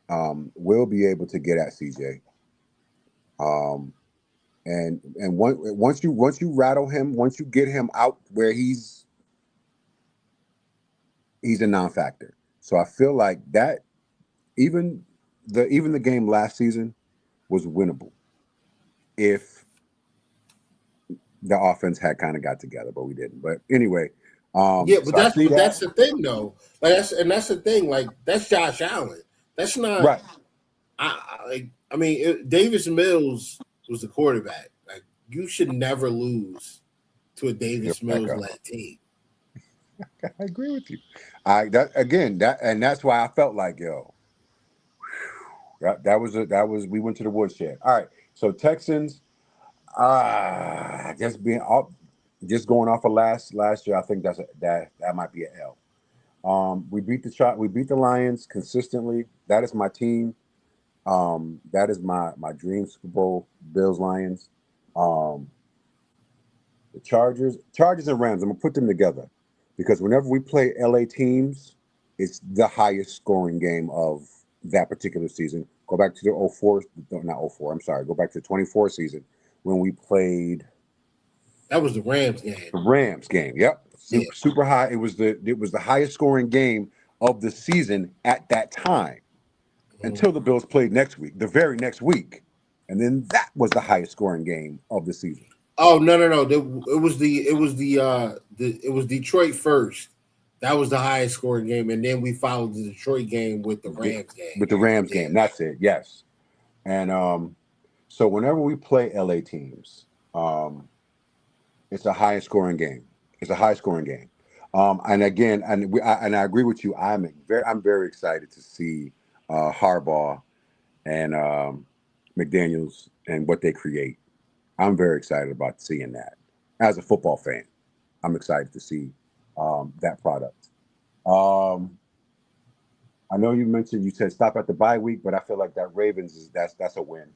will be able to get at CJ. And once you rattle him, once you get him out where he's a non-factor. So I feel like that even the game last season was winnable if the offense had kind of got together, but we didn't. But anyway, but that's the thing though. Like that's the thing. Like that's Josh Allen. That's not right. Davis Mills was the quarterback. Like you should never lose to a Davis He'll pack Mills up. led team. I agree with you. That's why I felt like, yo, that was we went to the woodshed. All right, so Texans, just going off of last year, I think that might be an L. We beat the Lions consistently. That is my team. That is my dream Super Bowl, Bills Lions. The Chargers and Rams. I'm gonna put them together because whenever we play LA teams, it's the highest scoring game of that particular season. Go back to the 04, not 04. I'm sorry. Go back to the 24 season when we played. That was the Rams game. The Rams game. Yep, Yeah. super high. It was the highest scoring game of the season at that time until the Bills played the very next week, and then that was the highest scoring game of the season. Oh no! It was Detroit first. That was the highest scoring game, and then we followed the Detroit game with the Rams game. With the Rams game, that's it. Yes, and so whenever we play LA teams, it's a high scoring game. It's a high scoring game. And again, I agree with you. I'm very excited to see Harbaugh and McDaniels and what they create. I'm very excited about seeing that. As a football fan, I'm excited to see that product. I know you said stop at the bye week, but I feel like that Ravens that's a win.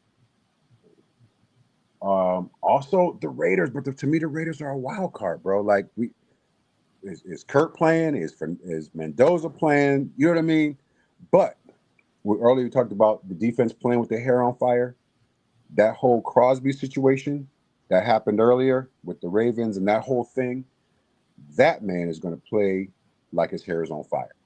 Also the Raiders, but to me the Raiders are a wild card, bro. Like is Kirk playing? Is Mendoza playing? You know what I mean? But earlier we talked about the defense playing with their hair on fire. That whole Crosby situation that happened earlier with the Ravens and that whole thing, that man is going to play like his hair is on fire.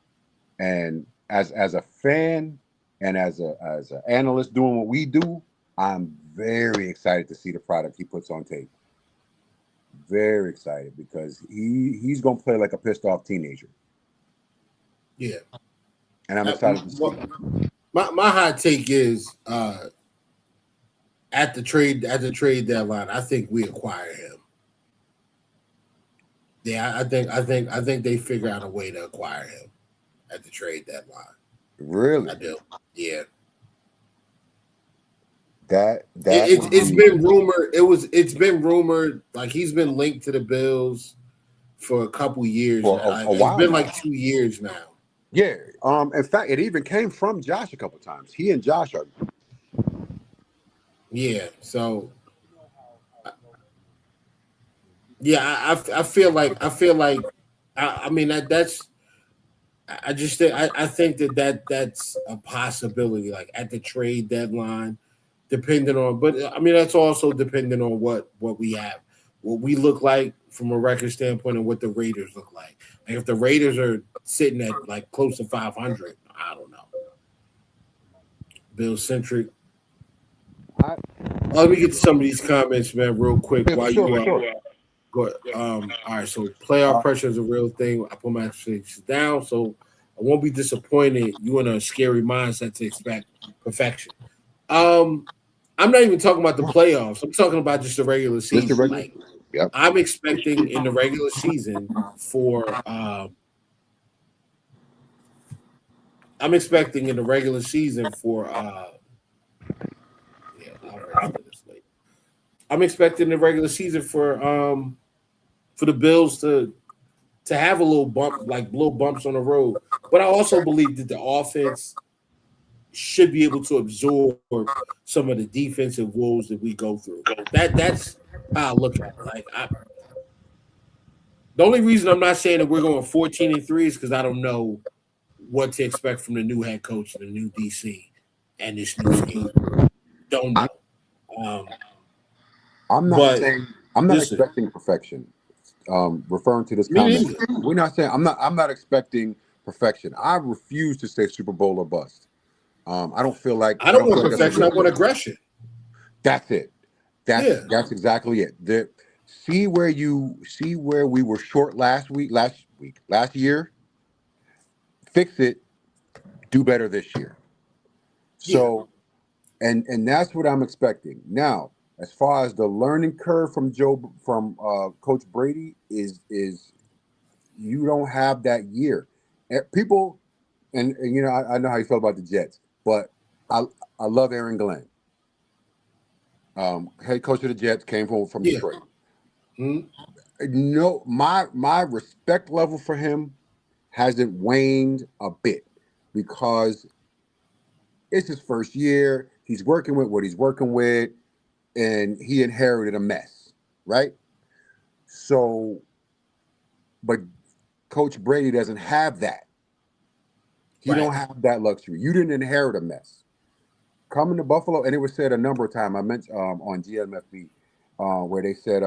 And as a fan and as an analyst doing what we do, I'm very excited to see the product he puts on tape. Very excited because he's going to play like a pissed off teenager. Yeah. And I'm excited to see. My hot take is at the trade deadline, I think we acquire him. Yeah, I think they figure out a way to acquire him at the trade deadline. Really? I do. Yeah. It's been rumored. It's been rumored like he's been linked to the Bills for a couple years now. A while. It's been like 2 years now. Yeah. In fact, it even came from Josh a couple times. He and Josh are. Yeah. So. Yeah, I feel like I mean that's. I just think I think that's a possibility. Like at the trade deadline. Depending on, but I mean that's also depending on what we have, what we look like from a record standpoint, and what the Raiders look like. Like if the Raiders are sitting at like close to 500, I don't know. Bill centric. Let me get to some of these comments, man, real quick. While you go ahead. All right, so playoff pressure is a real thing. I put my expectations down, so I won't be disappointed. You in a scary mindset to expect perfection. I'm not even talking about the playoffs. I'm talking about just the regular season. Yep. I'm expecting in the regular season for I'm expecting in the regular season for I'm expecting the regular season for the Bills to have a little bump, like little bumps on the road. But I also believe that the offense should be able to absorb some of the defensive woes that we go through. That's how I look at it. Like the only reason I'm not saying that we're going 14-3 is because I don't know what to expect from the new head coach and the new DC and this new scheme. Don't know. I'm not expecting perfection. Referring to this comment, we're not saying I'm not expecting perfection. I refuse to say Super Bowl or bust. I don't feel like I don't want perfection. I want aggression. That's it. That's exactly it. See where we were short last year. Fix it. Do better this year. So, and that's what I'm expecting. Now, As far as the learning curve from Coach Brady is you don't have that year. People, and you know, I know how you feel about the Jets, but I love Aaron Glenn. Head coach of the Jets, came from Detroit. Mm-hmm. No, my respect level for him hasn't waned a bit because it's his first year. He's working with what he's working with, and he inherited a mess, right? So, but Coach Brady doesn't have that. He don't have that luxury. You didn't inherit a mess. Coming to Buffalo, and it was said a number of times. I mentioned on GMFB where they said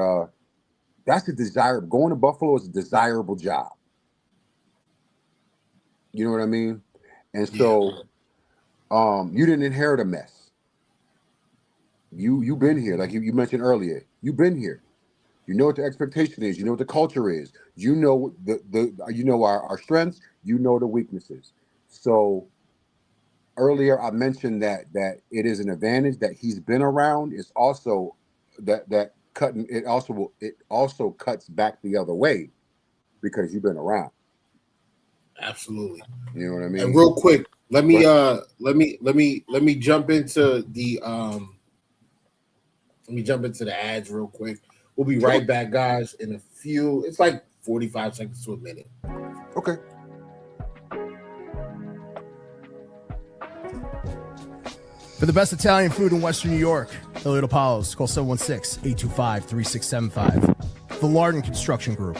that's a desirable. Going to Buffalo is a desirable job. You know what I mean? And so you didn't inherit a mess. You've been here, like you mentioned earlier. You've been here. You know what the expectation is. You know what the culture is. You know you know our strengths. You know the weaknesses. So earlier I mentioned that it is an advantage that he's been around. It's also that cutting it also cuts back the other way because you've been around. Absolutely. You know what I mean? And real quick, let me jump into the ads real quick. We'll be right back, guys, in a few. It's like 45 seconds to a minute. Okay. For the best Italian food in Western New York, Elliot Apollo's, call 716-825-3675. The Lardon Construction Group.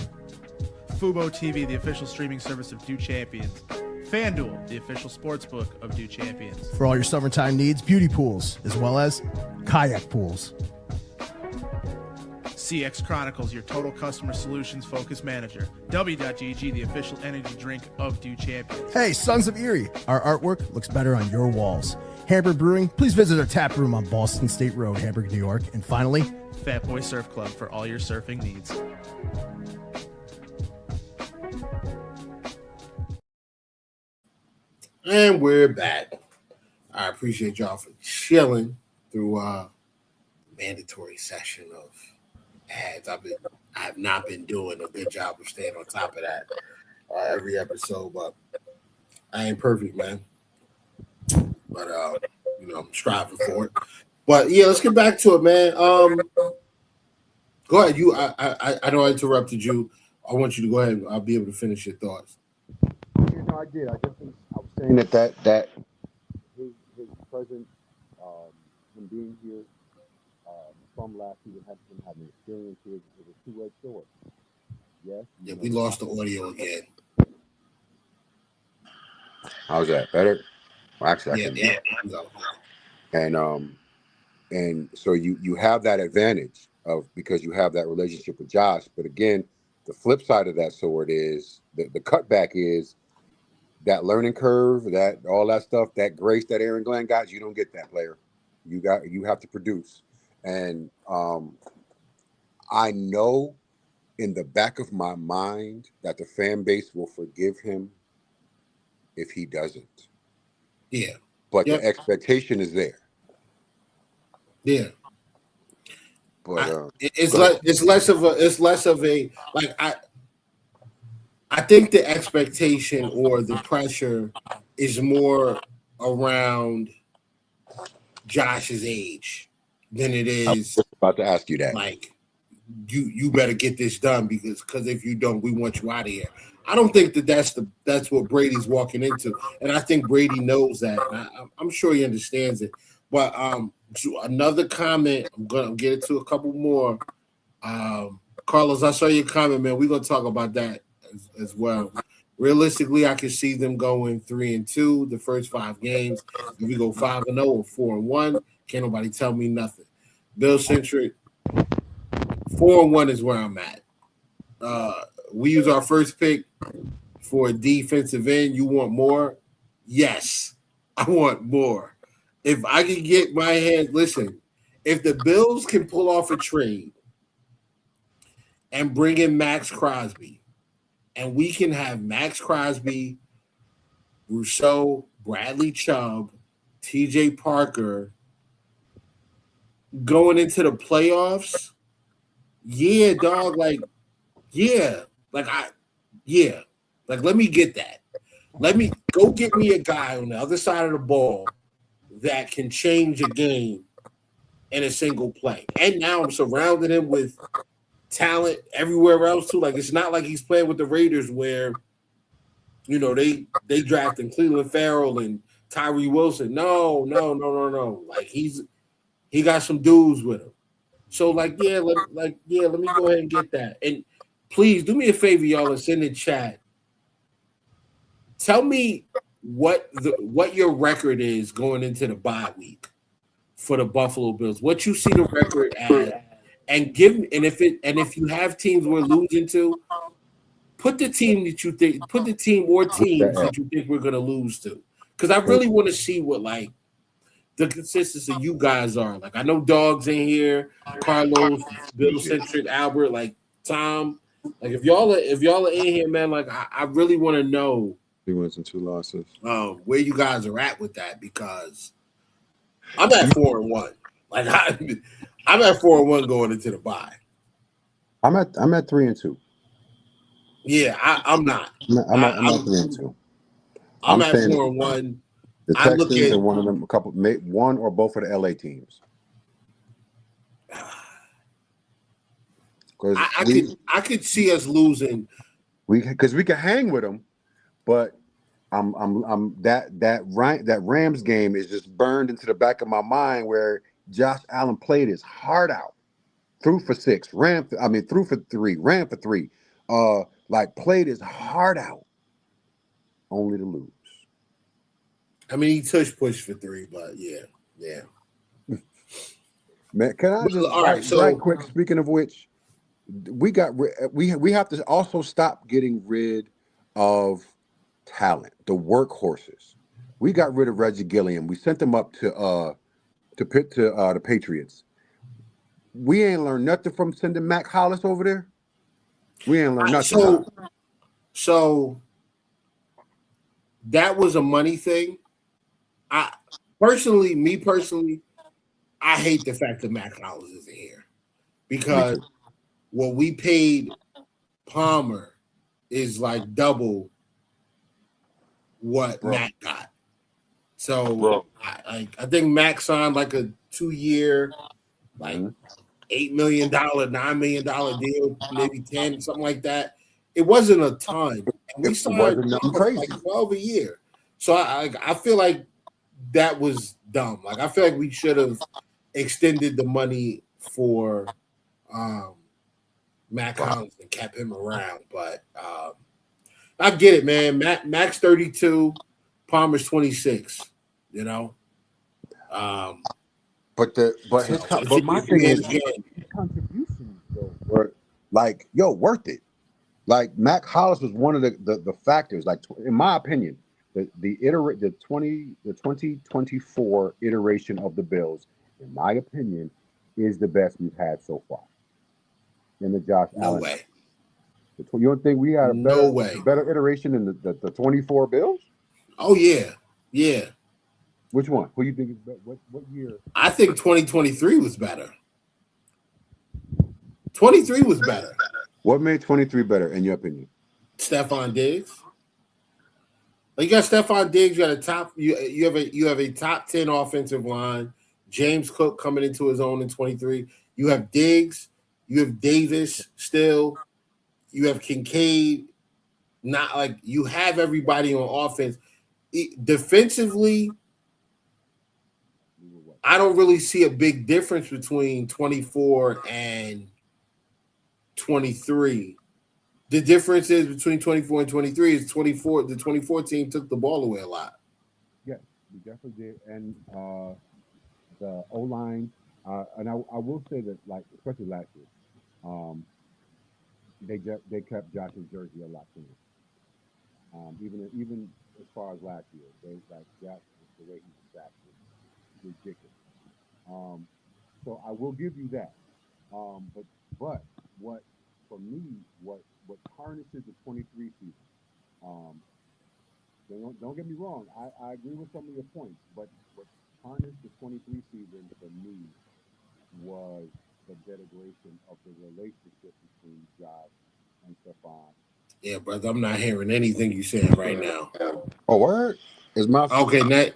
Fubo TV, the official streaming service of Do Champions. FanDuel, the official sportsbook of Do Champions. For all your summertime needs, beauty pools, as well as kayak pools. CX Chronicles, your total customer solutions focused manager. W.GG, the official energy drink of Do Champions. Hey, Sons of Erie, our artwork looks better on your walls. Hamburg Brewing, please visit our tap room on Boston State Road, Hamburg, New York. And finally, Fat Boy Surf Club for all your surfing needs. And we're back. I appreciate y'all for chilling through a mandatory session of ads. I have not been doing a good job of staying on top of that every episode, but I ain't perfect, man. But you know, I'm striving for it. But yeah, let's get back to it, man. Go ahead. I know I interrupted you. I want you to go ahead. I'll be able to finish your thoughts. You know, I did. I was saying that his presence, him being here from last season, having experience here, is a two-edged sword. Yes. Yeah, we lost the audio again. How's that? Better? Well, actually, Yeah. And so you have that advantage because you have that relationship with Josh. But again, the flip side of that sword is the cutback is that learning curve, that all that stuff, that grace that Aaron Glenn got. You don't get that, player. You have to produce. And I know in the back of my mind that the fan base will forgive him if he doesn't. Yeah. But the expectation is there. Yeah. But it's less of a like I think the expectation or the pressure is more around Josh's age than it is. I was about to ask you that. Like you better get this done because if you don't, we want you out of here. I don't think that's what Brady's walking into, and I think Brady knows that. I'm sure he understands it. But another comment, I'm gonna get into a couple more. Carlos, I saw your comment, man. We're gonna talk about that as well. Realistically, I can see them going 3-2 the first 5 games. If we go 5-0 or 4-1, can't nobody tell me nothing. Bill centric, 4-1 is where I'm at. We use our first pick for a defensive end. You want more? Yes, I want more. If I can get my hands, listen, if the Bills can pull off a trade and bring in Max Crosby, and we can have Max Crosby, Rousseau, Bradley Chubb, TJ Parker, going into the playoffs, yeah, dog, like, yeah, like yeah, like let me get that. Let me go get me a guy on the other side of the ball that can change a game in a single play. And now I'm surrounding him with talent everywhere else too. Like it's not like he's playing with the Raiders where they drafting Cleveland Farrell and Tyree Wilson. No. Like he got some dudes with him. So like let me go ahead and get that. And please do me a favor, y'all, and send in chat. Tell me what your record is going into the bye week for the Buffalo Bills. What you see the record as, and if you have teams we're losing to, put the team or teams that you think we're gonna lose to. Because I really want to see what like the consistency you guys are. Like I know Dogs in here, Carlos, Bill Centric, Albert, like Tom. Like if y'all are in here, man, like I really want to know 3 wins and 2 losses. Where you guys are at with that, because I'm at 4-1. Like I'm at 4-1 going into the bye. I'm at 3-2. Yeah, I'm not. I'm at 3-2. I'm at 4-1. The Texans are one of them. One or both of the LA teams. I could see us losing. Because we can hang with them, but that Rams game is just burned into the back of my mind where Josh Allen played his heart out, threw for 6, threw for 3, ran for 3, like played his heart out, only to lose. I mean, he push for 3, but yeah. Man, can I just right quick? Speaking of which, we have to also stop getting rid of talent, the workhorses. We got rid of Reggie Gilliam. We sent him up to the Patriots. We ain't learned nothing from sending Mac Hollis over there. We ain't learned nothing. So that was a money thing. Me personally, I hate the fact that Mac Hollis isn't here, because what we paid Palmer is like double what Mac got. So I think Mac signed like a 2-year, like $8 million, $9 million deal, maybe 10, something like that. It wasn't a ton. And we signed like 12 a year. So I feel like that was dumb. Like I feel like we should have extended the money for Mac Hollins and kept him around. But I get it, man. Mac's 32, Palmer's 26. You know. But my thing is his contributions though were like worth it. Like Mac Hollis was one of the factors. Like in my opinion, the 2024 iteration of the Bills, in my opinion, is the best we've had so far. In the Josh Allen. No way. You don't think we had a better iteration than the 24 Bills? Oh yeah. Which one? Who you think is better? What year? I think 2023 was better. 23 was better. What made 23 better in your opinion? Stephon Diggs. Like you got Stephon Diggs. You got you have a top 10 offensive line. James Cook coming into his own in 23. You have Diggs. You have Davis still. You have Kincaid. Not like you have everybody on offense. Defensively, I don't really see a big difference between 24 and 23. The difference is between 24 and 23 is 24. The 24 team took the ball away a lot. Yes, we definitely did. And the O-line, and I will say that, like, especially last year, they kept Josh's jersey a lot cleaner. Even as far as last year, they like Josh, the way he was sacked was ridiculous. So I will give you that. But what for me, what tarnishes the 23 season? Don't get me wrong. I agree with some of your points, but what tarnished the 23 season for me was the denigration of the relationship between Josh and Stephon. Yeah, brother, I'm not hearing anything you saying right now. Oh, word? Is my Okay, Nat.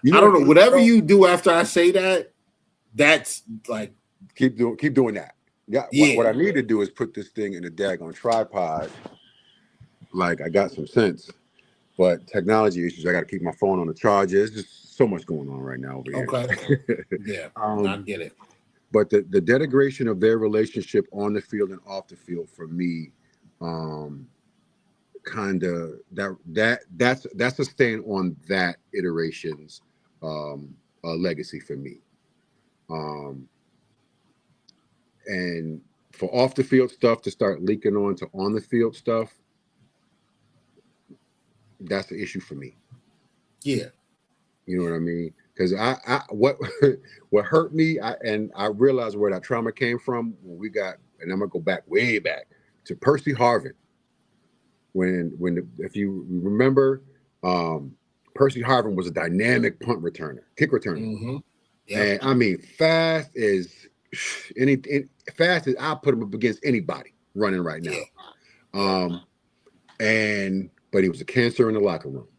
you I know don't know. Whatever you do after I say that, that's like keep doing that. Yeah. yeah. What I need to do is put this thing in a daggone tripod. Like I got some sense, but technology issues. I got to keep my phone on the charger. There's just so much going on right now over here. Okay. Yeah, I get it. But the denigration of their relationship on the field and off the field for me, kind of that's a stain on that iteration's legacy for me. And for off the field stuff to start leaking on to on the field stuff, that's the issue for me. Yeah. You know what I mean? Because I what what hurt me, I realized where that trauma came from when we got, and I'm gonna go back way back to Percy Harvin. If you remember, Percy Harvin was a dynamic kick returner. Mm-hmm. Yep. And I mean, fast as I'll put him up against anybody running right now. Yeah. But he was a cancer in the locker room.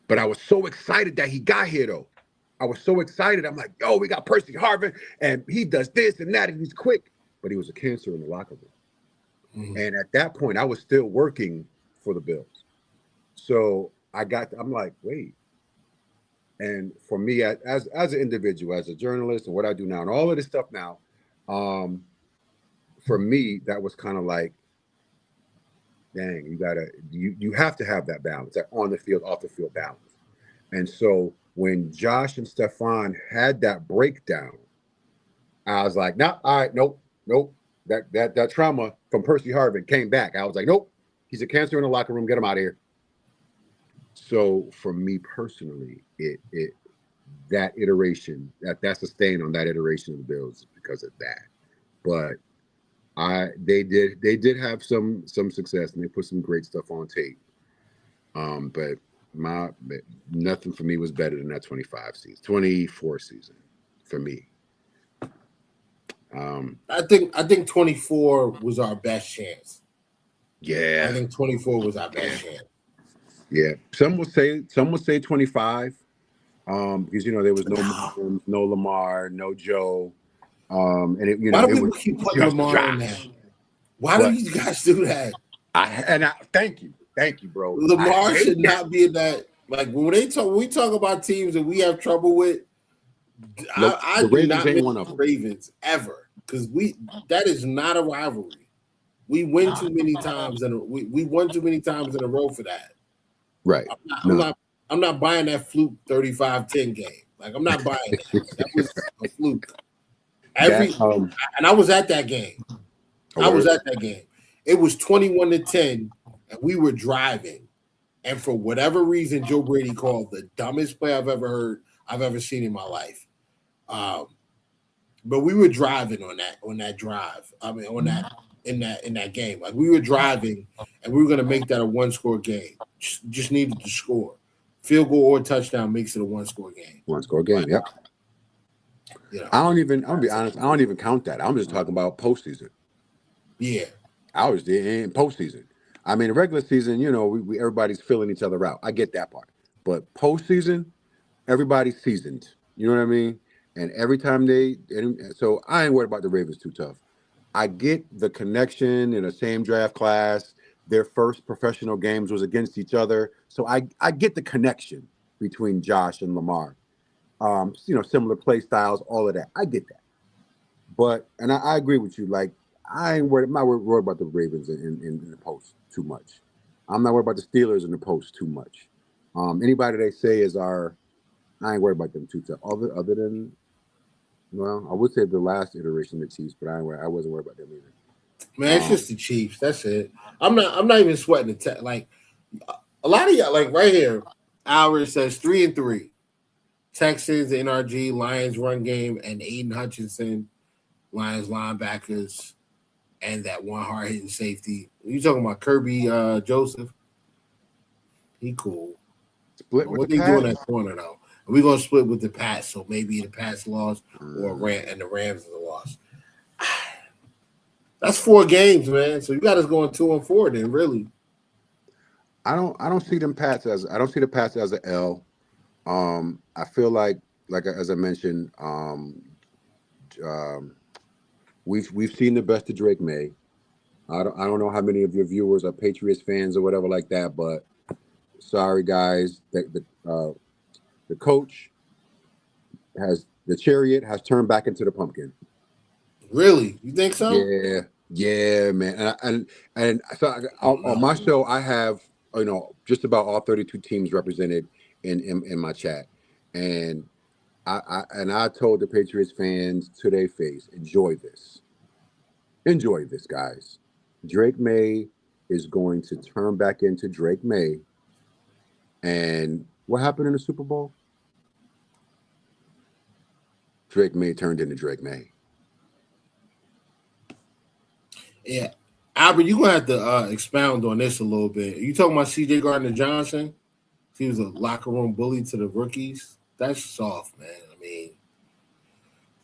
But I was so excited that he got here, though. I was so excited. I'm like, yo, we got Percy Harvin, and he does this and that, and he's quick. But he was a cancer in the locker room. Mm-hmm. And at that point, I was still working for the Bills. So I'm like, wait. And for me, as an individual, as a journalist, and what I do now, and all of this stuff now, for me, that was kind of like, dang, you have to have that balance, that on the field, off the field balance. And so when Josh and Stephon had that breakdown, I was like, nah, all right, nope. That trauma from Percy Harvin came back. I was like, nope, he's a cancer in the locker room. Get him out of here. So for me personally, that iteration, that's a stain on that iteration of the Bills because of that. But they did have some success, and they put some great stuff on tape. But nothing for me was better than that 24 season for me. I think 24 was our best chance. Yeah, I think 24 was our best chance. Yeah, some would say 25, because there was no Mahomes, no Lamar, no Joe, and why do people keep putting Lamar in there? Why do you guys do that? Thank you, bro. Lamar should not be in that. Like when we talk about teams that we have trouble with, I do not miss the Ravens ever, because that is not a rivalry. We win too many times, and we won too many times in a row for that. Right. I'm not buying that fluke 35-10 game. Like I'm not buying that. That was a fluke. And I was at that game. It was 21-10, and we were driving. And for whatever reason, Joe Brady called the dumbest play I've ever seen in my life. But we were driving on that drive. I mean, in that game. Like we were driving, and we were going to make that a one-score game. Just needed to score. Field goal or touchdown makes it a one-score game. One-score game, yep. I'm gonna be honest, I don't even count that. I'm just talking about postseason. Yeah. I was there in postseason. I mean, regular season, everybody's filling each other out. I get that part. But postseason, everybody's seasoned. You know what I mean? And every time so I ain't worried about the Ravens too tough. I get the connection in the same draft class. Their first professional games was against each other. So I get the connection between Josh and Lamar. Similar play styles, all of that. I get that. But, and I agree with you, like, I'm not worried about the Ravens in the post too much. I'm not worried about the Steelers in the post too much. Anybody they say I ain't worried about them too tough. Other than, well, I would say the last iteration of the Chiefs, but I wasn't worried about them either. Man, it's just the Chiefs. That's it. I'm not even sweating the like a lot of y'all, like right here. Ours says 3-3. Texans, NRG, Lions run game, and Aiden Hutchinson, Lions linebackers, and that one hard hitting safety. You talking about Kirby Joseph? He cool. Split what they doing at corner though? We're gonna split with the Pats, so maybe the Pats lost or the Rams are the loss. That's 4 games, man. So you got us going 2-4 then, really. I don't see the Pats as an L. I feel like as I mentioned, we've seen the best of Drake May. I don't know how many of your viewers are Patriots fans or whatever like that, but sorry guys, the coach the chariot has turned back into the pumpkin. Really? You think so? Yeah, man. And so on my show, I have just about all 32 teams represented in my chat, and I told the Patriots fans to their face, enjoy this, guys. Drake May is going to turn back into Drake May. And what happened in the Super Bowl? Drake May turned into Drake May. Yeah. Albert, you're going to have to expound on this a little bit. You talking about C.J. Gardner-Johnson? He was a locker room bully to the rookies. That's soft, man. I mean,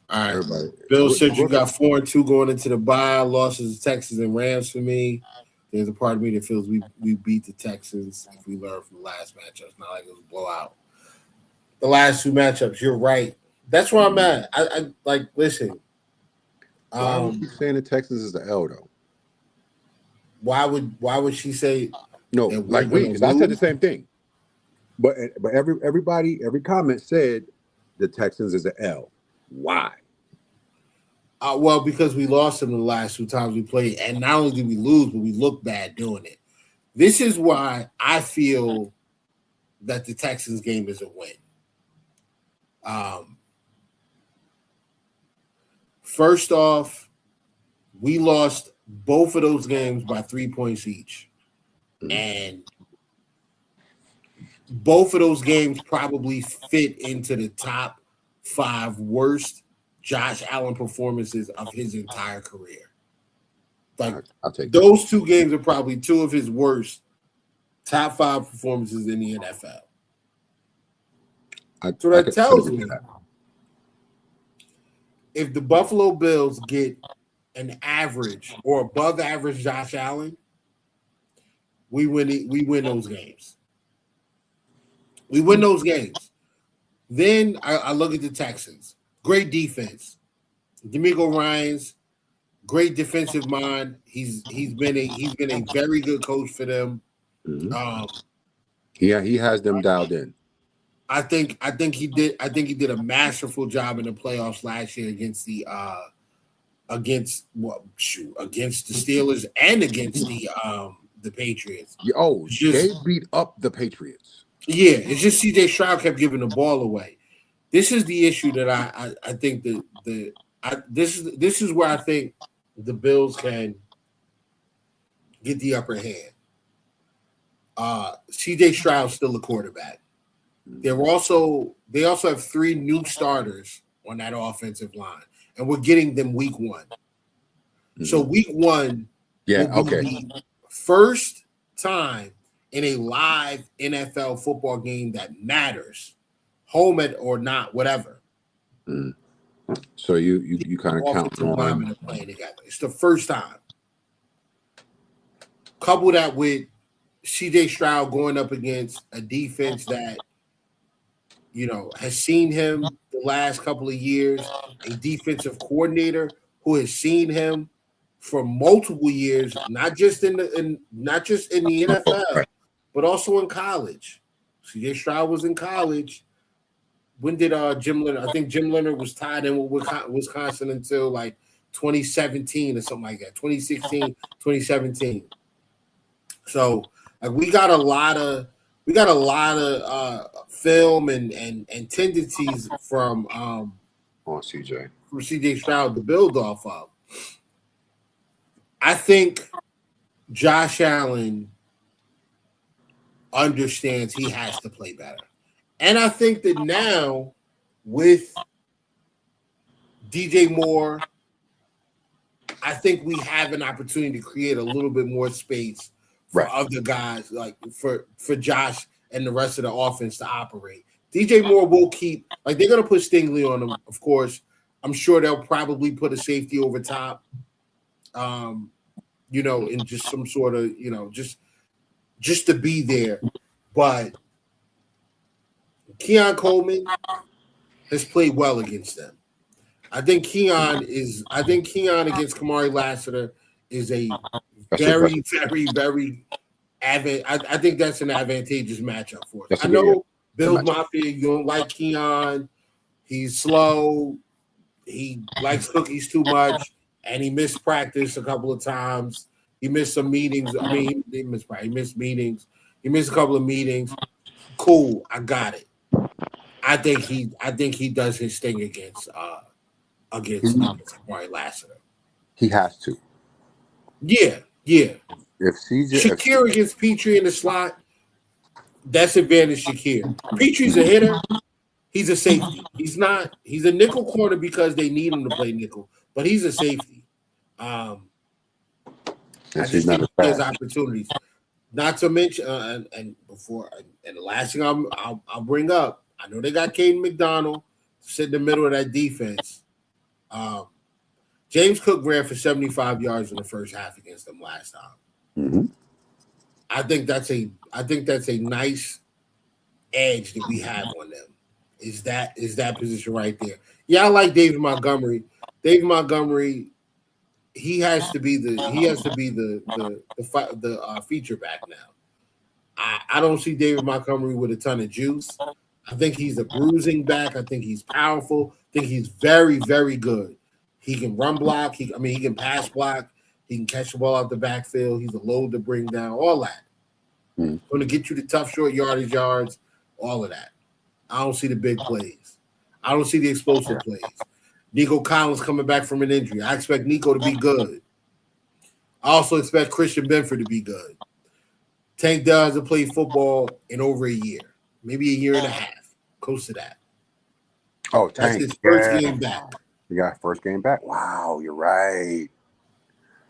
all right. Everybody. Bill said you got 4-2 going into the bye. Losses to Texans and Rams for me. There's a part of me that feels we beat the Texans if we learn from the last matchup. It's not like it was a blowout. The last 2 matchups, you're right. That's where I'm at. I like, listen. Why would you saying the Texans is the L though? Why would she say no? Like because I said the same thing. But every comment said the Texans is an L. Why? Well, because we lost them the last 2 times we played, and not only did we lose, but we looked bad doing it. This is why I feel that the Texans game is a win. First off, we lost both of those games by 3 points each, and both of those games probably fit into the top 5 worst Josh Allen performances of his entire career. Like, I'll take those 2 games are probably 2 of his worst top 5 performances in the NFL. So that tells me if the Buffalo Bills get an average or above average Josh Allen, we win those games. We win those games. Then I look at the Texans. Great defense. D'Amico Ryans, great defensive mind. He's been a very good coach for them. Yeah, he has them dialed in. I think he did a masterful job in the playoffs last year against the Steelers and against the Patriots. They beat up the Patriots. Yeah, it's just C.J. Stroud kept giving the ball away. This is the issue that I think this is where I think the Bills can get the upper hand. C.J. Stroud's still a quarterback. They also have 3 new starters on that offensive line, and we're getting them week 1. So week 1, the first time in a live NFL football game that matters, home or not, whatever. So you kind of count on playing together. It's the first time. Couple that with C.J. Stroud going up against a defense that has seen him the last couple of years, a defensive coordinator who has seen him for multiple years, not just in the NFL, but also in college. C.J. Stroud was in college. When did Jim Leonard? I think Jim Leonard was tied in with Wisconsin until like 2017 or something like that. 2016, 2017. So we got a lot of film and tendencies from CJ Stroud to build off of. I think Josh Allen understands he has to play better. And I think that now with DJ Moore, I think we have an opportunity to create a little bit more space for other guys, like for Josh and the rest of the offense to operate. DJ Moore will keep, like, they're going to put Stingley on him, of course. I'm sure they'll probably put a safety over top, you know, in just some sort of, you know, just to be there. But Keon Coleman has played well against them. I think Keon against Kamari Lassiter is a very, very, very I think that's an advantageous matchup for us. I know Bills Mafia, you don't like Keon. He's slow. He likes cookies too much, and he missed practice a couple of times. He missed some meetings. I mean, he missed meetings. He missed a couple of meetings. Cool, I got it. I think he does his thing against Kamari Lassiter. He has to. Yeah. If Shakir against Petrie in the slot, that's advantage Shakir. Petrie's a hitter. He's a safety. He's a nickel corner because they need him to play nickel, but he's a safety. I just think he has opportunities. Not to mention, and the last thing I'll bring up, I know they got Caden McDonald to sit in the middle of that defense. James Cook ran for 75 yards in the first half against them last time. Mm-hmm. I think that's a nice edge that we have on them. Is that position right there? Yeah, I like David Montgomery. David Montgomery, he has to be the feature back now. I don't see David Montgomery with a ton of juice. I think he's a bruising back. I think he's powerful. I think he's very, very good. He can run block. He can pass block. He can catch the ball out the backfield. He's a load to bring down. All that. Going to get you the tough short yardage yards. All of that. I don't see the big plays. I don't see the explosive plays. Nico Collins coming back from an injury. I expect Nico to be good. I also expect Christian Benford to be good. Tank Dell hasn't played football in over a year, maybe a year and a half, close to that. Oh, Tank. That's his first game back. You got first game back? Wow, you're right.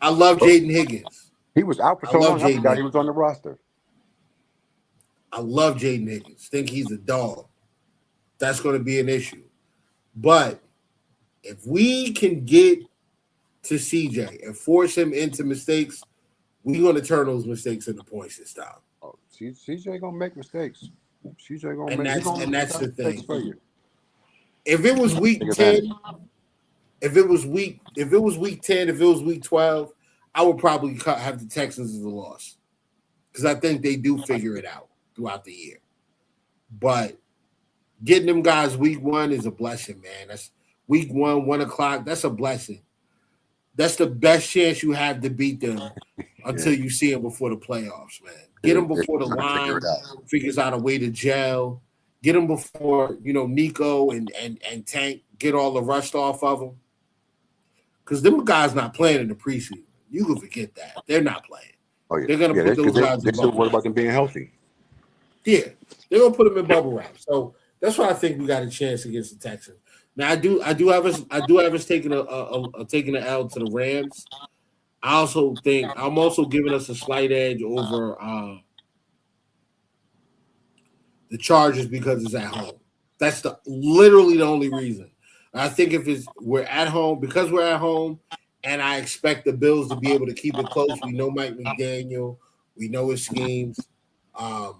I love Jaden Higgins. He was out for so long. I forgot he was on the roster. I love Jaden Higgins. Think he's a dog. That's going to be an issue. But if we can get to CJ and force him into mistakes, we're going to turn those mistakes into points this time. Oh, CJ going to make mistakes. CJ going to make mistakes. And that's the thing. For you. If it was week 10, if it was week 10, if it was week 12, I would probably have the Texans as a loss. Because I think they do figure it out throughout the year. But getting them guys week 1 is a blessing, man. That's week 1, 1 o'clock. That's a blessing. That's the best chance you have to beat them until you see them before the playoffs, man. Get them before the line figures out a way to gel. Get them before, Nico and Tank get all the rust off of them. Because them guys not playing in the preseason. You can forget that. They're not playing. Oh, yeah. They're going to put those guys in bubble wrap. What about them being healthy? Yeah. They're going to put them in bubble wrap. So that's why I think we got a chance against the Texans. Now I do have us taking a L to the Rams. I also think I'm also giving us a slight edge over the Chargers because it's at home. That's literally the only reason. I think we're at home, because we're at home, and I expect the Bills to be able to keep it close. We know Mike McDaniel. We know his schemes. I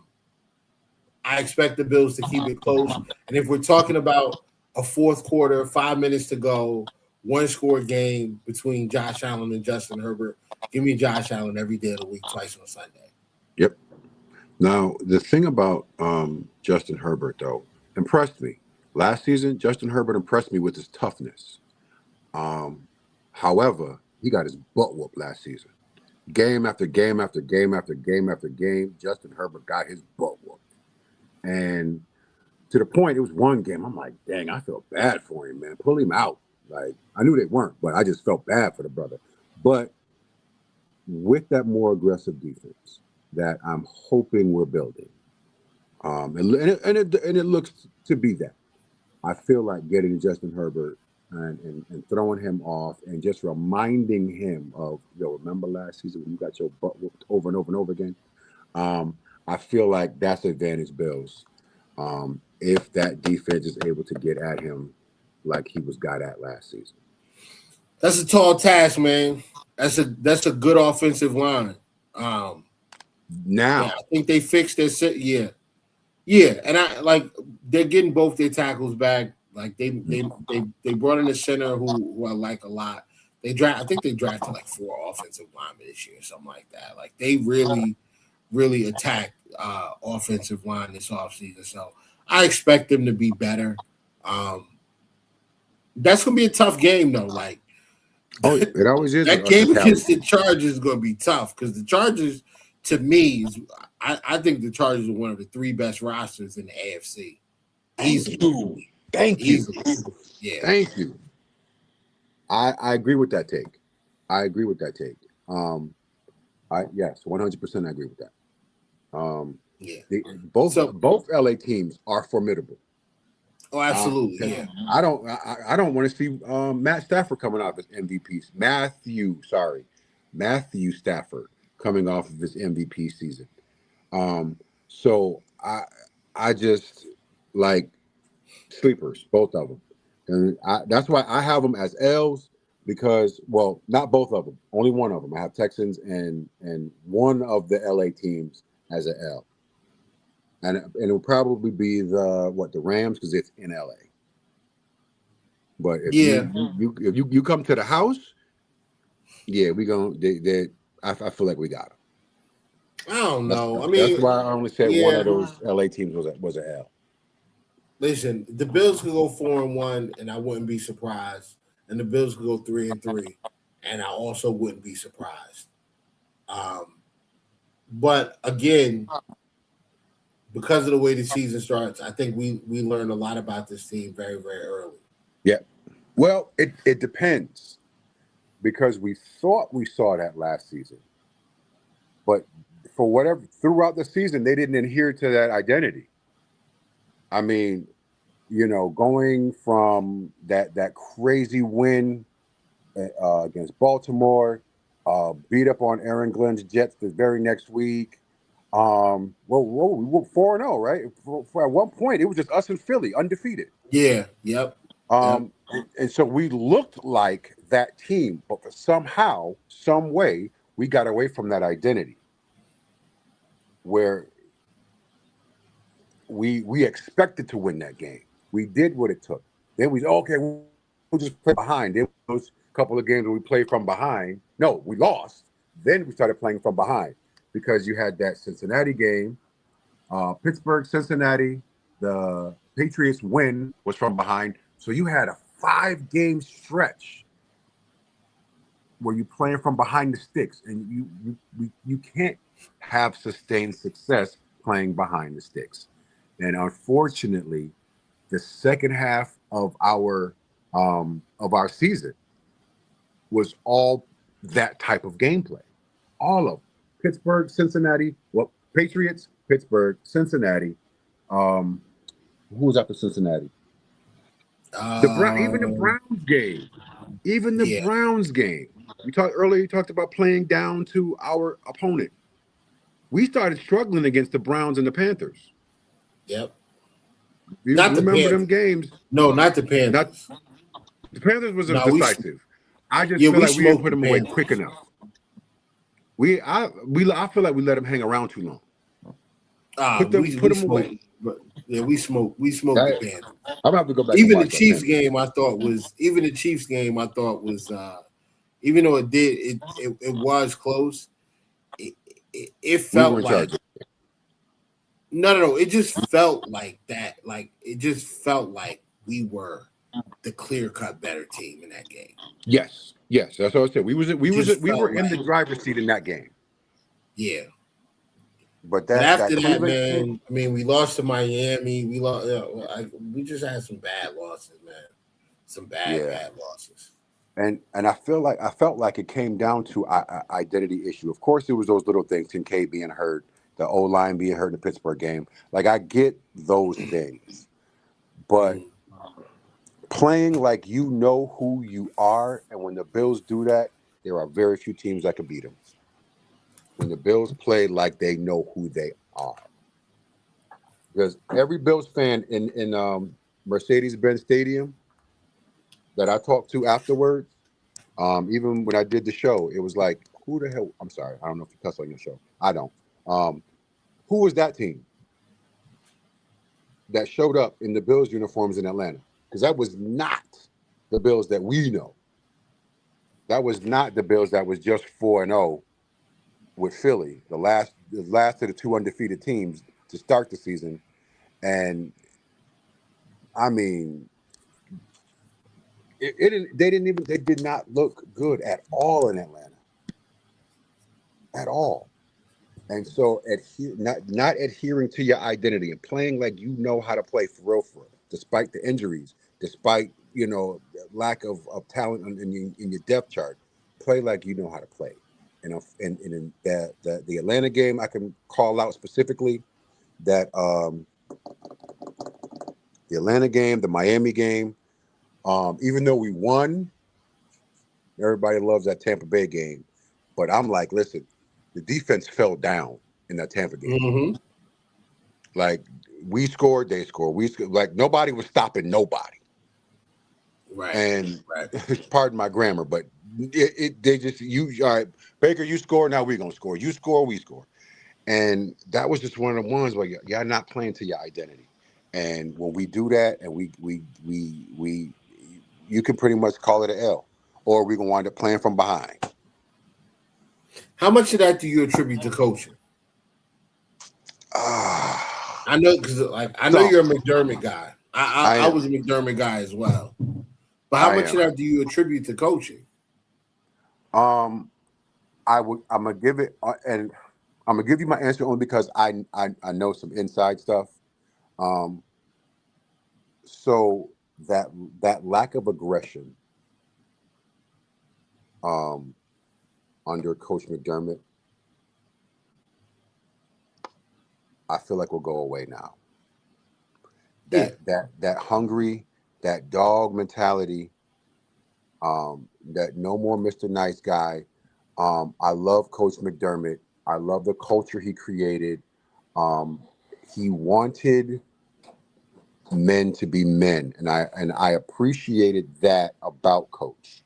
expect the Bills to keep it close. And if we're talking about a fourth quarter, 5 minutes to go, 1-score game between Josh Allen and Justin Herbert, give me Josh Allen every day of the week, twice on Sunday. Yep. Now, the thing about Justin Herbert, though, impressed me. Last season, Justin Herbert impressed me with his toughness. However, he got his butt whooped last season. Game after game after game after game after game, Justin Herbert got his butt whooped. And to the point, it was one game, I'm like, dang, I feel bad for him, man. Pull him out. Like, I knew they weren't, but I just felt bad for the brother. But with that more aggressive defense that I'm hoping we're building, and it looks to be that. I feel like getting Justin Herbert and throwing him off and just reminding him of, remember last season when you got your butt whooped over and over and over again? I feel like that's advantage Bills. if that defense is able to get at him like he was got at last season. That's a tall task, man. That's a good offensive line. Now, I think they fixed their set. Yeah, and I like they're getting both their tackles back. Like they brought in a center who I like a lot. I think they drafted like 4 offensive linemen this year, something like that. Like they really attacked offensive line this offseason. So I expect them to be better. That's gonna be a tough game though. Like it always is. That game against the Chargers is going to be tough because the Chargers, to me, I think the Chargers are one of the 3 best rosters in the AFC. Easily. Thank you. Yeah. Thank you. I agree with that take. Yes, 100% I agree with that. Both LA teams are formidable. Oh, absolutely. Yeah. I don't want to see Matt Stafford coming off his MVP. Matthew Stafford coming off of his MVP season. So I just like sleepers, both of them, and that's why I have them as L's because, well, not both of them, only one of them. I have Texans and one of the LA teams as an L. And it'll probably be the Rams because it's in LA. But if you come to the house, I feel like we got them. I don't know. That's why I only said one of those LA teams was an L. Listen, the Bills could go 4-1, and I wouldn't be surprised. And the Bills could go 3-3, and I also wouldn't be surprised. But again, because of the way the season starts, I think we learned a lot about this team very, very early. Yeah. Well, it depends because we thought we saw that last season. But for whatever, throughout the season, they didn't adhere to that identity. I mean, going from that crazy win against Baltimore, beat up on Aaron Glenn's Jets the very next week. We were 4-0, right? For at one point, it was just us and Philly, undefeated. Yeah. Yep. And so we looked like that team, but for somehow, some way, we got away from that identity where we expected to win that game. We did what it took. Then we'll just play behind. Then those couple of games where we played from behind. No, we lost. Then we started playing from behind because you had that Cincinnati game, Pittsburgh, Cincinnati, the Patriots win was from behind. So you had a 5-game stretch where you're playing from behind the sticks, and you can't have sustained success playing behind the sticks. And unfortunately, the second half of our season was all that type of gameplay. All of them. Pittsburgh, Cincinnati, Patriots, Pittsburgh, Cincinnati. Who was after Cincinnati? Even the Browns game. Even the Browns game. You talked about playing down to our opponent. We started struggling against the Browns and the Panthers. Yep. You remember them games? No, not the Panthers. The Panthers was decisive. I just feel like we didn't put them away quick enough. I feel like we let them hang around too long. Put them away. We smoked the Panthers. I'm gonna have to go back. Even the Chiefs game, I thought was even though it was close. It felt like no. It just felt like that. Like it just felt like we were the clear-cut better team in that game. Yes. That's what I said. We were in the driver's seat in that game. Yeah. But after that, man, I mean, we lost to Miami. We just had some bad losses, man. Some bad losses. And I felt like it came down to identity issue. Of course, it was those little things, Kincaid being hurt, the O-line being hurt in the Pittsburgh game. Like, I get those things. But playing like you know who you are, and when the Bills do that, there are very few teams that can beat them. When the Bills play like they know who they are, because every Bills fan in Mercedes-Benz Stadium that I talked to afterwards, even when I did the show, it was like, who the hell? I'm sorry, I don't know if you cuss on your show. I don't. Who was that team that showed up in the Bills uniforms in Atlanta? Because that was not the Bills that we know. That was not the Bills that was just 4-0 with Philly, the last of the two undefeated teams to start the season. And I mean, they did not look good at all in Atlanta. At all. And so not adhering to your identity and playing like you know how to play for real, despite the injuries, despite lack of talent in your depth chart. Play like you know how to play. And in the Atlanta game, I can call out specifically that the Atlanta game, the Miami game, even though we won, everybody loves that Tampa Bay game. But I'm like, listen, the defense fell down in that Tampa game. Mm-hmm. Like, we scored, they scored. Like, nobody was stopping nobody. Right. And right. Pardon my grammar, but they just, all right, Baker, you score, now we're going to score. You score, we score. And that was just one of the ones where y'all not playing to your identity. And when we do that, and we you can pretty much call it an L, or we're going to wind up playing from behind. How much of that do you attribute to coaching? I know, because I know you're a McDermott guy. I was a McDermott guy as well. But how much of that do you attribute to coaching? I'm gonna give it, and I'm gonna give you my answer only because I know some inside stuff. So that lack of aggression under Coach McDermott, I feel like will go away now. That hungry, that dog mentality, that no more Mr. Nice Guy. I love Coach McDermott. I love the culture he created. He wanted men to be men, and I appreciated that about Coach.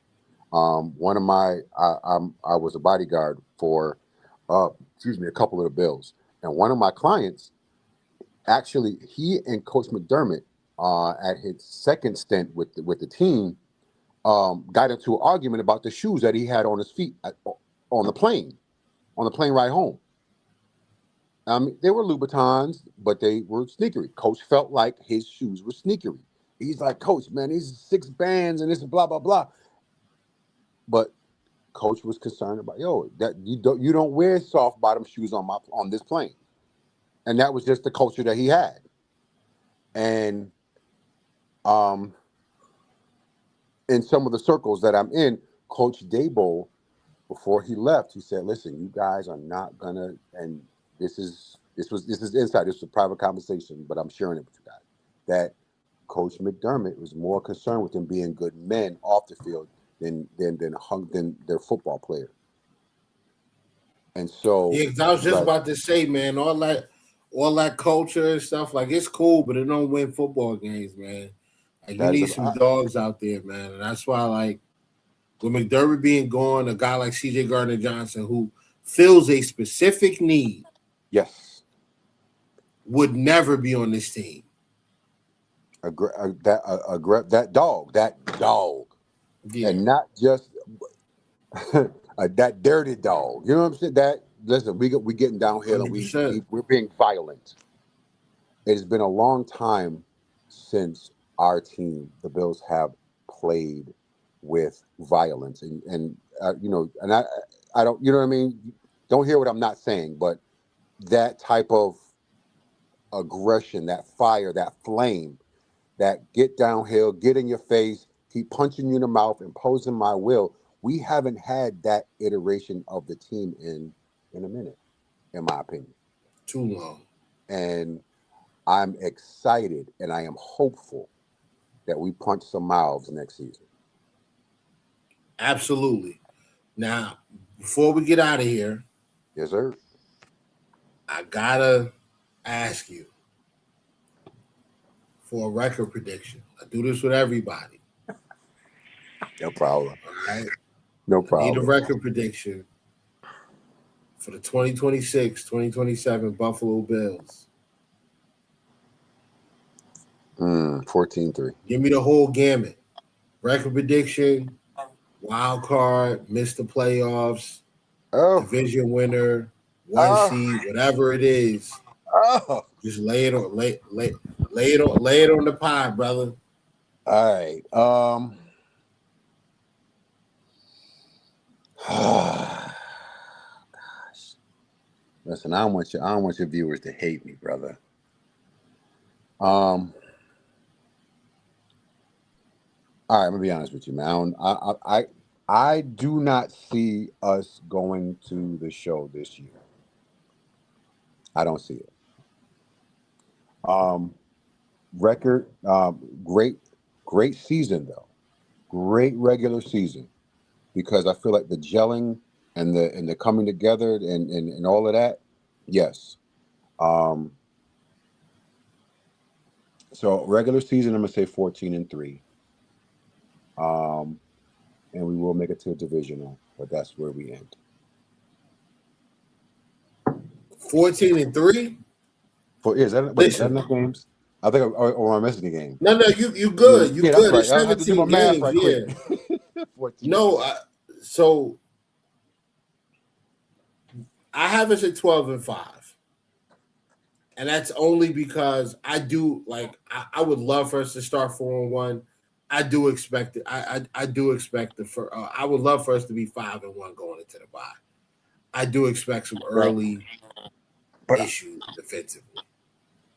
One of my I was a bodyguard for a couple of the Bills, and one of my clients, actually, he and Coach McDermott at his second stint with the team got into an argument about the shoes that he had on his feet on the plane ride home. They were Louboutins, but they were sneakery. Coach felt like his shoes were sneakery. He's like, Coach, man, these 6 bands and this blah blah blah. But Coach was concerned about, that you don't wear soft bottom shoes on this plane, and that was just the culture that he had. And in some of the circles that I'm in, Coach Daboll, before he left, he said, "Listen, you guys are not gonna." And this is inside. This is a private conversation, but I'm sharing it with you guys. That Coach McDermott was more concerned with them being good men off the field than their football player. And so, yeah, I was just about to say, man, all that culture and stuff, like, it's cool, but it don't win football games, man. Like, you need some dogs out there, man, and that's why, like, with McDermott being gone, a guy like C.J. Gardner-Johnson, who fills a specific need, yes, would never be on this team. That dog, yeah. And not just that dirty dog. You know what I'm saying? Listen, we getting downhill 100%. And we're being violent. It has been a long time since our team, the Bills, have played with violence, and I don't, you know what I mean? Don't hear what I'm not saying, but that type of aggression, that fire, that flame, that get downhill, get in your face, keep punching you in the mouth, imposing my will. We haven't had that iteration of the team in a minute, in my opinion. Too long. And I'm excited and I am hopeful that we punch some mouths next season. Absolutely. Now, before we get out of here, yes, sir, I gotta ask you, for a record prediction. I do this with everybody. No problem. All right. No I need a problem. record prediction for the 2026-2027 Buffalo Bills. 14-3. Give me the whole gamut. Record prediction, wild card, missed the playoffs, division winner, one seed, whatever it is. Just lay it on the pie, brother. All right. Gosh. Listen, I don't want your viewers to hate me, brother. All right, I'm gonna be honest with you, man. I do not see us going to the show this year. I don't see it. Record, great season though. Great regular season, because I feel like the gelling and the coming together and all of that, yes. So regular season, I'm gonna say 14-3. And we will make it to a divisional, but that's where we end. 14-3. Is that enough games? I think, or am I missing a game? No, you good. You good. Right. It's I have to do 17 my math games. right Yeah. quick. No, so I have us at 12-5. And that's only because I do I would love for us to start 4-1. I do expect it. I do expect I would love for us to be 5-1 going into the bye. I do expect some early issues defensively.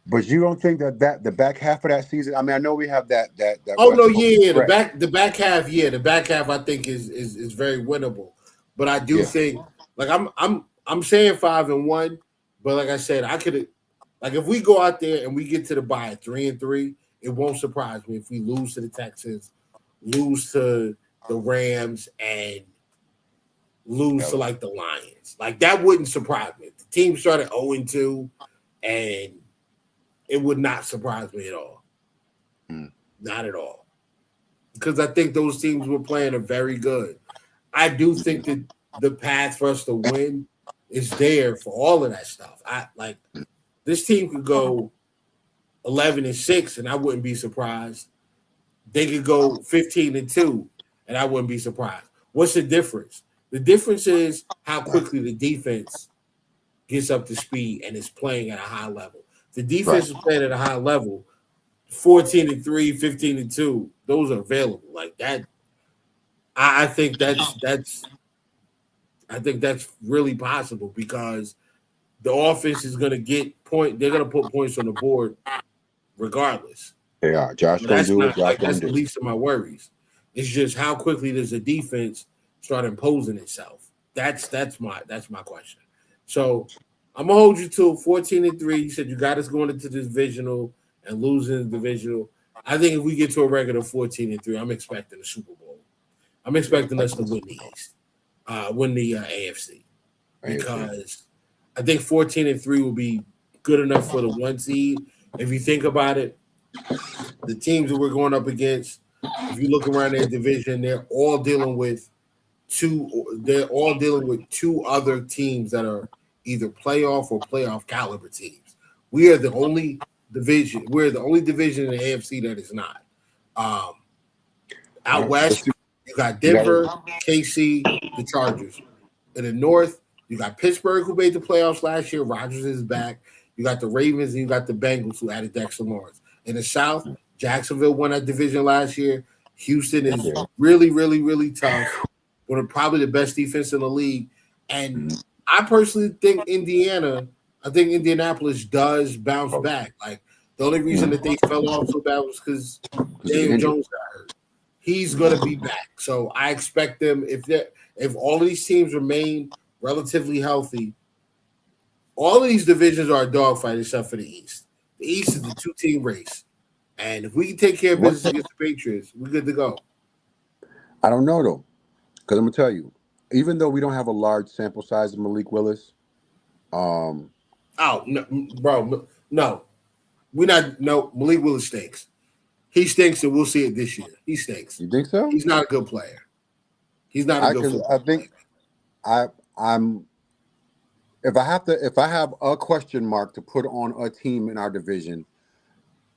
But you don't think that the back half of that season? I mean, I know we have that. Oh no, yeah, the back half, the back half I think is very winnable. But I do think I'm saying 5-1, but like I said, I could if we go out there and we get to the bye at 3-3, it won't surprise me if we lose to the Texans, lose to the Rams, and lose to the Lions. That wouldn't surprise me. The team started 0-2, and it would not surprise me at all. Not at all. Because I think those teams we're playing are very good. I do think that the path for us to win is there for all of that stuff. This team could go 11-6, and I wouldn't be surprised. They could go 15-2, and I wouldn't be surprised. What's the difference? The difference is how quickly the defense gets up to speed and is playing at a high level. The defense is playing at a high level. 14-3, 15-2, those are available like that. I think that's really possible because the offense is going to get they're going to put points on the board regardless. They are. Josh That's don't do it. Josh that's don't the do it. least of my worries. It's just how quickly does the defense start imposing itself? That's my question. So I'm gonna hold you to 14-3. You said you got us going into the divisional and losing the divisional. I think if we get to a record of 14-3, I'm expecting a Super Bowl. I'm expecting us to win the East, win the AFC, because I think 14-3 will be good enough for the 1 seed. If you think about it, the teams that we're going up against, if you look around their division, they're all dealing with two other teams that are either playoff or playoff caliber teams. We are the only division. We're the only division in the AFC that is not. Out west, you got Denver, KC, the Chargers. In the north, you got Pittsburgh, who made the playoffs last year. Rodgers is back. You got the Ravens, and you got the Bengals, who added Dexter Lawrence. In the south, Jacksonville won that division last year. Houston is really, really, really tough. One of probably the best defense in the league. And I personally think Indianapolis does bounce back. The only reason that they fell off so bad was because Daniel Jones got hurt. He's going to be back. So I expect them, if all of these teams remain relatively healthy, all of these divisions are a dogfight except for the East. The East is the 2-team race. And if we can take care of business against the Patriots, we're good to go. I don't know, though. Because I'm going to tell you, even though we don't have a large sample size of Malik Willis, no, bro, no. Malik Willis stinks. He stinks, and we'll see it this year. He stinks. You think so? He's not a good player. He's not a good football I think I'm if I have a question mark to put on a team in our division,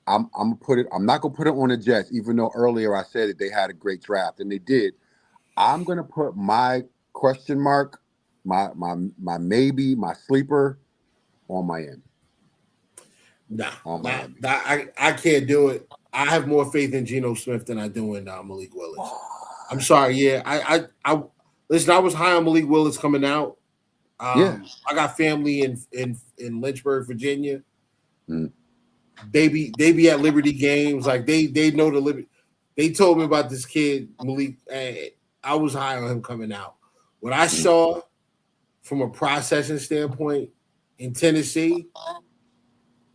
I'm not gonna put it on the Jets, even though earlier I said that they had a great draft, and they did. I'm gonna put my question mark, my maybe, my sleeper on Miami. I can't do it. I have more faith in Geno Smith than I do in Malik Willis. I'm sorry. Yeah, I listen. I was high on Malik Willis coming out. I got family in Lynchburg, Virginia. Mm. They be at Liberty games. Like they know the Liberty. They told me about this kid Malik. I was high on him coming out. What I saw from a processing standpoint in Tennessee,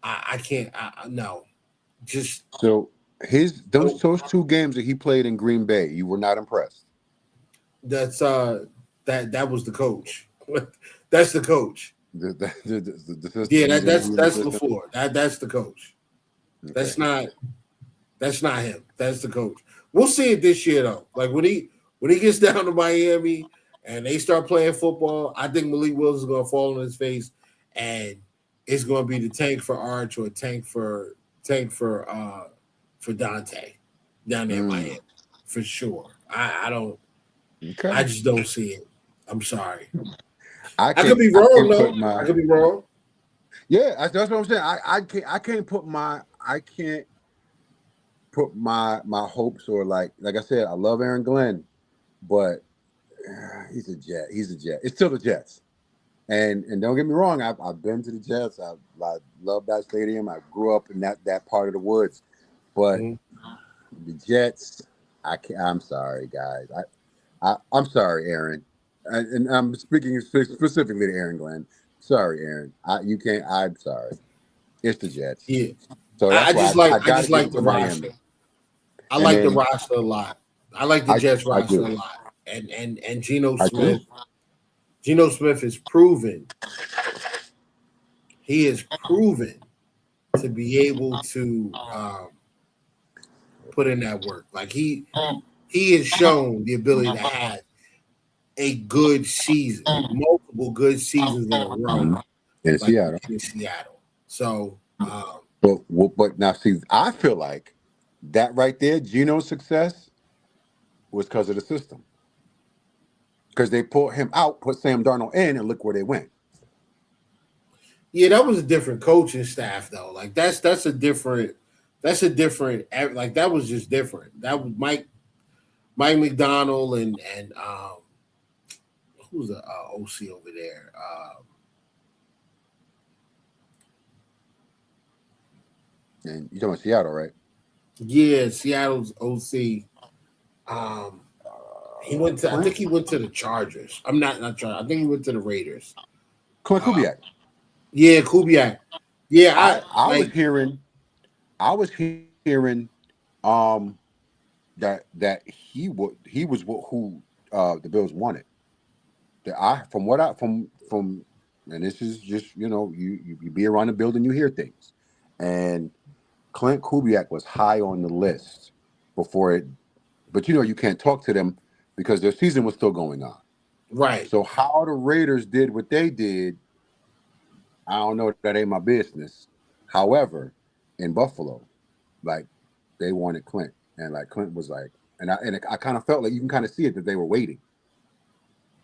I can't. No, just so those 2 games that he played in Green Bay, you were not impressed. That's that was the coach. That's the coach. That's LaFleur. That's the coach. Okay. That's not him. That's the coach. We'll see it this year though. Like when he gets down to Miami and they start playing football, I think Malik Willis is going to fall on his face, and it's going to be the tank for Arch or tank for Dante down there in Miami for sure. I don't. Okay. I just don't see it. I'm sorry. I could be wrong though. I could be wrong. Yeah, that's what I'm saying. I can't put my hopes, or like I said, I love Aaron Glenn, but he's a Jet. It's still the Jets. And don't get me wrong, I've been to the Jets. I love that stadium. I grew up in that part of the woods. But the Jets, I'm sorry, guys. I'm sorry, Aaron. And I'm speaking specifically to Aaron Glenn. Sorry, Aaron. You can't. I'm sorry. It's the Jets. Yeah. So I just like the roster. I like the roster a lot. I like the Jets roster a lot. And Geno Smith. Geno Smith is proven. He is proven to be able to put in that work. Like he has shown the ability to have a good season, multiple good seasons in a row in Seattle. So, but now see, I feel like that right there, Geno's success was because of the system. Because they pulled him out, put Sam Darnold in, and look where they went. Yeah, that was a different coaching staff, though. Like that's a different. Like that was just different. That was Mike McDonald and who's the OC over there? And you're talking about Seattle, right? Yeah, Seattle's OC. He went to. I think he went to the Chargers. I'm not Chargers. I think he went to the Raiders. Kubiak. Yeah, Kubiak. Yeah, I was hearing that he was who the Bills wanted. From and this is just you be around the building, you hear things, and Clint Kubiak was high on the list before it, but you can't talk to them because their season was still going on. Right. So how the Raiders did what they did, I don't know. That ain't my business. However, in Buffalo, like they wanted Clint, and like Clint was like, and I kind of felt like you can kind of see it that they were waiting,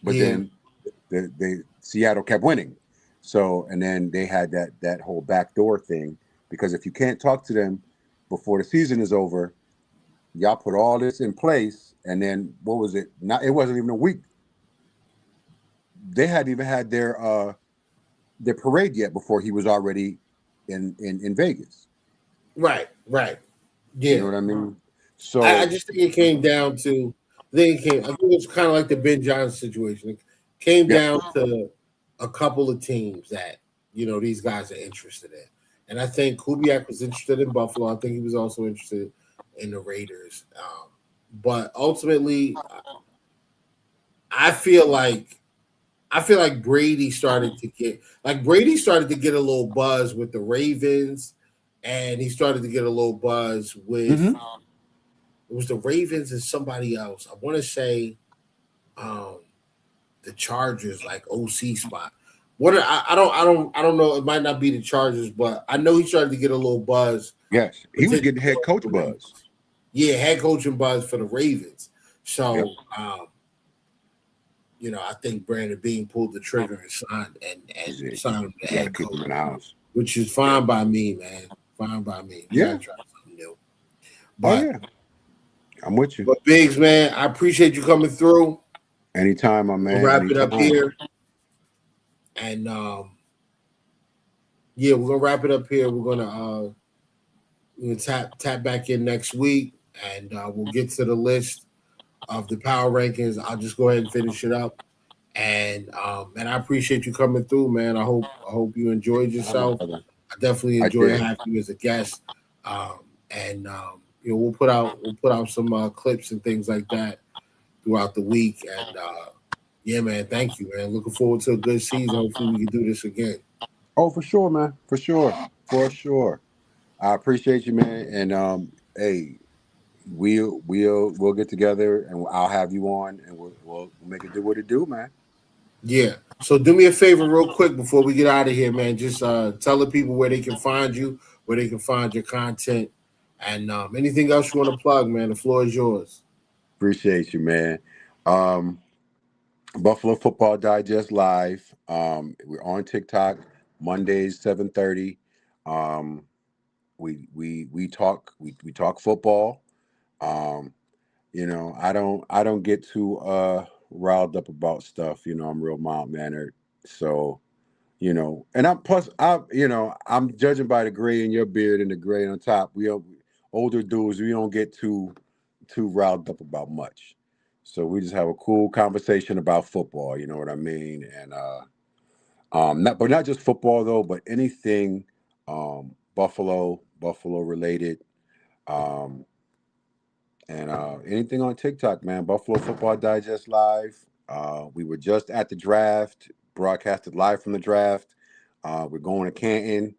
but then the Seattle kept winning, so and then they had that whole backdoor thing because if you can't talk to them before the season is over, y'all put all this in place, and then what was it? It wasn't even a week. They hadn't even had their parade yet before he was already in Vegas. Right. Yeah. You know what I mean? So I just think it came down to I think it's kind of like the Ben Johnson situation. It came down to a couple of teams that these guys are interested in. And I think Kubiak was interested in Buffalo. I think he was also interested in the Raiders. But ultimately, I feel like Brady started to get a little buzz with the Ravens and he started to get a little buzz with it was the Ravens and somebody else. I want to say the Chargers, like OC spot. I don't know. It might not be the Chargers, but I know he started to get a little buzz. Yes, he was getting head coach buzz. Yeah, head coaching buzz for the Ravens. So, I think Brandon Beane pulled the trigger and signed him to head coach, in the house, which is fine by me, man. Fine by me. Yeah, try something new. But I'm with you. But Biggs, man, I appreciate you coming through. Anytime, my man. We'll wrap it up here. And we're gonna wrap it up here. We're gonna tap back in next week, and we'll get to the list of the power rankings. I'll just go ahead and finish it up. And I appreciate you coming through, man. I hope you enjoyed yourself. I definitely enjoyed having you as a guest. We'll put out some clips and things like that throughout the week. And man, thank you, man. Looking forward to a good season. Hopefully we can do this again. Oh, for sure, man. For sure. I appreciate you, man. And hey, we'll get together and I'll have you on and we'll make it do what it do, man. Yeah. So do me a favor real quick before we get out of here, man. Just tell the people where they can find you, where they can find your content, and anything else you want to plug, man. The floor is yours. Appreciate you, man. Buffalo Football Digest Live. We're on TikTok Mondays 7:30. We talk football. I don't get too riled up about stuff. I'm real mild mannered. So, and I'm judging by the gray in your beard and the gray on top. We are older dudes. We don't get too riled up about much. So we just have a cool conversation about football. You know what I mean? And not just football though, but anything Buffalo related. And anything on TikTok, man. Buffalo Football Digest Live. We were just at the draft, broadcasted live from the draft. We're going to Canton.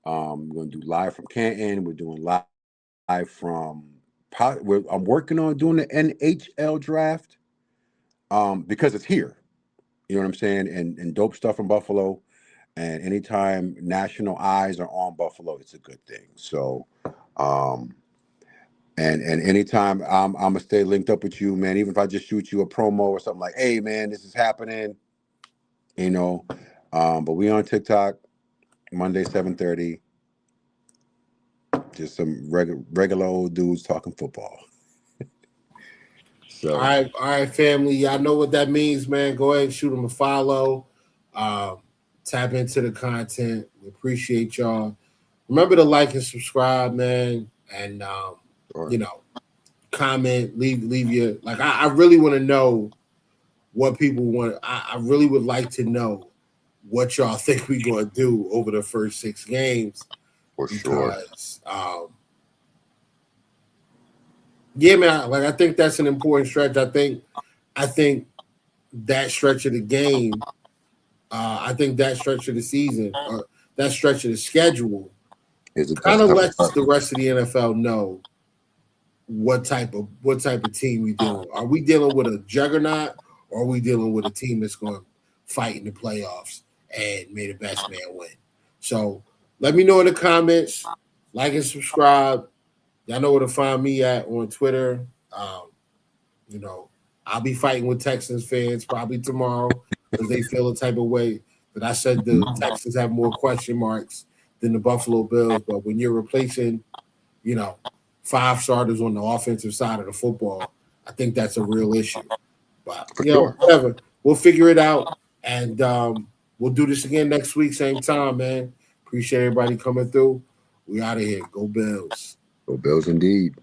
We're going to do live from Canton. We're doing live from. I'm working on doing the NHL draft because it's here. You know what I'm saying? And dope stuff from Buffalo. And anytime national eyes are on Buffalo, it's a good thing. So, and anytime I'm gonna stay linked up with you, man. Even if I just shoot you a promo or something like, "Hey, man, this is happening," But we on TikTok Monday 7:30. Just some regular old dudes talking football. So, all right, family. Y'all know what that means, man. Go ahead and shoot them a follow. Tap into the content. We appreciate y'all. Remember to like and subscribe, man. And comment, leave your I really want to know what people want. I really would like to know what y'all think we're gonna do over the first 6 games. For sure. Man, I think that's an important stretch. I think that stretch of the game, I think that stretch of the season, or that stretch of the schedule, kind of lets the rest of the NFL know what type of team we dealing. Are we dealing with a juggernaut, or are we dealing with a team that's going to fight in the playoffs and may the best man win? So let me know in the comments. Like and subscribe. Y'all know where to find me at on Twitter. I'll be fighting with Texans fans probably tomorrow because they feel a type of way that I said the Texans have more question marks than the Buffalo Bills. But when you're replacing, 5 starters on the offensive side of the football, I think that's a real issue. But whatever. We'll figure it out, and we'll do this again next week, same time, man. Appreciate everybody coming through. We out of here. Go Bills. Go Bills indeed.